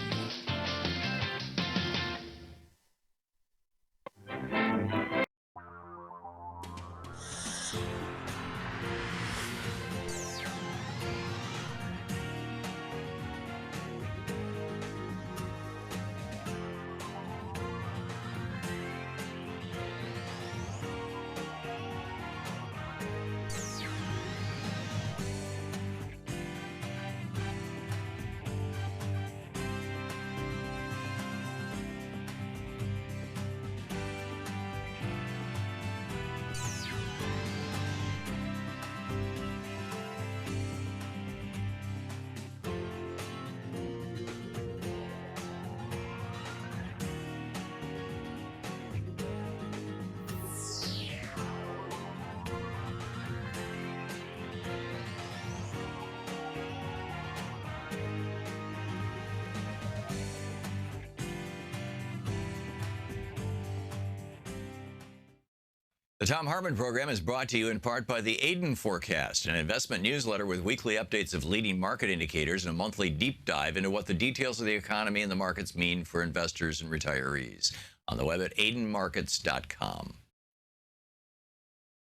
The Thom Hartmann Program is brought to you in part by the Aiden Forecast, an investment newsletter with weekly updates of leading market indicators and a monthly deep dive into what the details of the economy and the markets mean for investors and retirees. On the web at aidenmarkets.com.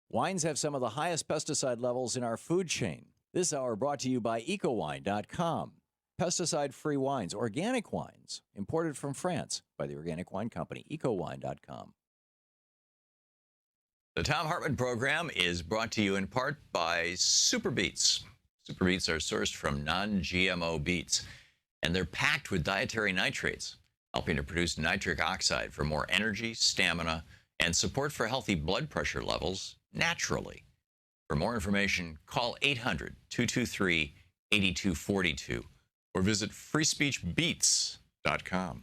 Wines have some of the highest pesticide levels in our food chain. This hour brought to you by ecowine.com. Pesticide-free wines, organic wines, imported from France by the organic wine company, ecowine.com. The Thom Hartmann Program is brought to you in part by Super Beets. Super Beets are sourced from non-GMO beets, and they're packed with dietary nitrates, helping to produce nitric oxide for more energy, stamina, and support for healthy blood pressure levels naturally. For more information, call 800-223-8242 or visit freespeechbeets.com.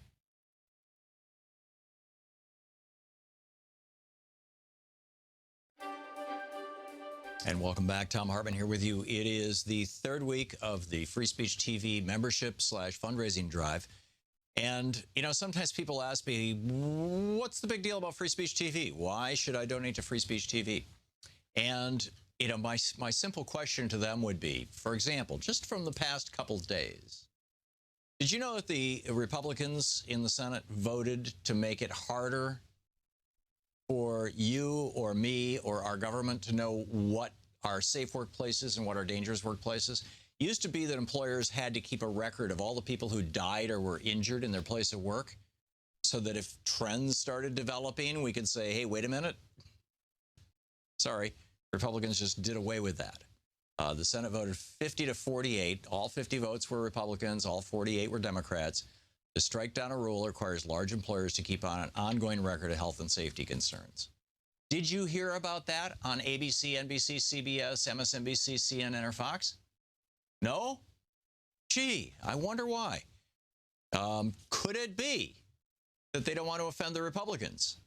And welcome back. Thom Hartmann here with you. It is the third week of the Free Speech TV membership / fundraising drive. And, you know, sometimes people ask me, what's the big deal about Free Speech TV? Why should I donate to Free Speech TV? And, you know, my simple question to them would be, for example, just from the past couple of days, did you know that the Republicans in the Senate voted to make it harder for you or me or our government to know what are safe workplaces and what are dangerous workplaces? It used to be that employers had to keep a record of all the people who died or were injured in their place of work so that if trends started developing, we could say, hey, wait a minute. Sorry, Republicans just did away with that. The Senate voted 50 to 48. All 50 votes were Republicans. All 48 were Democrats. To strike down a rule requires large employers to keep on an ongoing record of health and safety concerns. Did you hear about that on ABC, NBC, CBS, MSNBC, CNN, or Fox? No? Gee, I wonder why. Could it be that they don't want to offend the Republicans?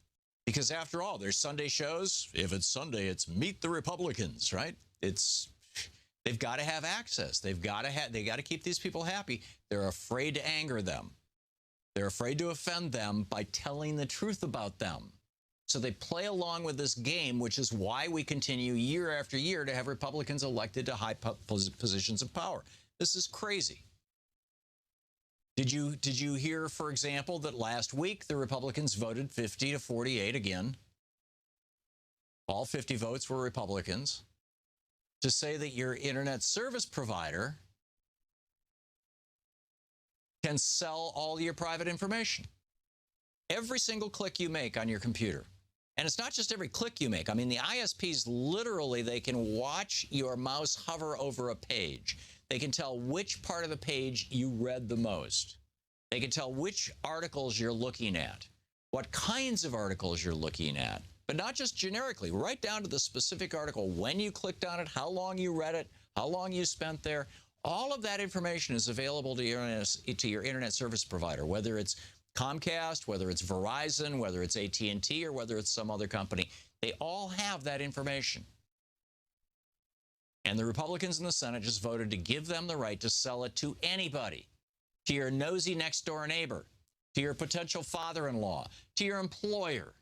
Because after all, there's Sunday shows. If it's Sunday, it's Meet the Republicans, right? They've got to have access. They got to keep these people happy. They're afraid to anger them. They're afraid to offend them by telling the truth about them. So they play along with this game, which is why we continue year after year to have Republicans elected to high positions of power. This is crazy. Did you hear, for example, that last week the Republicans voted 50 to 48 again? All 50 votes were Republicans to say that your internet service provider can sell all your private information. Every single click you make on your computer. And it's not just every click you make. I mean, the ISPs literally, they can watch your mouse hover over a page. They can tell which part of the page you read the most. They can tell which articles you're looking at, what kinds of articles you're looking at, but not just generically, right down to the specific article, when you clicked on it, how long you read it, how long you spent there. All of that information is available to your internet service provider, whether it's Comcast, whether it's Verizon, whether it's AT&T, or whether it's some other company. They all have that information. And the Republicans in the Senate just voted to give them the right to sell it to anybody, to your nosy next-door neighbor, to your potential father-in-law, to your employer,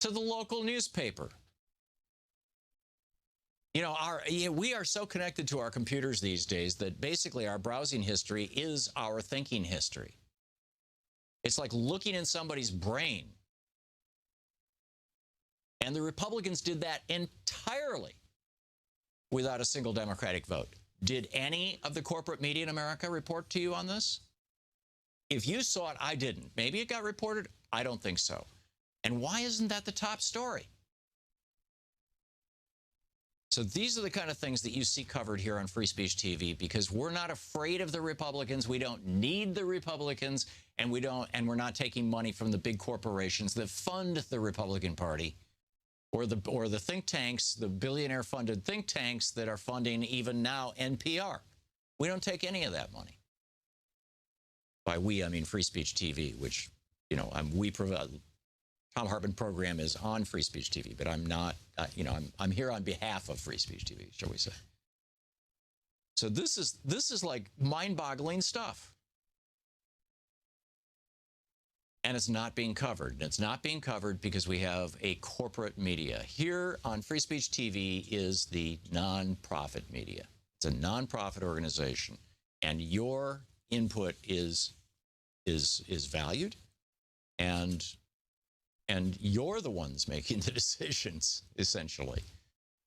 to the local newspaper. You know, we are so connected to our computers these days that basically our browsing history is our thinking history. It's like looking in somebody's brain. And the Republicans did that entirely without a single Democratic vote. Did any of the corporate media in America report to you on this? If you saw it, I didn't. Maybe it got reported. I don't think so. And why isn't that the top story? So these are the kind of things that you see covered here on Free Speech TV, because we're not afraid of the Republicans. We don't need the Republicans, and we're not taking money from the big corporations that fund the Republican Party or the think tanks, the billionaire-funded think tanks that are funding even now NPR. We don't take any of that money. By we, I mean Free Speech TV, which, you know, we provide. Thom Hartmann Program is on Free Speech TV, but I'm not, you know, I'm here on behalf of Free Speech TV, shall we say. So this is like mind-boggling stuff. and it's not being covered. And it's not being covered because we have a corporate media. Here on Free Speech TV is the nonprofit media. It's a nonprofit organization, and your input is valued, and you're the ones making the decisions, essentially,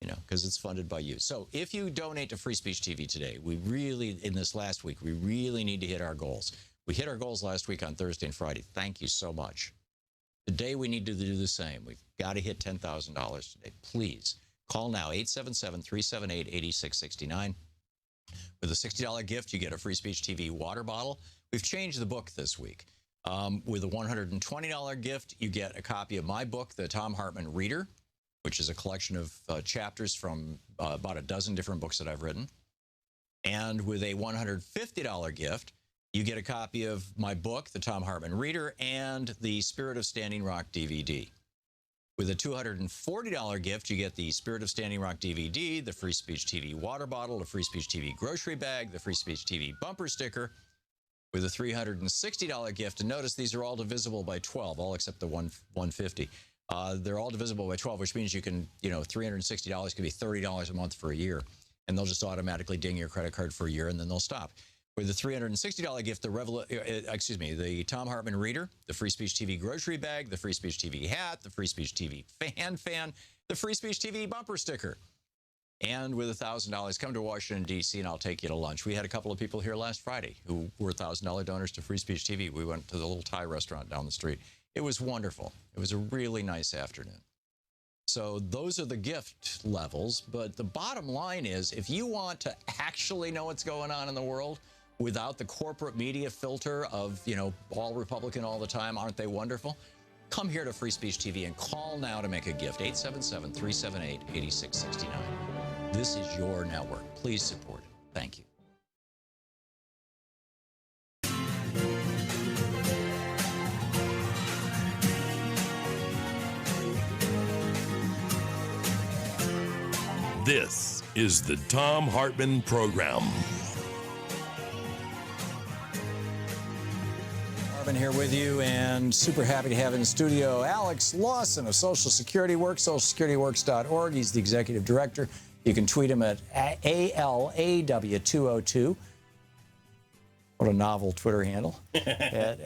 because it's funded by you. So if you donate to Free Speech TV today, in this last week, we really need to hit our goals. We hit our goals last week on Thursday and Friday. Thank you so much. Today, we need to do the same. We've got to hit $10,000 today. Please call now, 877-378-8669. With a $60 gift, you get a Free Speech TV water bottle. We've changed the book this week. With a $120 gift, you get a copy of my book, The Thom Hartmann Reader, which is a collection of chapters from about a dozen different books that I've written. And with a $150 gift, you get a copy of my book, The Thom Hartmann Reader, and the Spirit of Standing Rock DVD. With a $240 gift, you get the Spirit of Standing Rock DVD, the Free Speech TV water bottle, the Free Speech TV grocery bag, the Free Speech TV bumper sticker. With a $360 gift, and notice these are all divisible by 12, all except the $150. They're all divisible by 12, which means you can, $360 could be $30 a month for a year, and they'll just automatically ding your credit card for a year, and then they'll stop. With the $360 gift, the Thom Hartmann Reader, the Free Speech TV grocery bag, the Free Speech TV hat, the Free Speech TV fan, the Free Speech TV bumper sticker. And with $1,000, come to Washington, D.C., and I'll take you to lunch. We had a couple of people here last Friday who were $1,000 donors to Free Speech TV. We went to the little Thai restaurant down the street. It was wonderful. It was a really nice afternoon. So those are the gift levels. But the bottom line is, if you want to actually know what's going on in the world without the corporate media filter of, all Republican all the time, aren't they wonderful? Come here to Free Speech TV and call now to make a gift, 877-378-8669. This is your network. Please support it. Thank you. This is the Thom Hartmann Program. Hartmann here with you, and super happy to have in the studio Alex Lawson of Social Security Works, socialsecurityworks.org. He's the executive director. You can tweet him at ALAW202. What a novel Twitter handle. At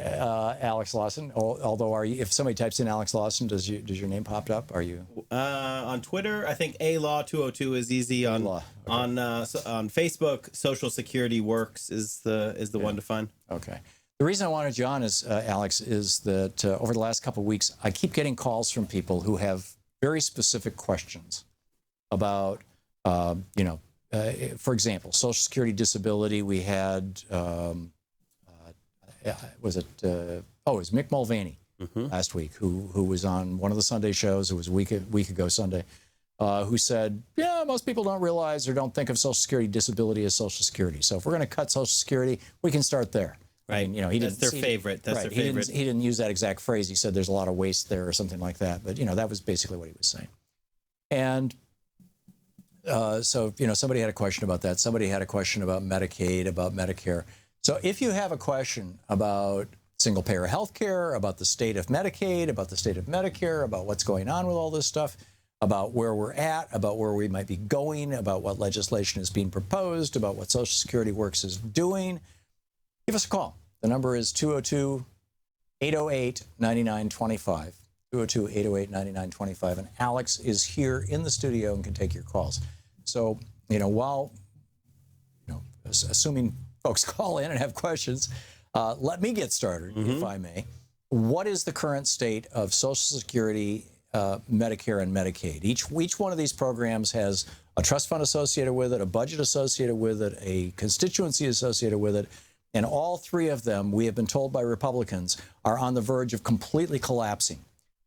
Alex Lawson. Although, if somebody types in Alex Lawson, does your name pop up? Are you on Twitter? I think ALAW202 is easy. On Facebook, Social Security Works is the one to find. Okay. The reason I wanted you on is Alex, is that over the last couple of weeks, I keep getting calls from people who have very specific questions about. For example, Social Security disability. We had, it was Mick Mulvaney last week, who was on one of the Sunday shows. It was a week ago Sunday, who said, most people don't realize or don't think of Social Security disability as Social Security. So if we're going to cut Social Security, we can start there. Right. And, That's their favorite. He didn't use that exact phrase. He said there's a lot of waste there or something like that. But, that was basically what he was saying. And somebody had a question about that. Somebody had a question about Medicaid, about Medicare. So if you have a question about single-payer health care, about the state of Medicaid, about the state of Medicare, about what's going on with all this stuff, about where we're at, about where we might be going, about what legislation is being proposed, about what Social Security Works is doing, give us a call. The number is 202-808-9925. 202-808-9925. And Alex is here in the studio and can take your calls. So, assuming folks call in and have questions, let me get started, if I may. What is the current state of Social Security, Medicare, and Medicaid? Each one of these programs has a trust fund associated with it, a budget associated with it, a constituency associated with it, and all three of them, we have been told by Republicans, are on the verge of completely collapsing.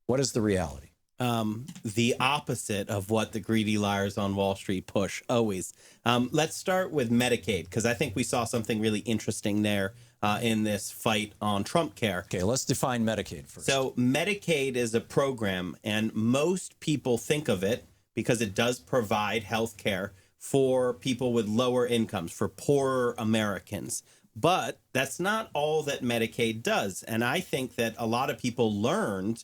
What is the reality? The opposite of what the greedy liars on Wall Street push, always. Let's start with Medicaid, because I think we saw something really interesting there in this fight on Trump care. Okay, let's define Medicaid first. So Medicaid is a program, and most people think of it because it does provide health care for people with lower incomes, for poorer Americans. But that's not all that Medicaid does. And I think that a lot of people learned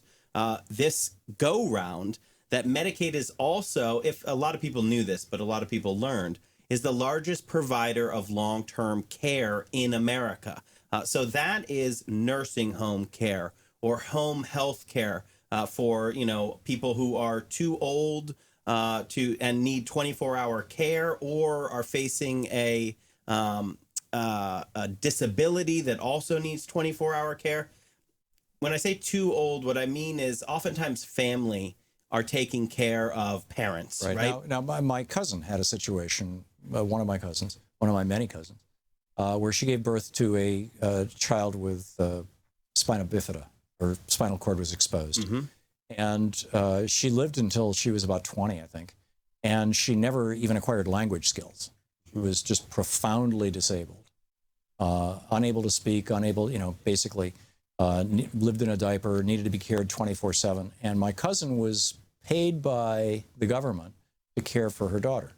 this go round that Medicaid is also, if a lot of people knew this, but a lot of people learned, is the largest provider of long-term care in America. So that is nursing home care or home health care for, you know, people who are too old and need 24-hour care or are facing a disability that also needs 24-hour care. When I say too old, what I mean is oftentimes family are taking care of parents, right? Now my cousin had a situation, one of my cousins, one of my many cousins, where she gave birth to a child with spina bifida, or spinal cord was exposed. Mm-hmm. And she lived until she was about 20, I think. And she never even acquired language skills. She was just profoundly disabled, unable to speak, unable, you know, basically lived in a diaper, needed to be cared 24/7. And my cousin was paid by the government to care for her daughter.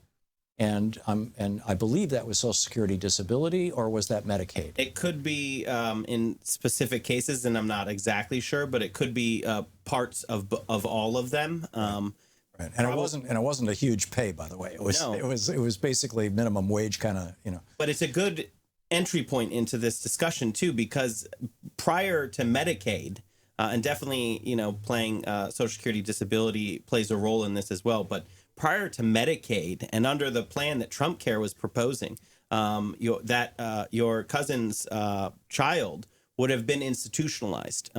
And I believe that was Social Security disability, or was that Medicaid? It could be in specific cases, and I'm not exactly sure, but it could be parts of all of them. Right. And it wasn't a huge pay, by the way. It was basically minimum wage kind of, you know. But it's a good entry point into this discussion too, because prior to Medicaid, and definitely, you know, playing Social Security disability plays a role in this as well, but prior to Medicaid and under the plan that Trump Care was proposing, your cousin's child would have been institutionalized.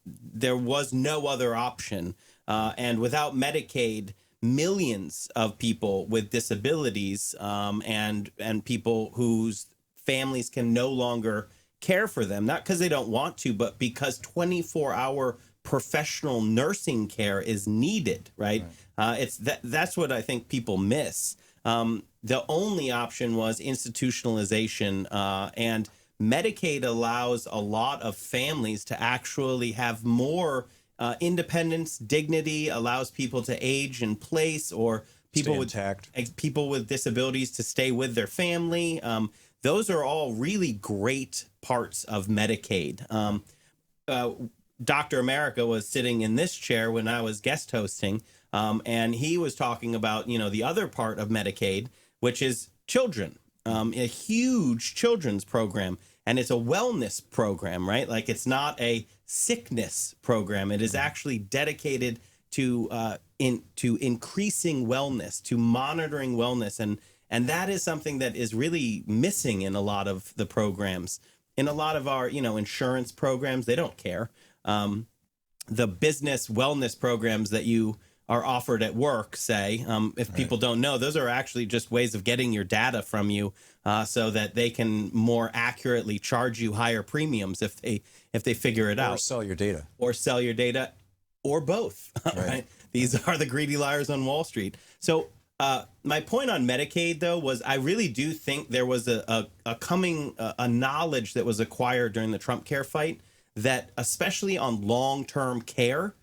There was no other option. And without Medicaid, millions of people with disabilities and people whose families can no longer care for them, not because they don't want to, but because 24-hour professional nursing care is needed, right? That's what I think people miss. The only option was institutionalization, and Medicaid allows a lot of families to actually have more independence, dignity, allows people to age in place, or people with disabilities to stay with their family. Those are all really great parts of Medicaid. Dr. America was sitting in this chair when I was guest hosting, and he was talking about, you know, the other part of Medicaid, which is children, a huge children's program. And it's a wellness program, right? Like, it's not a sickness program. It is actually dedicated to increasing wellness, to monitoring wellness. And that is something that is really missing in a lot of the programs. In a lot of our, you know, insurance programs, they don't care. The business wellness programs that you are offered at work, say, if people don't know, those are actually just ways of getting your data from you so that they can more accurately charge you higher premiums if they figure it out. Or sell your data. Or sell your data, or both, right? These are the greedy liars on Wall Street. So my point on Medicaid, though, was I really do think there was a knowledge that was acquired during the Trump Care fight that, especially on long-term care,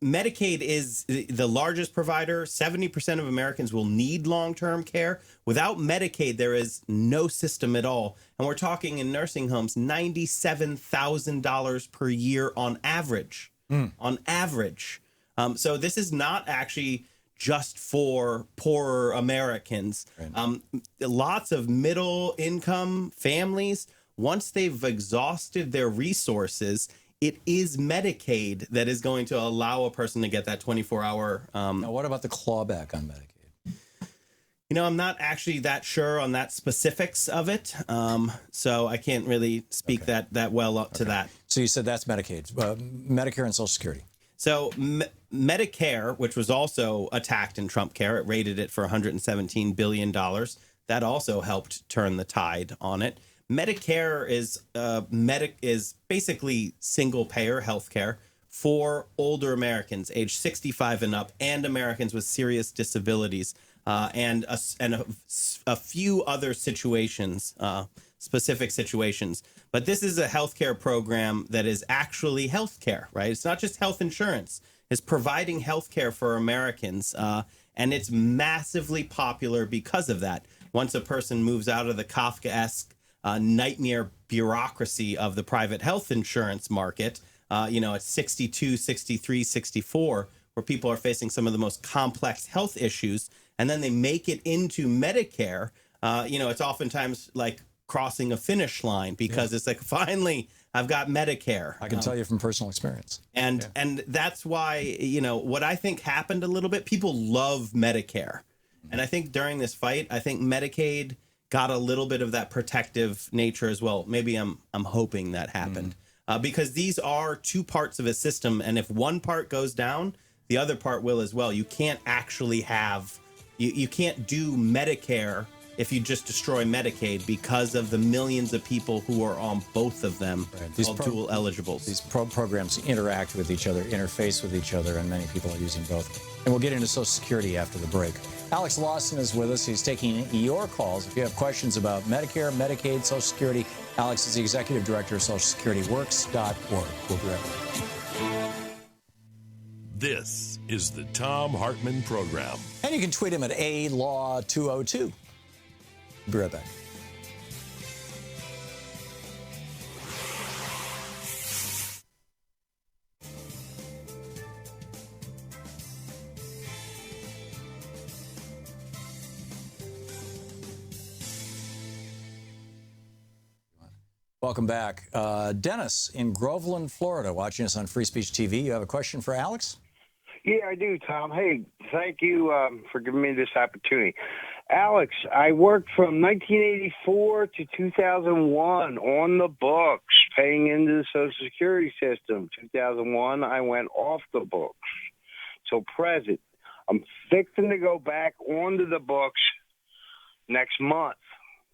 Medicaid is the largest provider. 70% of Americans will need long-term care. Without Medicaid, there is no system at all. And we're talking in nursing homes, $97,000 per year on average. On average. So this is not actually just for poorer Americans. Lots of middle-income families, once they've exhausted their resources, it is Medicaid that is going to allow a person to get that 24-hour. Now, what about the clawback on Medicaid? You know, I'm not actually that sure on that specifics of it, so I can't really speak that well to that. So you said that's Medicaid, Medicare and Social Security. So Medicare, which was also attacked in Trump Care, it rated it for $117 billion. That also helped turn the tide on it. Medicare is basically single payer health care for older Americans, age 65 and up, and Americans with serious disabilities, and a few other situations, specific situations. But this is a healthcare program that is actually healthcare, right? It's not just health insurance. It's providing healthcare for Americans, and it's massively popular because of that. Once a person moves out of the Kafkaesque nightmare bureaucracy of the private health insurance market, at 62, 63, 64, where people are facing some of the most complex health issues, and then they make it into Medicare, it's oftentimes like crossing a finish line because it's like, finally, I've got Medicare. I can tell you from personal experience. And that's why, what I think happened a little bit, people love Medicare. And I think during this fight, I think Medicaid got a little bit of that protective nature as well. Maybe I'm hoping that happened because these are two parts of a system. And if one part goes down, the other part will as well. You can't actually have, you can't do Medicare if you just destroy Medicaid because of the millions of people who are on both of them, called dual eligibles. These programs interact with each other, interface with each other, and many people are using both. And we'll get into Social Security after the break. Alex Lawson is with us. He's taking your calls. If you have questions about Medicare, Medicaid, Social Security, Alex is the Executive Director of SocialSecurityWorks.org. We'll be right back. This is the Thom Hartmann Program. And you can tweet him at ALaw202. Be right back. Welcome back. Dennis in Groveland, Florida, watching us on Free Speech TV. You have a question for Alex? Yeah, I do, Tom. Hey, thank you for giving me this opportunity. Alex, I worked from 1984 to 2001 on the books, paying into the Social Security system. 2001, I went off the books. So present. I'm fixing to go back onto the books next month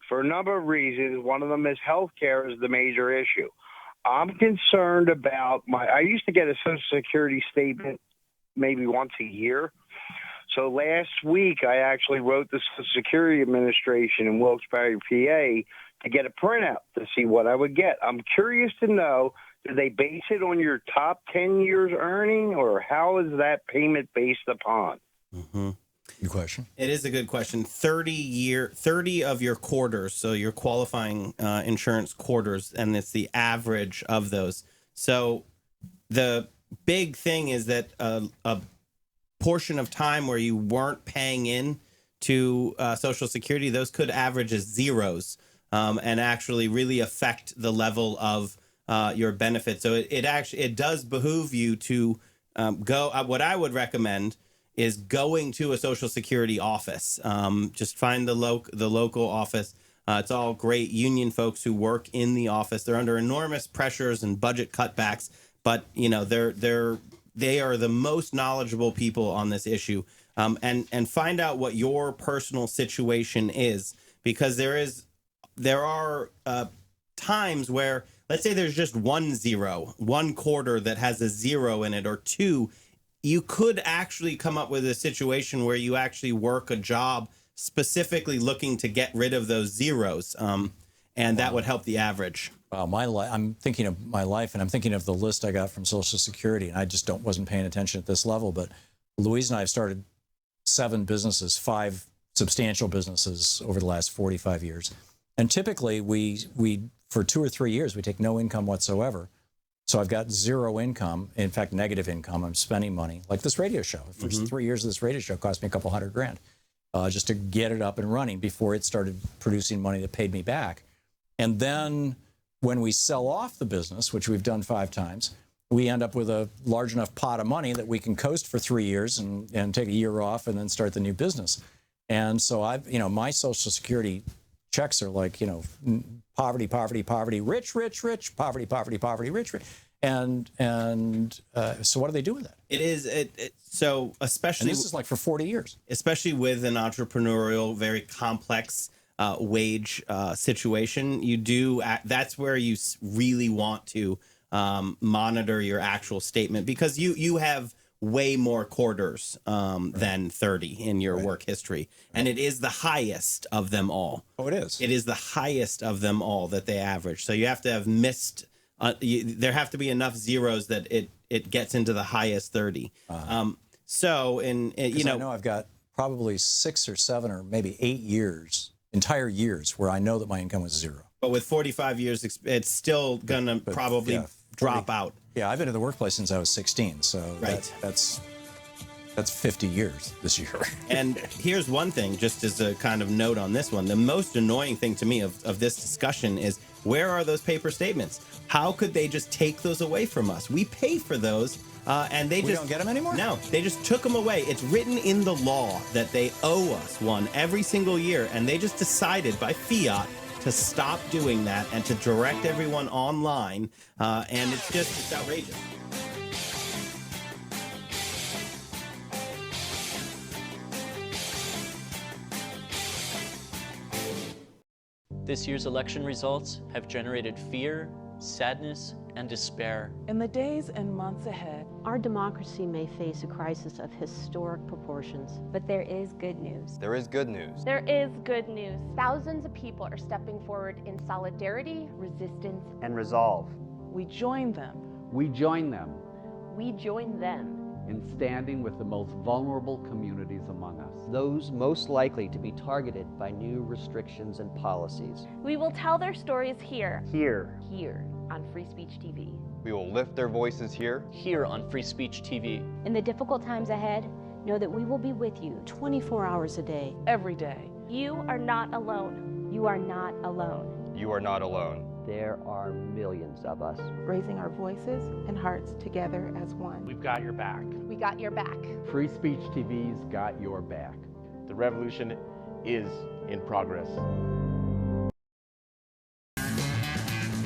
for a number of reasons. One of them is health care is the major issue. I'm concerned about I used to get a Social Security statement maybe once a year. So last week, I actually wrote the Social Security Administration in Wilkes-Barre, PA, to get a printout to see what I would get. I'm curious to know, do they base it on your top 10 years earning, or how is that payment based upon? Mm-hmm. Good question. It is a good question. 30 of your quarters, so your qualifying insurance quarters, and it's the average of those. So the big thing is that a portion of time where you weren't paying in to Social Security, those could average as zeros and actually really affect the level of your benefit. So it does behoove you to go. What I would recommend is going to a Social Security office. Just find the local office. It's all great union folks who work in the office. They're under enormous pressures and budget cutbacks, but they are the most knowledgeable people on this issue. And find out what your personal situation is, because there are times where, let's say there's just one quarter that has a zero in it, or two. You could actually come up with a situation where you actually work a job specifically looking to get rid of those zeros, and that would help the average. Wow, I'm thinking of my life, and I'm thinking of the list I got from Social Security, and I just wasn't paying attention at this level. But Louise and I have started 7 businesses, 5 substantial businesses over the last 45 years, and typically we for 2 or 3 years we take no income whatsoever. So I've got zero income, in fact, negative income. I'm spending money, like this radio show. The first 3 years of this radio show cost me a couple $100,000 just to get it up and running before it started producing money that paid me back. And then when we sell off the business, which we've done 5 times, we end up with a large enough pot of money that we can coast for 3 years and take a year off and then start the new business. And so my Social Security checks are like, poverty, poverty, poverty, rich, rich, rich, poverty, poverty, poverty, rich, rich. And so what do they do with that? It is so especially, and this is like for 40 years, especially with an entrepreneurial, very complex wage situation. That's where you really want to monitor your actual statement, because you have way more quarters than 30 in your work history. And it is the highest of them all. Oh, it is? It is the highest of them all that they average. So you have to have missed, there have to be enough zeros that it gets into the highest 30. I know I've got probably 6 or 7 or maybe 8 entire years where I know that my income was zero. But with 45 years, it's still going to probably drop out. Yeah, I've been in the workplace since I was 16, so Right. that's 50 years this year. And here's one thing, just as a kind of note on this one. The most annoying thing to me of this discussion is, where are those paper statements? How could they just take those away from us? We pay for those, and they We just don't get them anymore? No, they just took them away. It's written in the law that they owe us one every single year, and they just decided by fiat to stop doing that and to direct everyone online, and it's outrageous. This year's election results have generated fear, sadness, and despair. In the days and months ahead, our democracy may face a crisis of historic proportions. But there is good news. There is good news. There is good news. Thousands of people are stepping forward in solidarity, resistance, and resolve. We join them. We join them. We join them in standing with the most vulnerable communities among us. Those most likely to be targeted by new restrictions and policies. We will tell their stories here. Here. Here on Free Speech TV. We will lift their voices here. Here on Free Speech TV. In the difficult times ahead, know that we will be with you 24 hours a day. Every day. You are not alone. You are not alone. You are not alone. There are millions of us. Raising our voices and hearts together as one. We've got your back. We got your back. Free Speech TV's got your back. The revolution is in progress.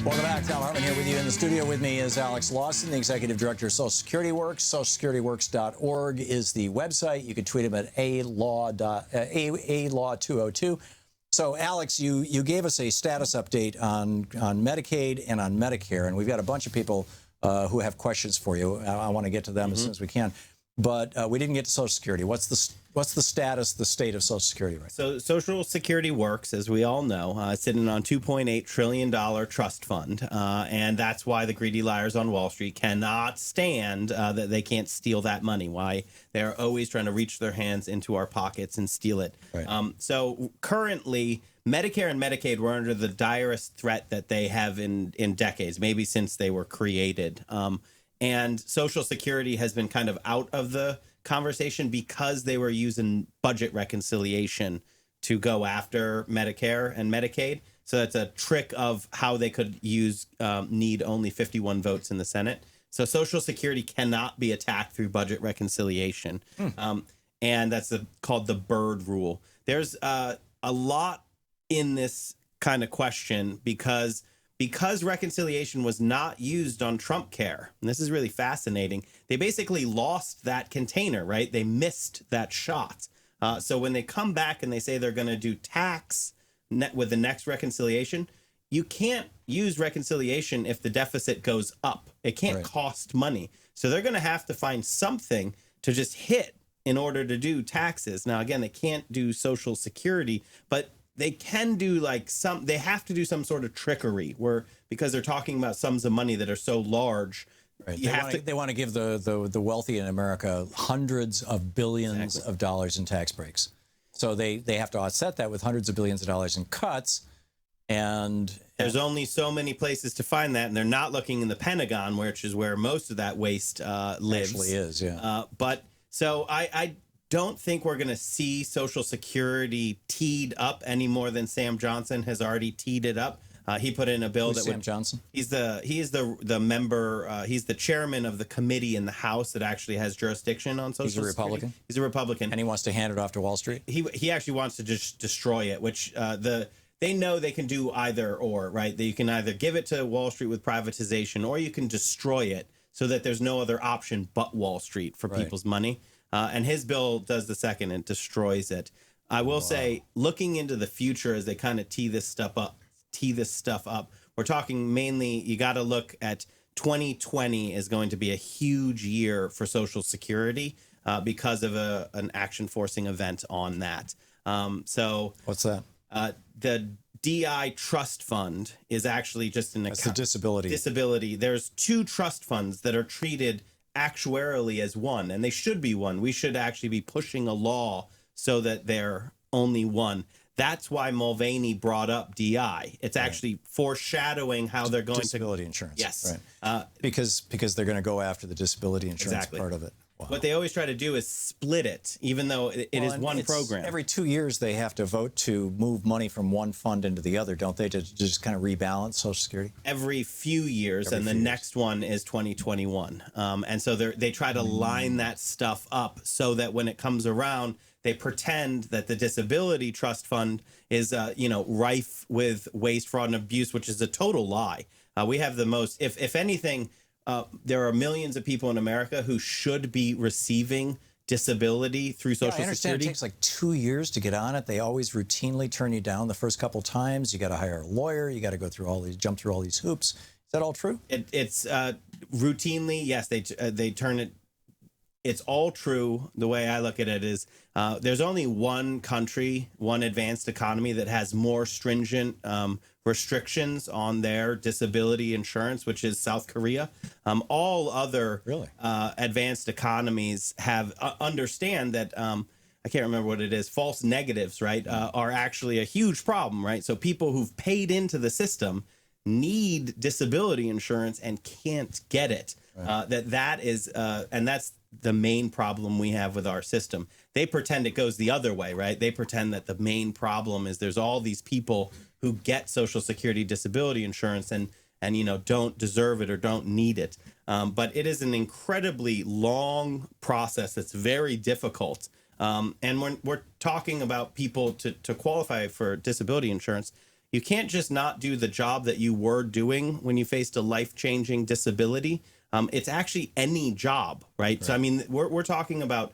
Welcome back. Thom Hartmann here with you. In the studio with me is Alex Lawson, the Executive Director of Social Security Works. SocialSecurityWorks.org is the website. You can tweet him at ALaw202. So, Alex, you gave us a status update on Medicaid and on Medicare, and we've got a bunch of people who have questions for you. I want to get to them as soon as we can. But we didn't get to Social Security. What's the status, the state of Social Security right now? So Social Security Works, as we all know, sitting on $2.8 trillion trust fund. And that's why the greedy liars on Wall Street cannot stand that they can't steal that money, why they're always trying to reach their hands into our pockets and steal it. Right. So currently, Medicare and Medicaid were under the direst threat that they have in decades, maybe since they were created. And Social Security has been kind of out of the conversation because they were using budget reconciliation to go after Medicare and Medicaid. So that's a trick of how they could need only 51 votes in the Senate. So Social Security cannot be attacked through budget reconciliation. And that's called the Byrd rule. There's a lot in this kind of question because reconciliation was not used on Trump Care, and this is really fascinating, they basically lost that container, right? They missed that shot. So when they come back and they say they're going to do tax with the next reconciliation, you can't use reconciliation if the deficit goes up. It can't cost money. So they're going to have to find something to just hit in order to do taxes. Now, again, they can't do Social Security, but they can do they have to do some sort of trickery because they're talking about sums of money that are so large. Right. They want to give the wealthy in America hundreds of billions of dollars in tax breaks. So they have to offset that with hundreds of billions of dollars in cuts. And there's only so many places to find that. And they're not looking in the Pentagon, which is where most of that waste lives. Actually is, yeah. So I don't think we're going to see Social Security teed up any more than Sam Johnson has already teed it up. He put in a bill that Sam Johnson. He is the member. He's the chairman of the committee in the House that actually has jurisdiction on Social Security. He's a Republican. He's a Republican, and he wants to hand it off to Wall Street. He actually wants to just destroy it, which they know they can do either or, right? That you can either give it to Wall Street with privatization, or you can destroy it so that there's no other option but Wall Street for people's money. And his bill does the second and destroys it. I will say, looking into the future as they kind of tee this stuff up, we're talking mainly, you got to look at 2020 is going to be a huge year for Social Security because of an action forcing event on that. So what's that? The DI Trust Fund is actually just an account. That's the disability. There's two trust funds that are treated actuarially as one, and they should be one. We should actually be pushing a law so that they're only one. That's why Mulvaney brought up DI. It's actually foreshadowing how they're going disability insurance. Yes. Because they're going to go after the disability insurance part of it. Wow. What they always try to do is split it, even though it is one program. Every 2 years, they have to vote to move money from one fund into the other, don't they, to just kind of rebalance Social Security? Every few years, and the next one is 2021. And so they try to line that stuff up so that when it comes around, they pretend that the disability trust fund is, rife with waste, fraud, and abuse, which is a total lie. We have the most, if anything, there are millions of people in America who should be receiving disability through Social I understand Security. It takes like 2 years to get on it. They always routinely turn you down the first couple times. You got to hire a lawyer. You got to go through jump through all these hoops. Is that all true? It's routinely, yes. They turn it. It's all true. The way I look at it is there's only one country, one advanced economy that has more stringent restrictions on their disability insurance, which is South Korea. All other advanced economies have understand that I can't remember what it is. False negatives, right, are actually a huge problem, right? So people who've paid into the system need disability insurance and can't get it. That is, and that's the main problem we have with our system. They pretend it goes the other way, right? They pretend that the main problem is there's all these people who get Social Security disability insurance and don't deserve it or don't need it. But it is an incredibly long process. It's very difficult. And when we're talking about people to qualify for disability insurance, you can't just not do the job that you were doing when you faced a life-changing disability. It's actually any job, right? So, I mean, we're talking about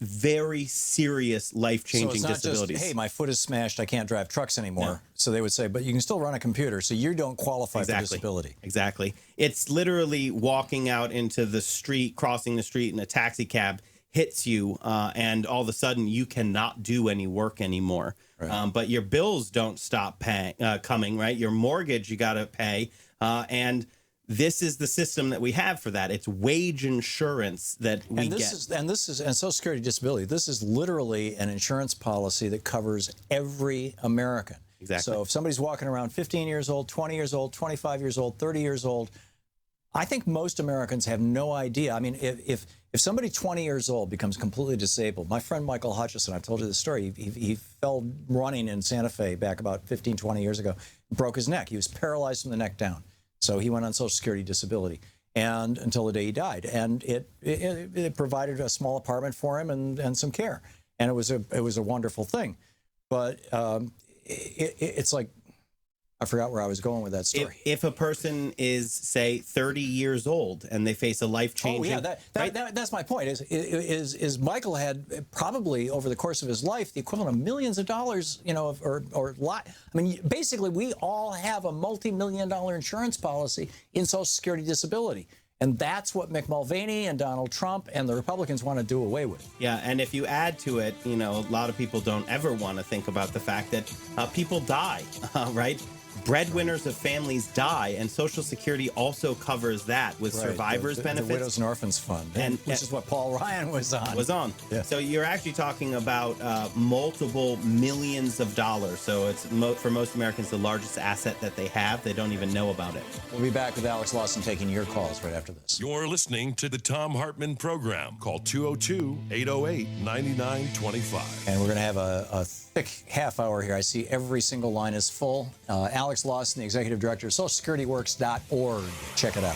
very serious life-changing disabilities. Just, hey, my foot is smashed, I can't drive trucks anymore. No. So they would say, but you can still run a computer, so you don't qualify for disability. Exactly. It's literally walking out into the street, crossing the street in a taxi cab, hits you, and all of a sudden you cannot do any work anymore. Right. But your bills don't stop coming, right? Your mortgage you got to pay, and this is the system that we have for that. It's wage insurance that we get. And Social Security disability. This is literally an insurance policy that covers every American. Exactly. So if somebody's walking around 15 years old, 20 years old, 25 years old, 30 years old, I think most Americans have no idea. I mean, if somebody 20 years old becomes completely disabled, my friend Michael Hutchison, I've told you this story, he fell running in Santa Fe back about 15, 20 years ago, broke his neck. He was paralyzed from the neck down. So he went on Social Security disability and until the day he died. And it provided a small apartment for him and some care. And it was a wonderful thing. But it's like, I forgot where I was going with that story. If a person is, say, 30 years old and they face a life-changing... Oh, yeah, that's my point. Is Michael had probably, over the course of his life, the equivalent of millions of dollars, I mean, basically, we all have a multi-million-dollar insurance policy in Social Security disability. And that's what Mick Mulvaney and Donald Trump and the Republicans want to do away with. Yeah, and if you add to it, a lot of people don't ever want to think about the fact that people die, right? Breadwinners of families die, and Social Security also covers that with survivors' benefits. The Widows and Orphans Fund, which is what Paul Ryan was on. Yeah. So you're actually talking about multiple millions of dollars. So it's, for most Americans, the largest asset that they have. They don't even know about it. We'll be back with Alex Lawson taking your calls right after this. You're listening to the Thom Hartmann Program. Call 202-808-9925. And we're going to have a thick half hour here. I see every single line is full. Alex Lawson, the executive director of SocialSecurityWorks.org. Check it out.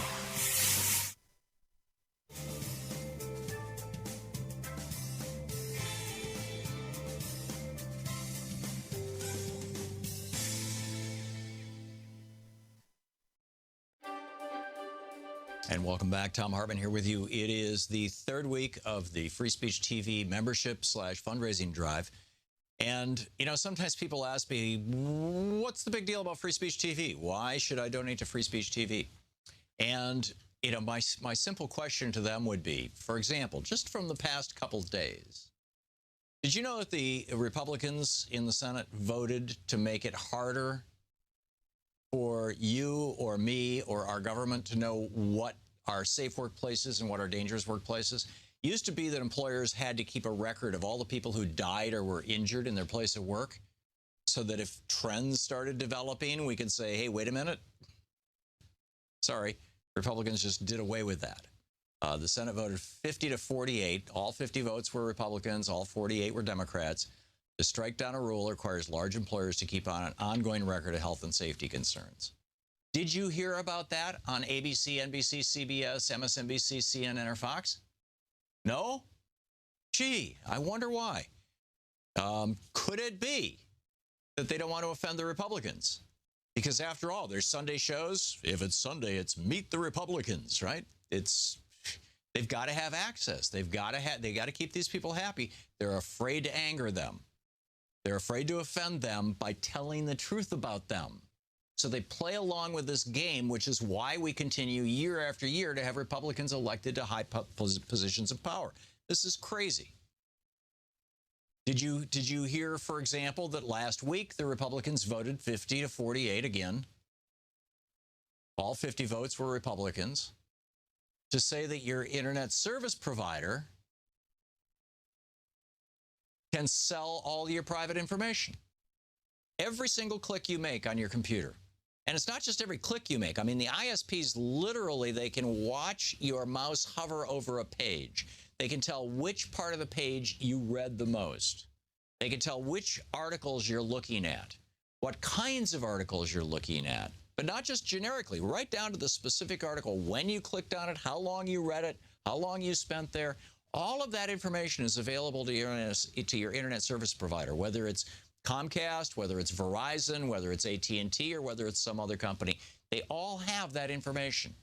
And welcome back. Thom Hartmann here with you. It is the third week of the Free Speech TV membership/fundraising drive. And, sometimes people ask me, what's the big deal about Free Speech TV? Why should I donate to Free Speech TV? And, my simple question to them would be, for example, just from the past couple of days, did you know that the Republicans in the Senate voted to make it harder for you or me or our government to know what are safe workplaces and what are dangerous workplaces? It used to be that employers had to keep a record of all the people who died or were injured in their place of work. so that if trends started developing, we could say, hey, wait a minute. Sorry, Republicans just did away with that. The Senate voted 50 to 48. All 50 votes were Republicans. All 48 were Democrats. To strike down a rule requires large employers to keep on an ongoing record of health and safety concerns. Did you hear about that on ABC, NBC, CBS, MSNBC, CNN, or Fox? No? Gee, I wonder why. Could it be that they don't want to offend the Republicans? Because after all, there's Sunday shows. If it's Sunday, it's Meet the Republicans, right? They've got to have access. They got to keep these people happy. They're afraid to anger them. They're afraid to offend them by telling the truth about them. So they play along with this game, which is why we continue year after year to have Republicans elected to high positions of power. This is crazy. Did you hear, for example, that last week the Republicans voted 50 to 48 again? All 50 votes were Republicans to say that your internet service provider can sell all your private information. Every single click you make on your computer. And it's not just every click you make. I mean, the ISPs literally, they can watch your mouse hover over a page. They can tell which part of the page you read the most. They can tell which articles you're looking at, what kinds of articles you're looking at, but not just generically, right down to the specific article, when you clicked on it, how long you read it, how long you spent there. All of that information is available to your internet service provider, whether it's Comcast, whether it's Verizon, whether it's AT&T, or whether it's some other company. They all have that information.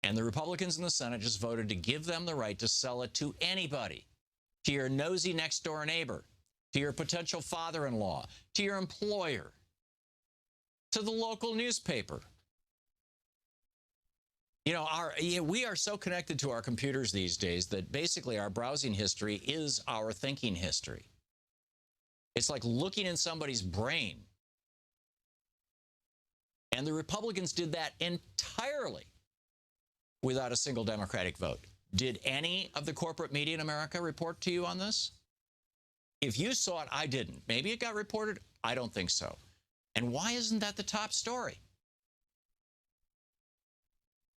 And the Republicans in the Senate just voted to give them the right to sell it to anybody, to your nosy next-door neighbor, to your potential father-in-law, to your employer, to the local newspaper. You know, we are so connected to our computers these days that basically our browsing history is our thinking history. It's like looking in somebody's brain. And the Republicans did that entirely without a single Democratic vote. Did any of the corporate media in America report to you on this? If you saw it, I didn't. Maybe it got reported. I don't think so. And why isn't that the top story?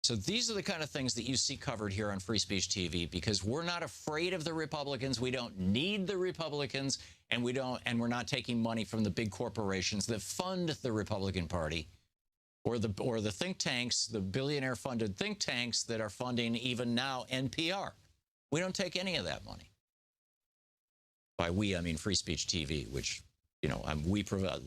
So these are the kind of things that you see covered here on Free Speech TV, because we're not afraid of the Republicans. We don't need the Republicans, and we're not taking money from the big corporations that fund the Republican Party, or the think tanks, the billionaire-funded think tanks that are funding even now NPR. We don't take any of that money. By we, I mean Free Speech TV, which, you know, we provide.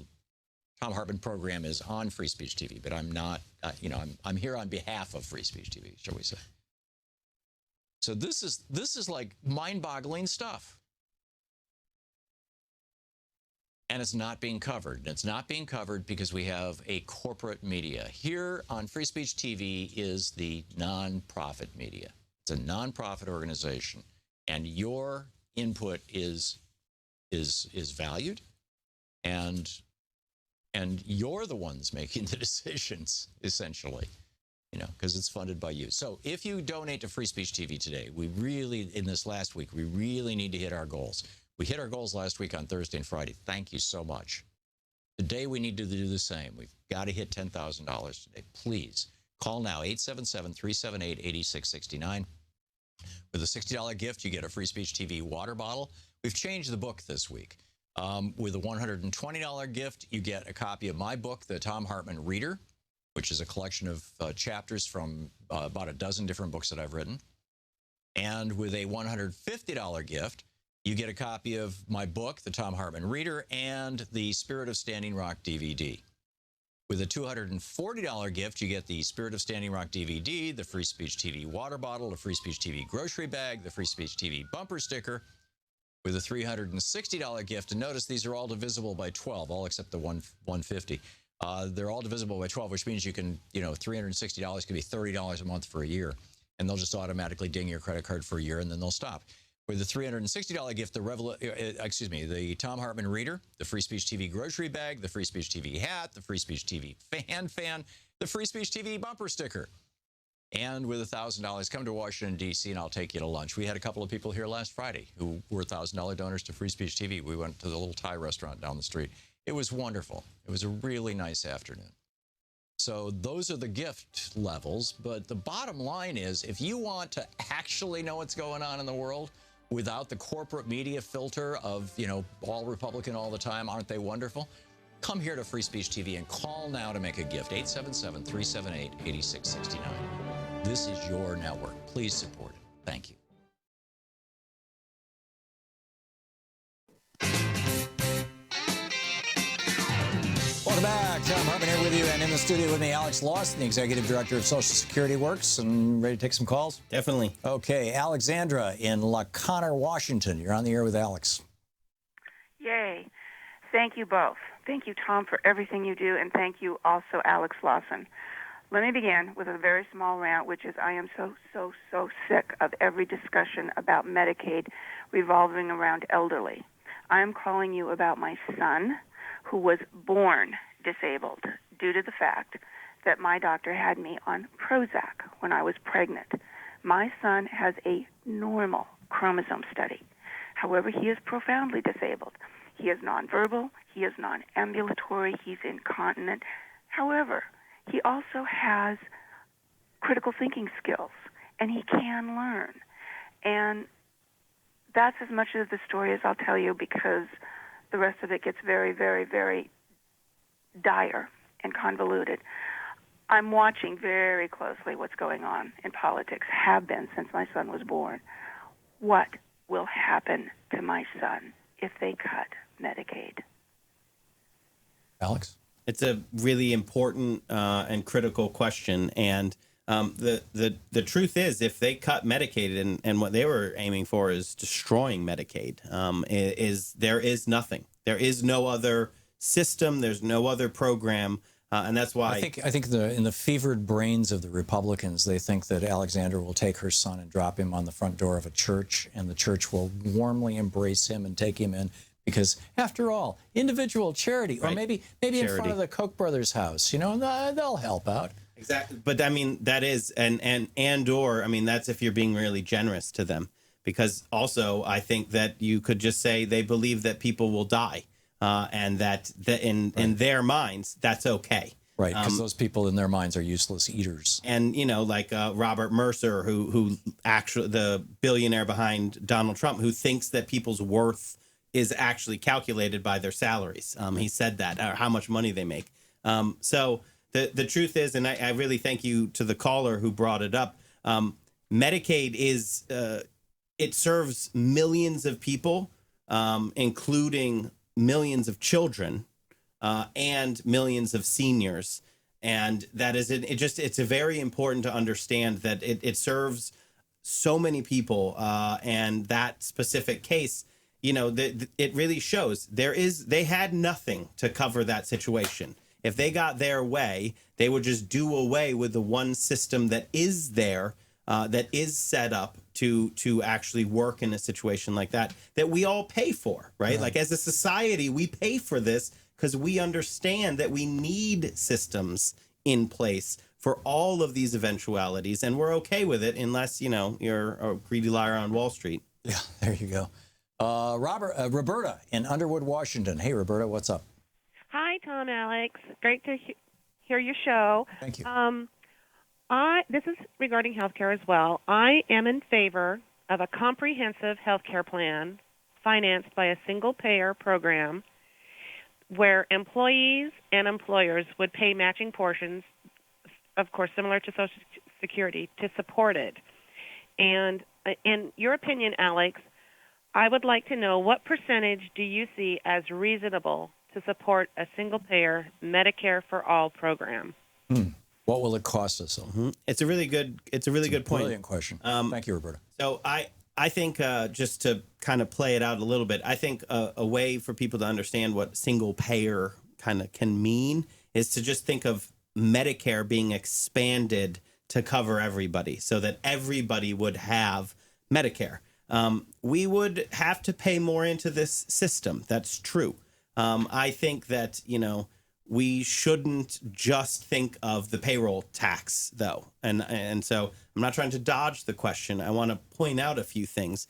Thom Hartmann Program is on Free Speech TV, but I'm not, you know, I'm here on behalf of Free Speech TV, shall we say. So this is like mind-boggling stuff. And it's not being covered. And it's not being covered because we have a corporate media. Here on Free Speech TV is the nonprofit media. It's a nonprofit organization. And your input is valued. And you're the ones making the decisions, essentially, you know, because it's funded by you. So if you donate to Free Speech TV today, we really, in this last week, we really need to hit our goals. We hit our goals last week on Thursday and Friday. Thank you so much. Today, we need to do the same. We've got to hit $10,000 today. Please call now, 877-378-8669. With a $60 gift, you get a Free Speech TV water bottle. We've changed the book this week. With a $120 gift, you get a copy of my book, The Thom Hartmann Reader, which is a collection of chapters from about a dozen different books that I've written. And with a $150 gift, you get a copy of my book, The Thom Hartmann Reader, and the Spirit of Standing Rock DVD. With a $240 gift, you get the Spirit of Standing Rock DVD, the Free Speech TV water bottle, the Free Speech TV grocery bag, the Free Speech TV bumper sticker, with a $360 gift. And notice these are all divisible by 12, all except the $150. They're all divisible by 12, which means you can, you know, $360 can be $30 a month for a year. And they'll just automatically ding your credit card for a year, and then they'll stop. With the $360 gift, the Thom Hartmann Reader, the Free Speech TV grocery bag, the Free Speech TV hat, the Free Speech TV fan, the Free Speech TV bumper sticker. And with $1,000, come to Washington, D.C., and I'll take you to lunch. We had a couple of people here last Friday who were $1,000 donors to Free Speech TV. We went to the little Thai restaurant down the street. It was wonderful. It was a really nice afternoon. So those are the gift levels. But the bottom line is, if you want to actually know what's going on in the world without the corporate media filter of, all Republican all the time, aren't they wonderful? Come here to Free Speech TV and call now to make a gift. 877-378-8669. This is your network. Please support it. Thank you. Welcome back. Thom Hartmann here with you, and in the studio with me, Alex Lawson, the Executive Director of Social Security Works. And ready to take some calls? Definitely. Okay, Alexandra in La Conner, Washington. You're on the air with Alex. Yay. Thank you both. Thank you, Tom, for everything you do, and thank you also, Alex Lawson. Let me begin with a very small rant, which is I am so sick of every discussion about Medicaid revolving around elderly. I am calling you about my son, who was born disabled due to the fact that my doctor had me on Prozac when I was pregnant. My son has a normal chromosome study. However, he is profoundly disabled. He is nonverbal, he is non-ambulatory, he's incontinent. However, he also has critical thinking skills, and he can learn. And that's as much of the story as I'll tell you, because the rest of it gets very, very, very dire and convoluted. I'm watching very closely what's going on in politics, have been since my son was born. What will happen to my son if they cut Medicaid? Alex? It's a really important and critical question. And the truth is, if they cut Medicaid, and what they were aiming for is destroying Medicaid, there is nothing. There is no other system. There's no other program. And that's why I think in the fevered brains of the Republicans, they think that Alexandra will take her son and drop him on the front door of a church, and the church will warmly embrace him and take him in. Because after all, individual charity, or maybe charity in front of the Koch brothers' house, they'll help out. Exactly. But I mean, that is, that's if you're being really generous to them. Because also, I think that you could just say they believe that people will die, and that in their minds, that's okay. Right, because those people in their minds are useless eaters. And, like Robert Mercer, who actually, the billionaire behind Donald Trump, who thinks that people's worth is actually calculated by their salaries. He said that, or how much money they make. So the truth is, and I really thank you to the caller who brought it up, Medicaid is, it serves millions of people, including millions of children and millions of seniors. And that is, it's very important to understand that it serves so many people, and that specific case, it really shows they had nothing to cover that situation. If they got their way, they would just do away with the one system that is there, that is set up to actually work in a situation like that we all pay for, right? Like, as a society, we pay for this because we understand that we need systems in place for all of these eventualities, and we're okay with it unless, you're a greedy liar on Wall Street. Yeah, there you go. Roberta in Underwood, Washington. Hey, Roberta, what's up? Hi, Tom, Alex. Great to hear your show. Thank you. This is regarding healthcare as well. I am in favor of a comprehensive healthcare plan financed by a single-payer program where employees and employers would pay matching portions, of course, similar to Social Security, to support it. And in your opinion, Alex, I would like to know, what percentage do you see as reasonable to support a single-payer Medicare for All program? What will it cost us? It's a really good point. Brilliant question. Thank you, Roberta. So I think just to kind of play it out a little bit, I think a way for people to understand what single-payer kind of can mean is to just think of Medicare being expanded to cover everybody, so that everybody would have Medicare. We would have to pay more into this system. That's true. I think that, we shouldn't just think of the payroll tax, though. And so I'm not trying to dodge the question. I want to point out a few things.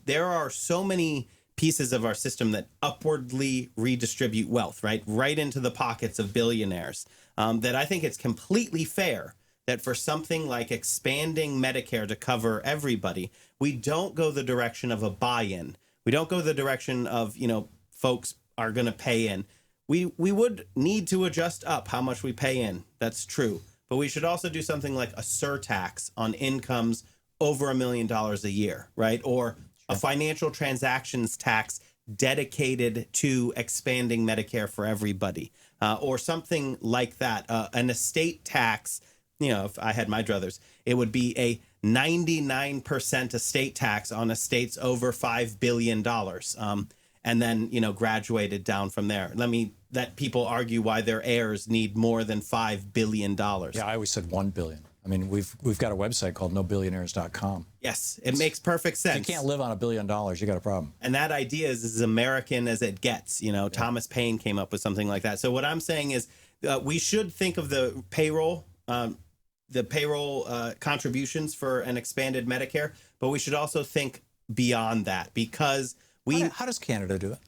There are so many pieces of our system that upwardly redistribute wealth, right into the pockets of billionaires, that I think it's completely fair that for something like expanding Medicare to cover everybody, we don't go the direction of a buy-in. We don't go the direction of, folks are going to pay in. We would need to adjust up how much we pay in. That's true. But we should also do something like a surtax on incomes over $1 million a year, right? Or a financial transactions tax dedicated to expanding Medicare for everybody, or something like that. An estate tax, if I had my druthers, it would be a 99% estate tax on estates over $5 billion. And then, graduated down from there. Let people argue why their heirs need more than $5 billion. Yeah, I always said $1 billion. I mean, we've got a website called nobillionaires.com. Yes, it makes perfect sense. If you can't live on $1 billion, you got a problem. And that idea is as American as it gets. Thomas Paine came up with something like that. So what I'm saying is we should think of the payroll contributions for an expanded Medicare, but we should also think beyond that, because how does Canada do it?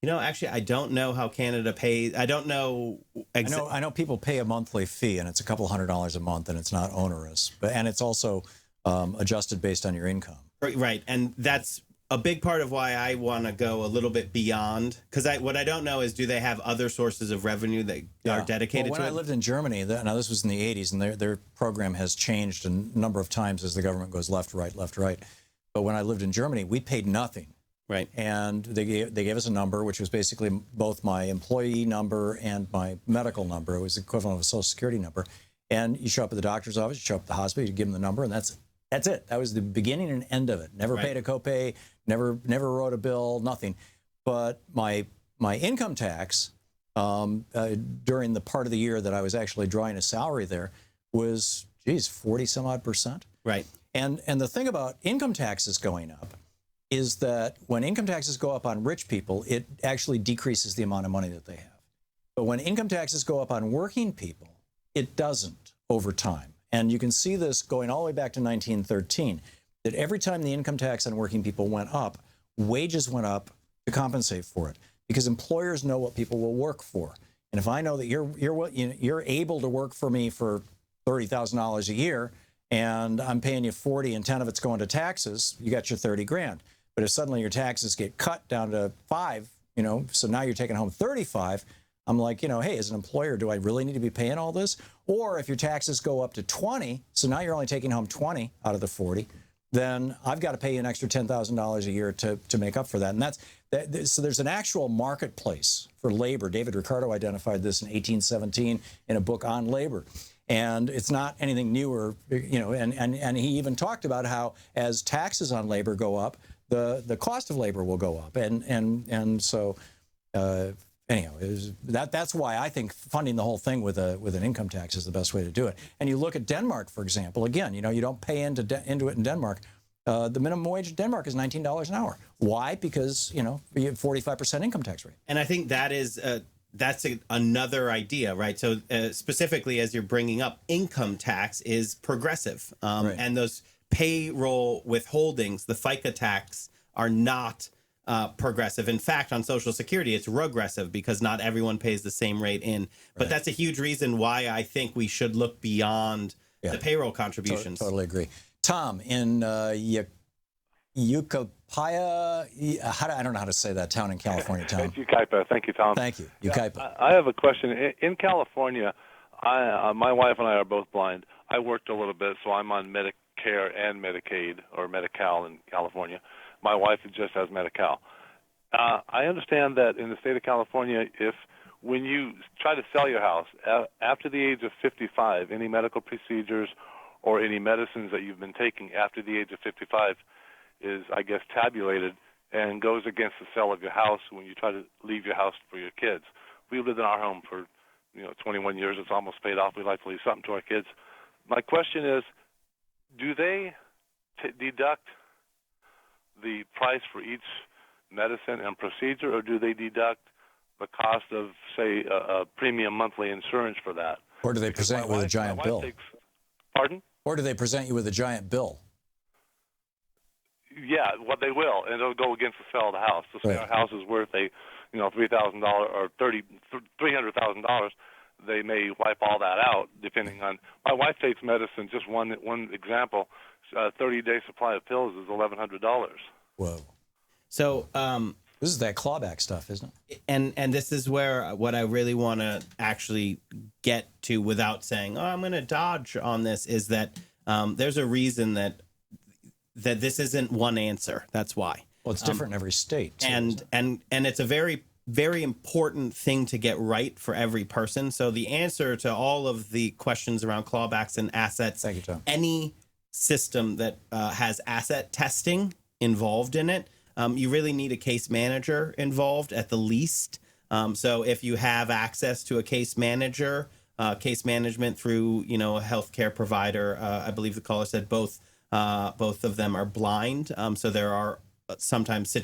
Actually, I don't know how Canada pays. I don't know. I know people pay a monthly fee, and it's a couple $100 a month, and it's not onerous, and it's also adjusted based on your income. Right, and that's a big part of why I want to go a little bit beyond, because what I don't know is, do they have other sources of revenue that are dedicated to it? When I lived in Germany, now this was in the 80s, and their program has changed a number of times as the government goes left, right. But when I lived in Germany, we paid nothing. Right. And they gave us a number, which was basically both my employee number and my medical number. It was the equivalent of a Social Security number. And you show up at the doctor's office, you show up at the hospital, you give them the number, and that's it. That was the beginning and end of it. Never paid a copay, never wrote a bill, nothing. But my income tax during the part of the year that I was actually drawing a salary there was, 40 some odd %. Right. And the thing about income taxes going up is that when income taxes go up on rich people, it actually decreases the amount of money that they have. But when income taxes go up on working people, it doesn't over time. And you can see this going all the way back to 1913, that every time the income tax on working people went up, wages went up to compensate for it, because employers know what people will work for. And if I know that you're able to work for me for $30,000 a year, and I'm paying you 40 and 10 of it's going to taxes, you got your 30 grand. But if suddenly your taxes get cut down to 5, so now you're taking home 35, I'm like, hey, as an employer, do I really need to be paying all this? Or if your taxes go up to 20, so now you're only taking home 20 out of the 40, then I've got to pay you an extra $10,000 a year to make up for that. And so there's an actual marketplace for labor. David Ricardo identified this in 1817 in a book on labor. And it's not anything newer, and he even talked about how as taxes on labor go up, the cost of labor will go up. And so anyhow, that's why I think funding the whole thing with an income tax is the best way to do it. And you look at Denmark, for example. Again, you don't pay into it in Denmark. The minimum wage in Denmark is $19 an hour. Why? Because you have 45% income tax rate. And I think that is another idea, right? So specifically, as you're bringing up, income tax is progressive, and those payroll withholdings, the FICA tax, are not progressive. In fact, on Social Security, it's regressive because not everyone pays the same rate in. But that's a huge reason why I think we should look beyond the payroll contributions. Totally agree. Tom, in Yucaipa, I don't know how to say that town in California, Tom. It's Yucaipa. Thank you, Tom. Thank you. Yucaipa. I have a question. In California, my wife and I are both blind. I worked a little bit, so I'm on Medicare and Medicaid, or Medi-Cal in California. My wife just has Medi-Cal. I understand that in the state of California, when you try to sell your house, after the age of 55, any medical procedures or any medicines that you've been taking after the age of 55 is, I guess, tabulated and goes against the sale of your house when you try to leave your house for your kids. We've lived in our home for 21 years. It's almost paid off. We'd like to leave something to our kids. My question is, do they deduct the price for each medicine and procedure, or do they deduct the cost of, say, a premium monthly insurance for that. Or do they present you with a giant bill? Pardon? Or do they present you with a giant bill? Yeah, what they will, and it'll go against the sale of the house. So say our house is worth $3,000 or $300,000, they may wipe all that out. Depending on, my wife takes medicine. Just one example, 30-day supply of pills is $1,100. Whoa. So this is that clawback stuff, isn't it? And this is where what I really want to actually get to without saying, oh, I'm going to dodge on this, is that there's a reason that this isn't one answer. That's why. Well, it's different in every state. Too, and it's a very, very important thing to get right for every person. So the answer to all of the questions around clawbacks and assets, thank you, Tom. Any system that has asset testing involved in it, you really need a case manager involved at the least. So if you have access to a case manager, case management through, a healthcare provider, I believe the caller said both of them are blind. So there are sometimes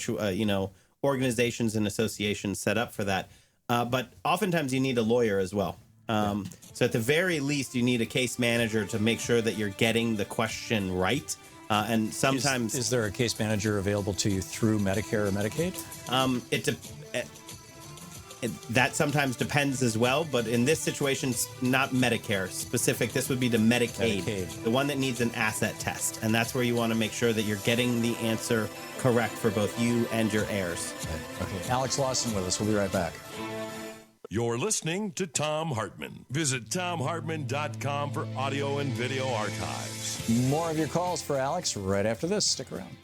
organizations and associations set up for that. But oftentimes you need a lawyer as well. So at the very least, you need a case manager to make sure that you're getting the question right. And sometimes... Is there a case manager available to you through Medicare or Medicaid? That sometimes depends as well, but in this situation, it's not Medicare specific. This would be the Medicaid, the one that needs an asset test. And that's where you want to make sure that you're getting the answer correct for both you and your heirs. Okay. Alex Lawson with us. We'll be right back. You're listening to Thom Hartmann. Visit thomhartmann.com for audio and video archives. More of your calls for Alex right after this. Stick around.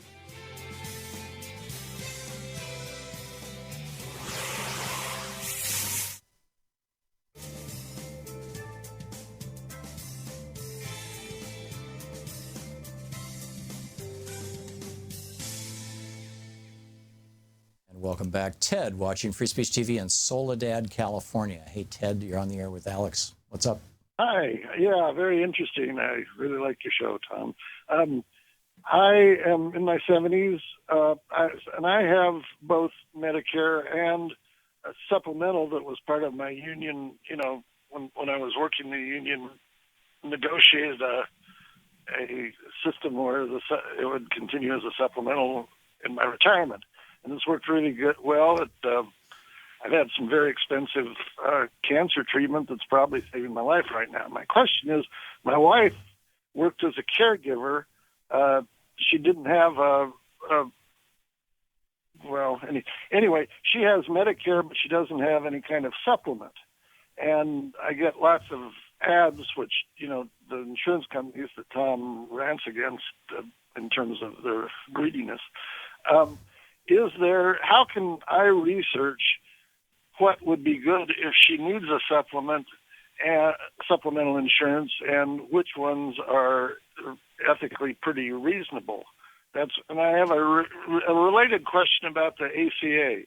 Welcome back. Ted, watching Free Speech TV in Soledad, California. Hey, Ted, you're on the air with Alex. What's up? Hi. Yeah, very interesting. I really like your show, Tom. I am in my 70s, and I have both Medicare and a supplemental that was part of my union. When I was working, the union negotiated a system where it would continue as a supplemental in my retirement. And this worked really good. Well, I've had some very expensive cancer treatment that's probably saving my life right now. My question is, my wife worked as a caregiver. She didn't have anyway, she has Medicare, but she doesn't have any kind of supplement. And I get lots of ads, which, the insurance companies that Tom rants against in terms of their greediness. How can I research what would be good if she needs a supplemental insurance, and which ones are ethically pretty reasonable? And I have a related question about the ACA.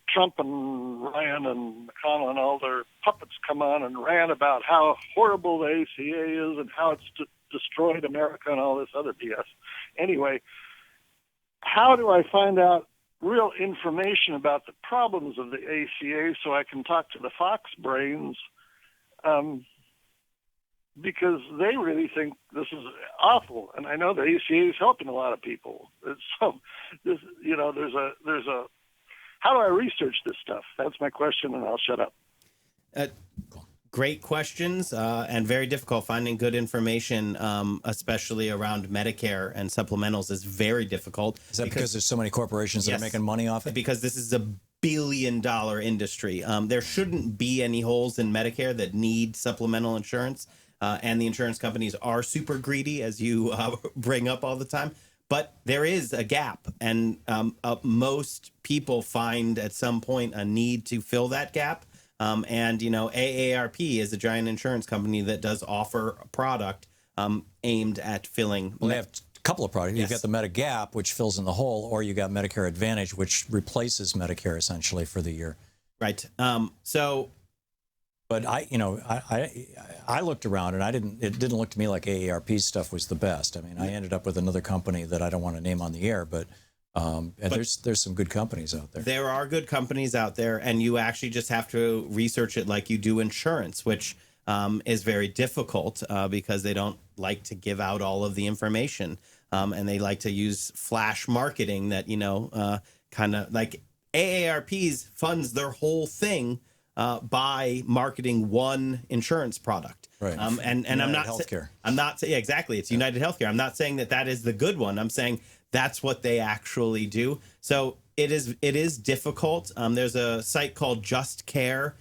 Trump and Ryan and McConnell and all their puppets come on and rant about how horrible the ACA is and how it's destroyed America and all this other BS. Anyway, how do I find out real information about the problems of the ACA so I can talk to the Fox brains? Because they really think this is awful, and I know the ACA is helping a lot of people. So, there's a. How do I research this stuff? That's my question, and I'll shut up. Great questions, and very difficult. Finding good information, especially around Medicare and supplementals, is very difficult. Is that because there's so many corporations that are making money off it? Because this is a billion-dollar industry. There shouldn't be any holes in Medicare that need supplemental insurance, and the insurance companies are super greedy, as you bring up all the time. But there is a gap, and most people find at some point a need to fill that gap. And AARP is a giant insurance company that does offer a product aimed at filling. Well, they have a couple of products. Yes. You've got the Medigap, which fills in the hole, or you got Medicare Advantage, which replaces Medicare essentially for the year. Right. But I looked around, and it didn't look to me like AARP's stuff was the best. I mean, I ended up with another company that I don't want to name on the air, but And there's some good companies out there. There are good companies out there, and you actually just have to research it like you do insurance, which is very difficult because they don't like to give out all of the information, and they like to use flash marketing that, kind of like AARP's funds their whole thing by marketing one insurance product. Right. And I'm not healthcare. Exactly. It's United Healthcare. I'm not saying that is the good one. I'm saying that's what they actually do. So it is difficult. There's a site called Just Care,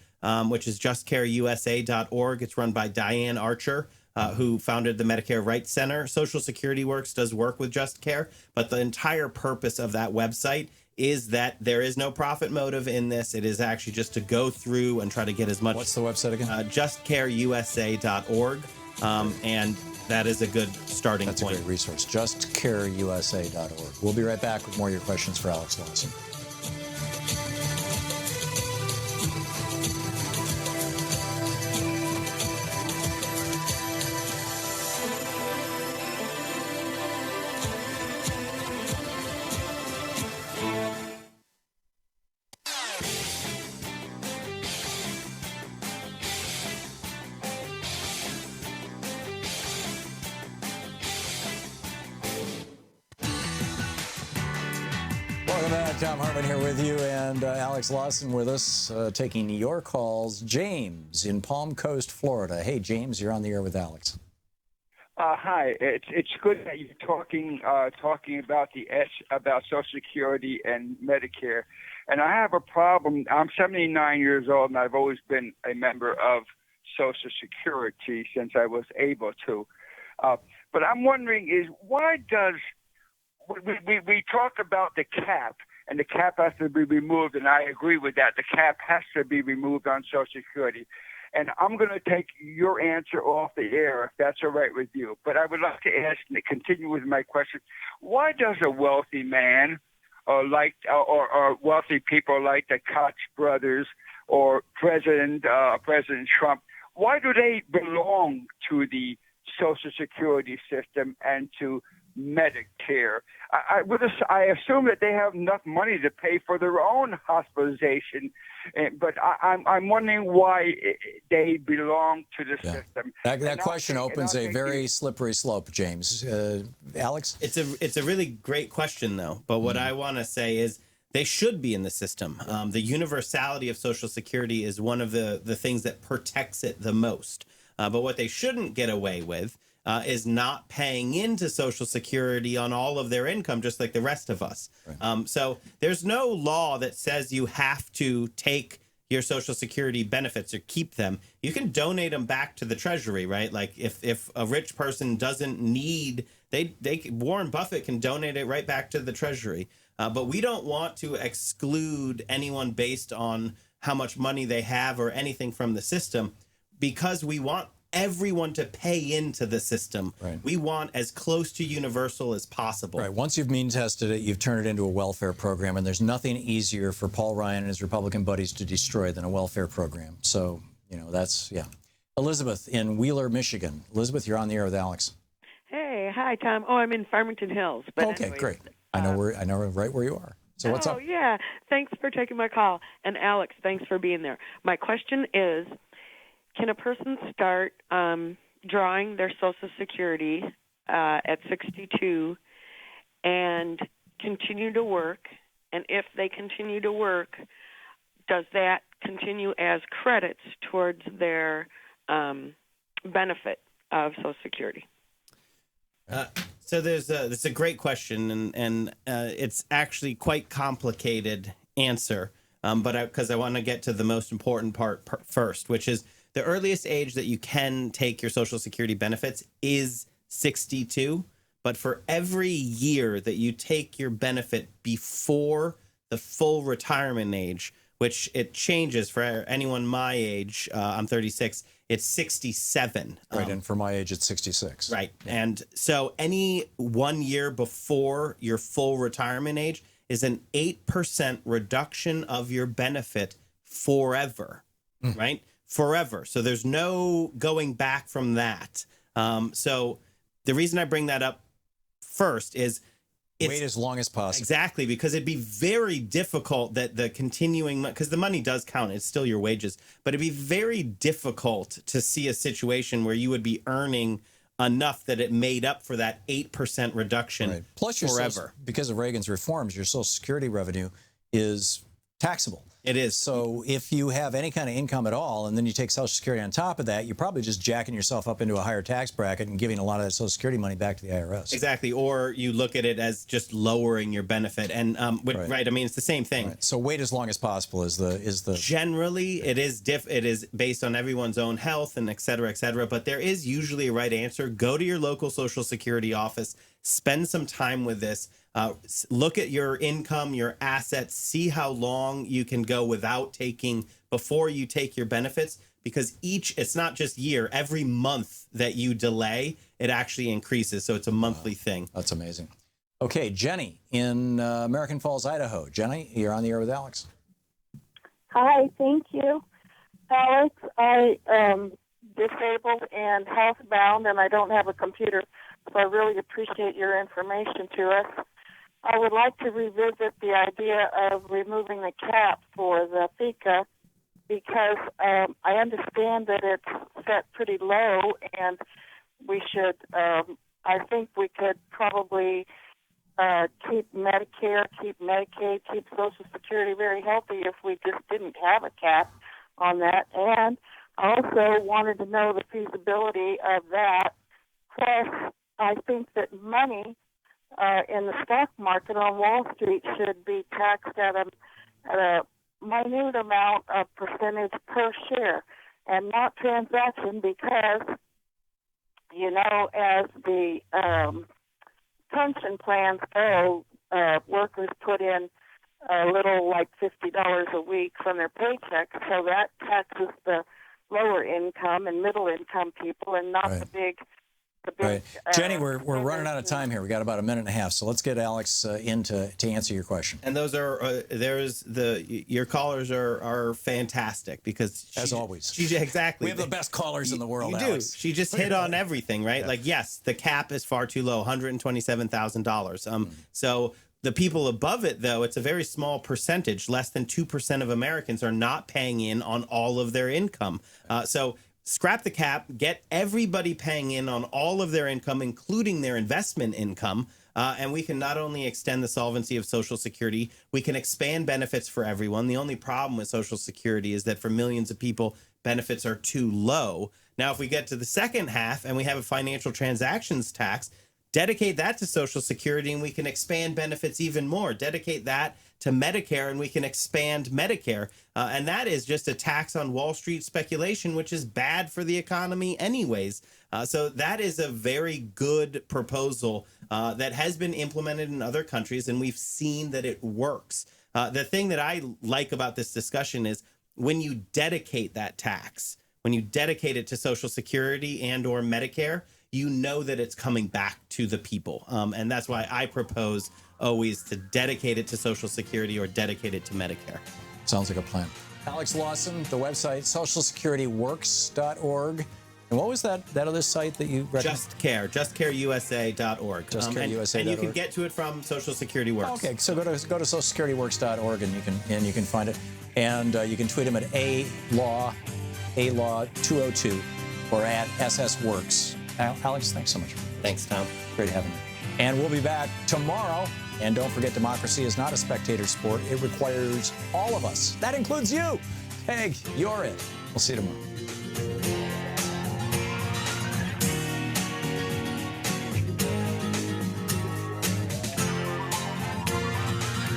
which is justcareusa.org. It's run by Diane Archer, who founded the Medicare Rights Center. Social Security Works does work with Just Care, but the entire purpose of that website is that there is no profit motive in this. It is actually just to go through and try to get as much. What's the website again? Justcareusa.org. And that is a good starting point. That's a great resource. Justcareusa.org. We'll be right back with more of your questions for Alex Lawson. Welcome back. Thom Hartmann here with you, and Alex Lawson with us, taking your calls. James in Palm Coast, Florida. Hey, James, you're on the air with Alex. Hi. It's good that you're talking about Social Security and Medicare, and I have a problem. I'm 79 years old, and I've always been a member of Social Security since I was able to. But I'm wondering is why does we talk about the cap, and the cap has to be removed, and I agree with that. The cap has to be removed on Social Security. And I'm going to take your answer off the air, if that's all right with you. But I would like to ask and continue with my question. Why does a wealthy man or wealthy people like the Koch brothers or President Trump, why do they belong to the Social Security system and to Medicare? I assume that they have enough money to pay for their own hospitalization, but I'm wondering why they belong to the system. That question opens a very slippery slope, James. Alex? It's a really great question, though. But what I want to say is they should be in the system. The universality of Social Security is one of the things that protects it the most. But what they shouldn't get away with is not paying into Social Security on all of their income, just like the rest of us. Right. So there's no law that says you have to take your Social Security benefits or keep them. You can donate them back to the Treasury, right? Like if a rich person doesn't need, Warren Buffett can donate it right back to the Treasury. But we don't want to exclude anyone based on how much money they have or anything from the system, because we want everyone to pay into the system. Right. We want as close to universal as possible. Right. Once you've mean tested it, you've turned it into a welfare program, and there's nothing easier for Paul Ryan and his Republican buddies to destroy than a welfare program. So, that's, yeah. Elizabeth in Wheeler, Michigan. Elizabeth, you're on the air with Alex. Hey, hi, Tom. Oh, I'm in Farmington Hills. But okay, anyways, great. I know right where you are. So what's up? Oh, yeah. Thanks for taking my call. And Alex, thanks for being there. My question is, can a person start drawing their Social Security at 62 and continue to work? And if they continue to work, does that continue as credits towards their benefit of Social Security? So that's a great question, and it's actually quite complicated answer. But because I want to get to the most important part first, which is the earliest age that you can take your Social Security benefits is 62. But for every year that you take your benefit before the full retirement age, which it changes for anyone my age, I'm 36, it's 67. Right, and for my age, it's 66. Right. And so any 1 year before your full retirement age is an 8% reduction of your benefit forever, right? Forever. So there's no going back from that. So the reason I bring that up first is Wait as long as possible. Exactly, because it'd be very difficult that the continuing, because the money does count, it's still your wages, but it'd be very difficult to see a situation where you would be earning enough that it made up for that 8% reduction Plus, forever. because of Reagan's reforms, your Social Security revenue is taxable. It is. So if you have any kind of income at all, and then you take Social Security on top of that, you're probably just jacking yourself up into a higher tax bracket and giving a lot of that Social Security money back to the IRS. Exactly. Or you look at it as just lowering your benefit. And right. I mean, it's the same thing. Right. So wait as long as possible is the generally it is it is based on everyone's own health and et cetera, but there is usually a right answer. Go to your local Social Security office, spend some time with this. Look at your income, your assets, see how long you can go without taking before you take your benefits, because it's not just year, every month that you delay, it actually increases. So it's a monthly thing. That's amazing. Okay, Jenny in American Falls, Idaho. Jenny, you're on the air with Alex. Hi, thank you. Alex, I am disabled and housebound, and I don't have a computer, so I really appreciate your information to us. I would like to revisit the idea of removing the cap for the FICA, because I understand that it's set pretty low, and we should, I think we could probably keep Medicare, keep Medicaid, keep Social Security very healthy if we just didn't have a cap on that. And I also wanted to know the feasibility of that. Plus, I think that money in the stock market on Wall Street should be taxed at a minute amount of percentage per share and not transaction, because, you know, as the pension plans go, workers put in a little like $50 a week from their paycheck, so that taxes the lower income and middle income people and not the big. Right. Jenny, we're running out of time here. We got about a minute and a half, so let's get Alex in to answer your question. And those are your callers are fantastic, because as always, exactly, we have the best callers in the world. You Alex. do. She just hit on everything, right? Yeah. Like, yes, the cap is far too low, $127,000. So the people above it, though, it's a very small percentage. Less than 2% of Americans are not paying in on all of their income. So scrap the cap, get everybody paying in on all of their income, including their investment income, and we can not only extend the solvency of Social Security, we can expand benefits for everyone. The only problem with Social Security is that for millions of people, benefits are too low. Now, if we get to the second half and we have a financial transactions tax, dedicate that to Social Security and we can expand benefits even more. Dedicate that to Medicare and we can expand Medicare. And that is just a tax on Wall Street speculation, which is bad for the economy anyways. So that is a very good proposal that has been implemented in other countries, and we've seen that it works. The thing that I like about this discussion is when you dedicate that tax, when you dedicate it to Social Security and or Medicare, you know that it's coming back to the people. And that's why I propose always to dedicate it to Social Security or dedicate it to Medicare. Sounds like a plan. Alex Lawson, the website, socialsecurityworks.org. And what was that other site that you recommend? JustCareusa.org. JustCareusa.org. And you can get to it from Social Security Works. Okay, so go to socialsecurityworks.org and you can find it. And you can tweet him at ALaw202 or at SSWorks. Alex, thanks so much. Thanks, Tom. Great having you. And we'll be back tomorrow. And don't forget, democracy is not a spectator sport. It requires all of us. That includes you. Peg, you're it. We'll see you tomorrow.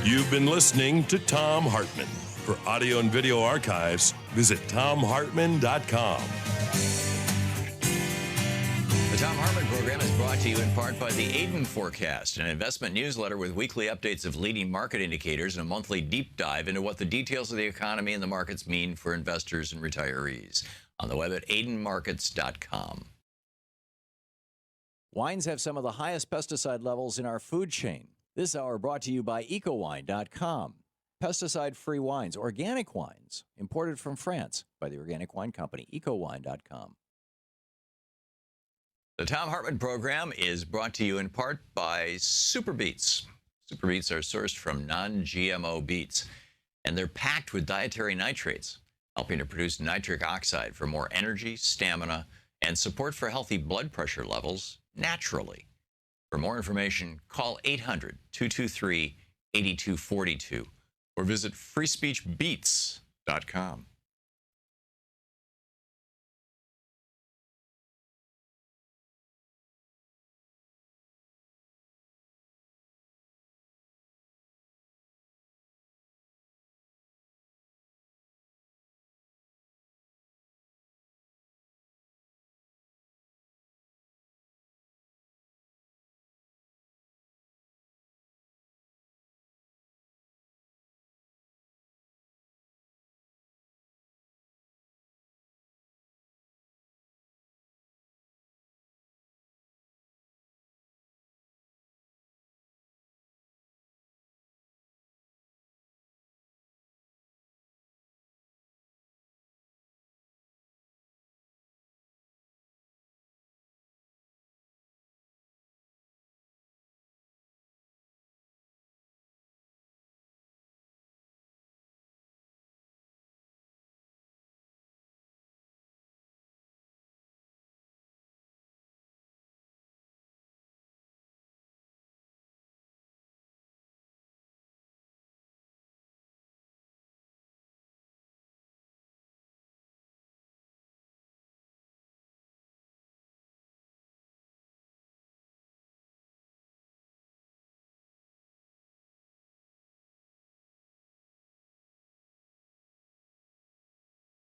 You've been listening to Thom Hartmann. For audio and video archives, visit thomhartmann.com. The Thom Hartmann Program is brought to you in part by the Aiden Forecast, an investment newsletter with weekly updates of leading market indicators and a monthly deep dive into what the details of the economy and the markets mean for investors and retirees. On the web at aidenmarkets.com. Wines have some of the highest pesticide levels in our food chain. This hour brought to you by ecowine.com. Pesticide-free wines, organic wines, imported from France by the Organic Wine Company, ecowine.com. The Thom Hartmann Program is brought to you in part by Super Beets. Super Beets are sourced from non-GMO beets, and they're packed with dietary nitrates, helping to produce nitric oxide for more energy, stamina, and support for healthy blood pressure levels naturally. For more information, call 800-223-8242 or visit freespeechbeets.com.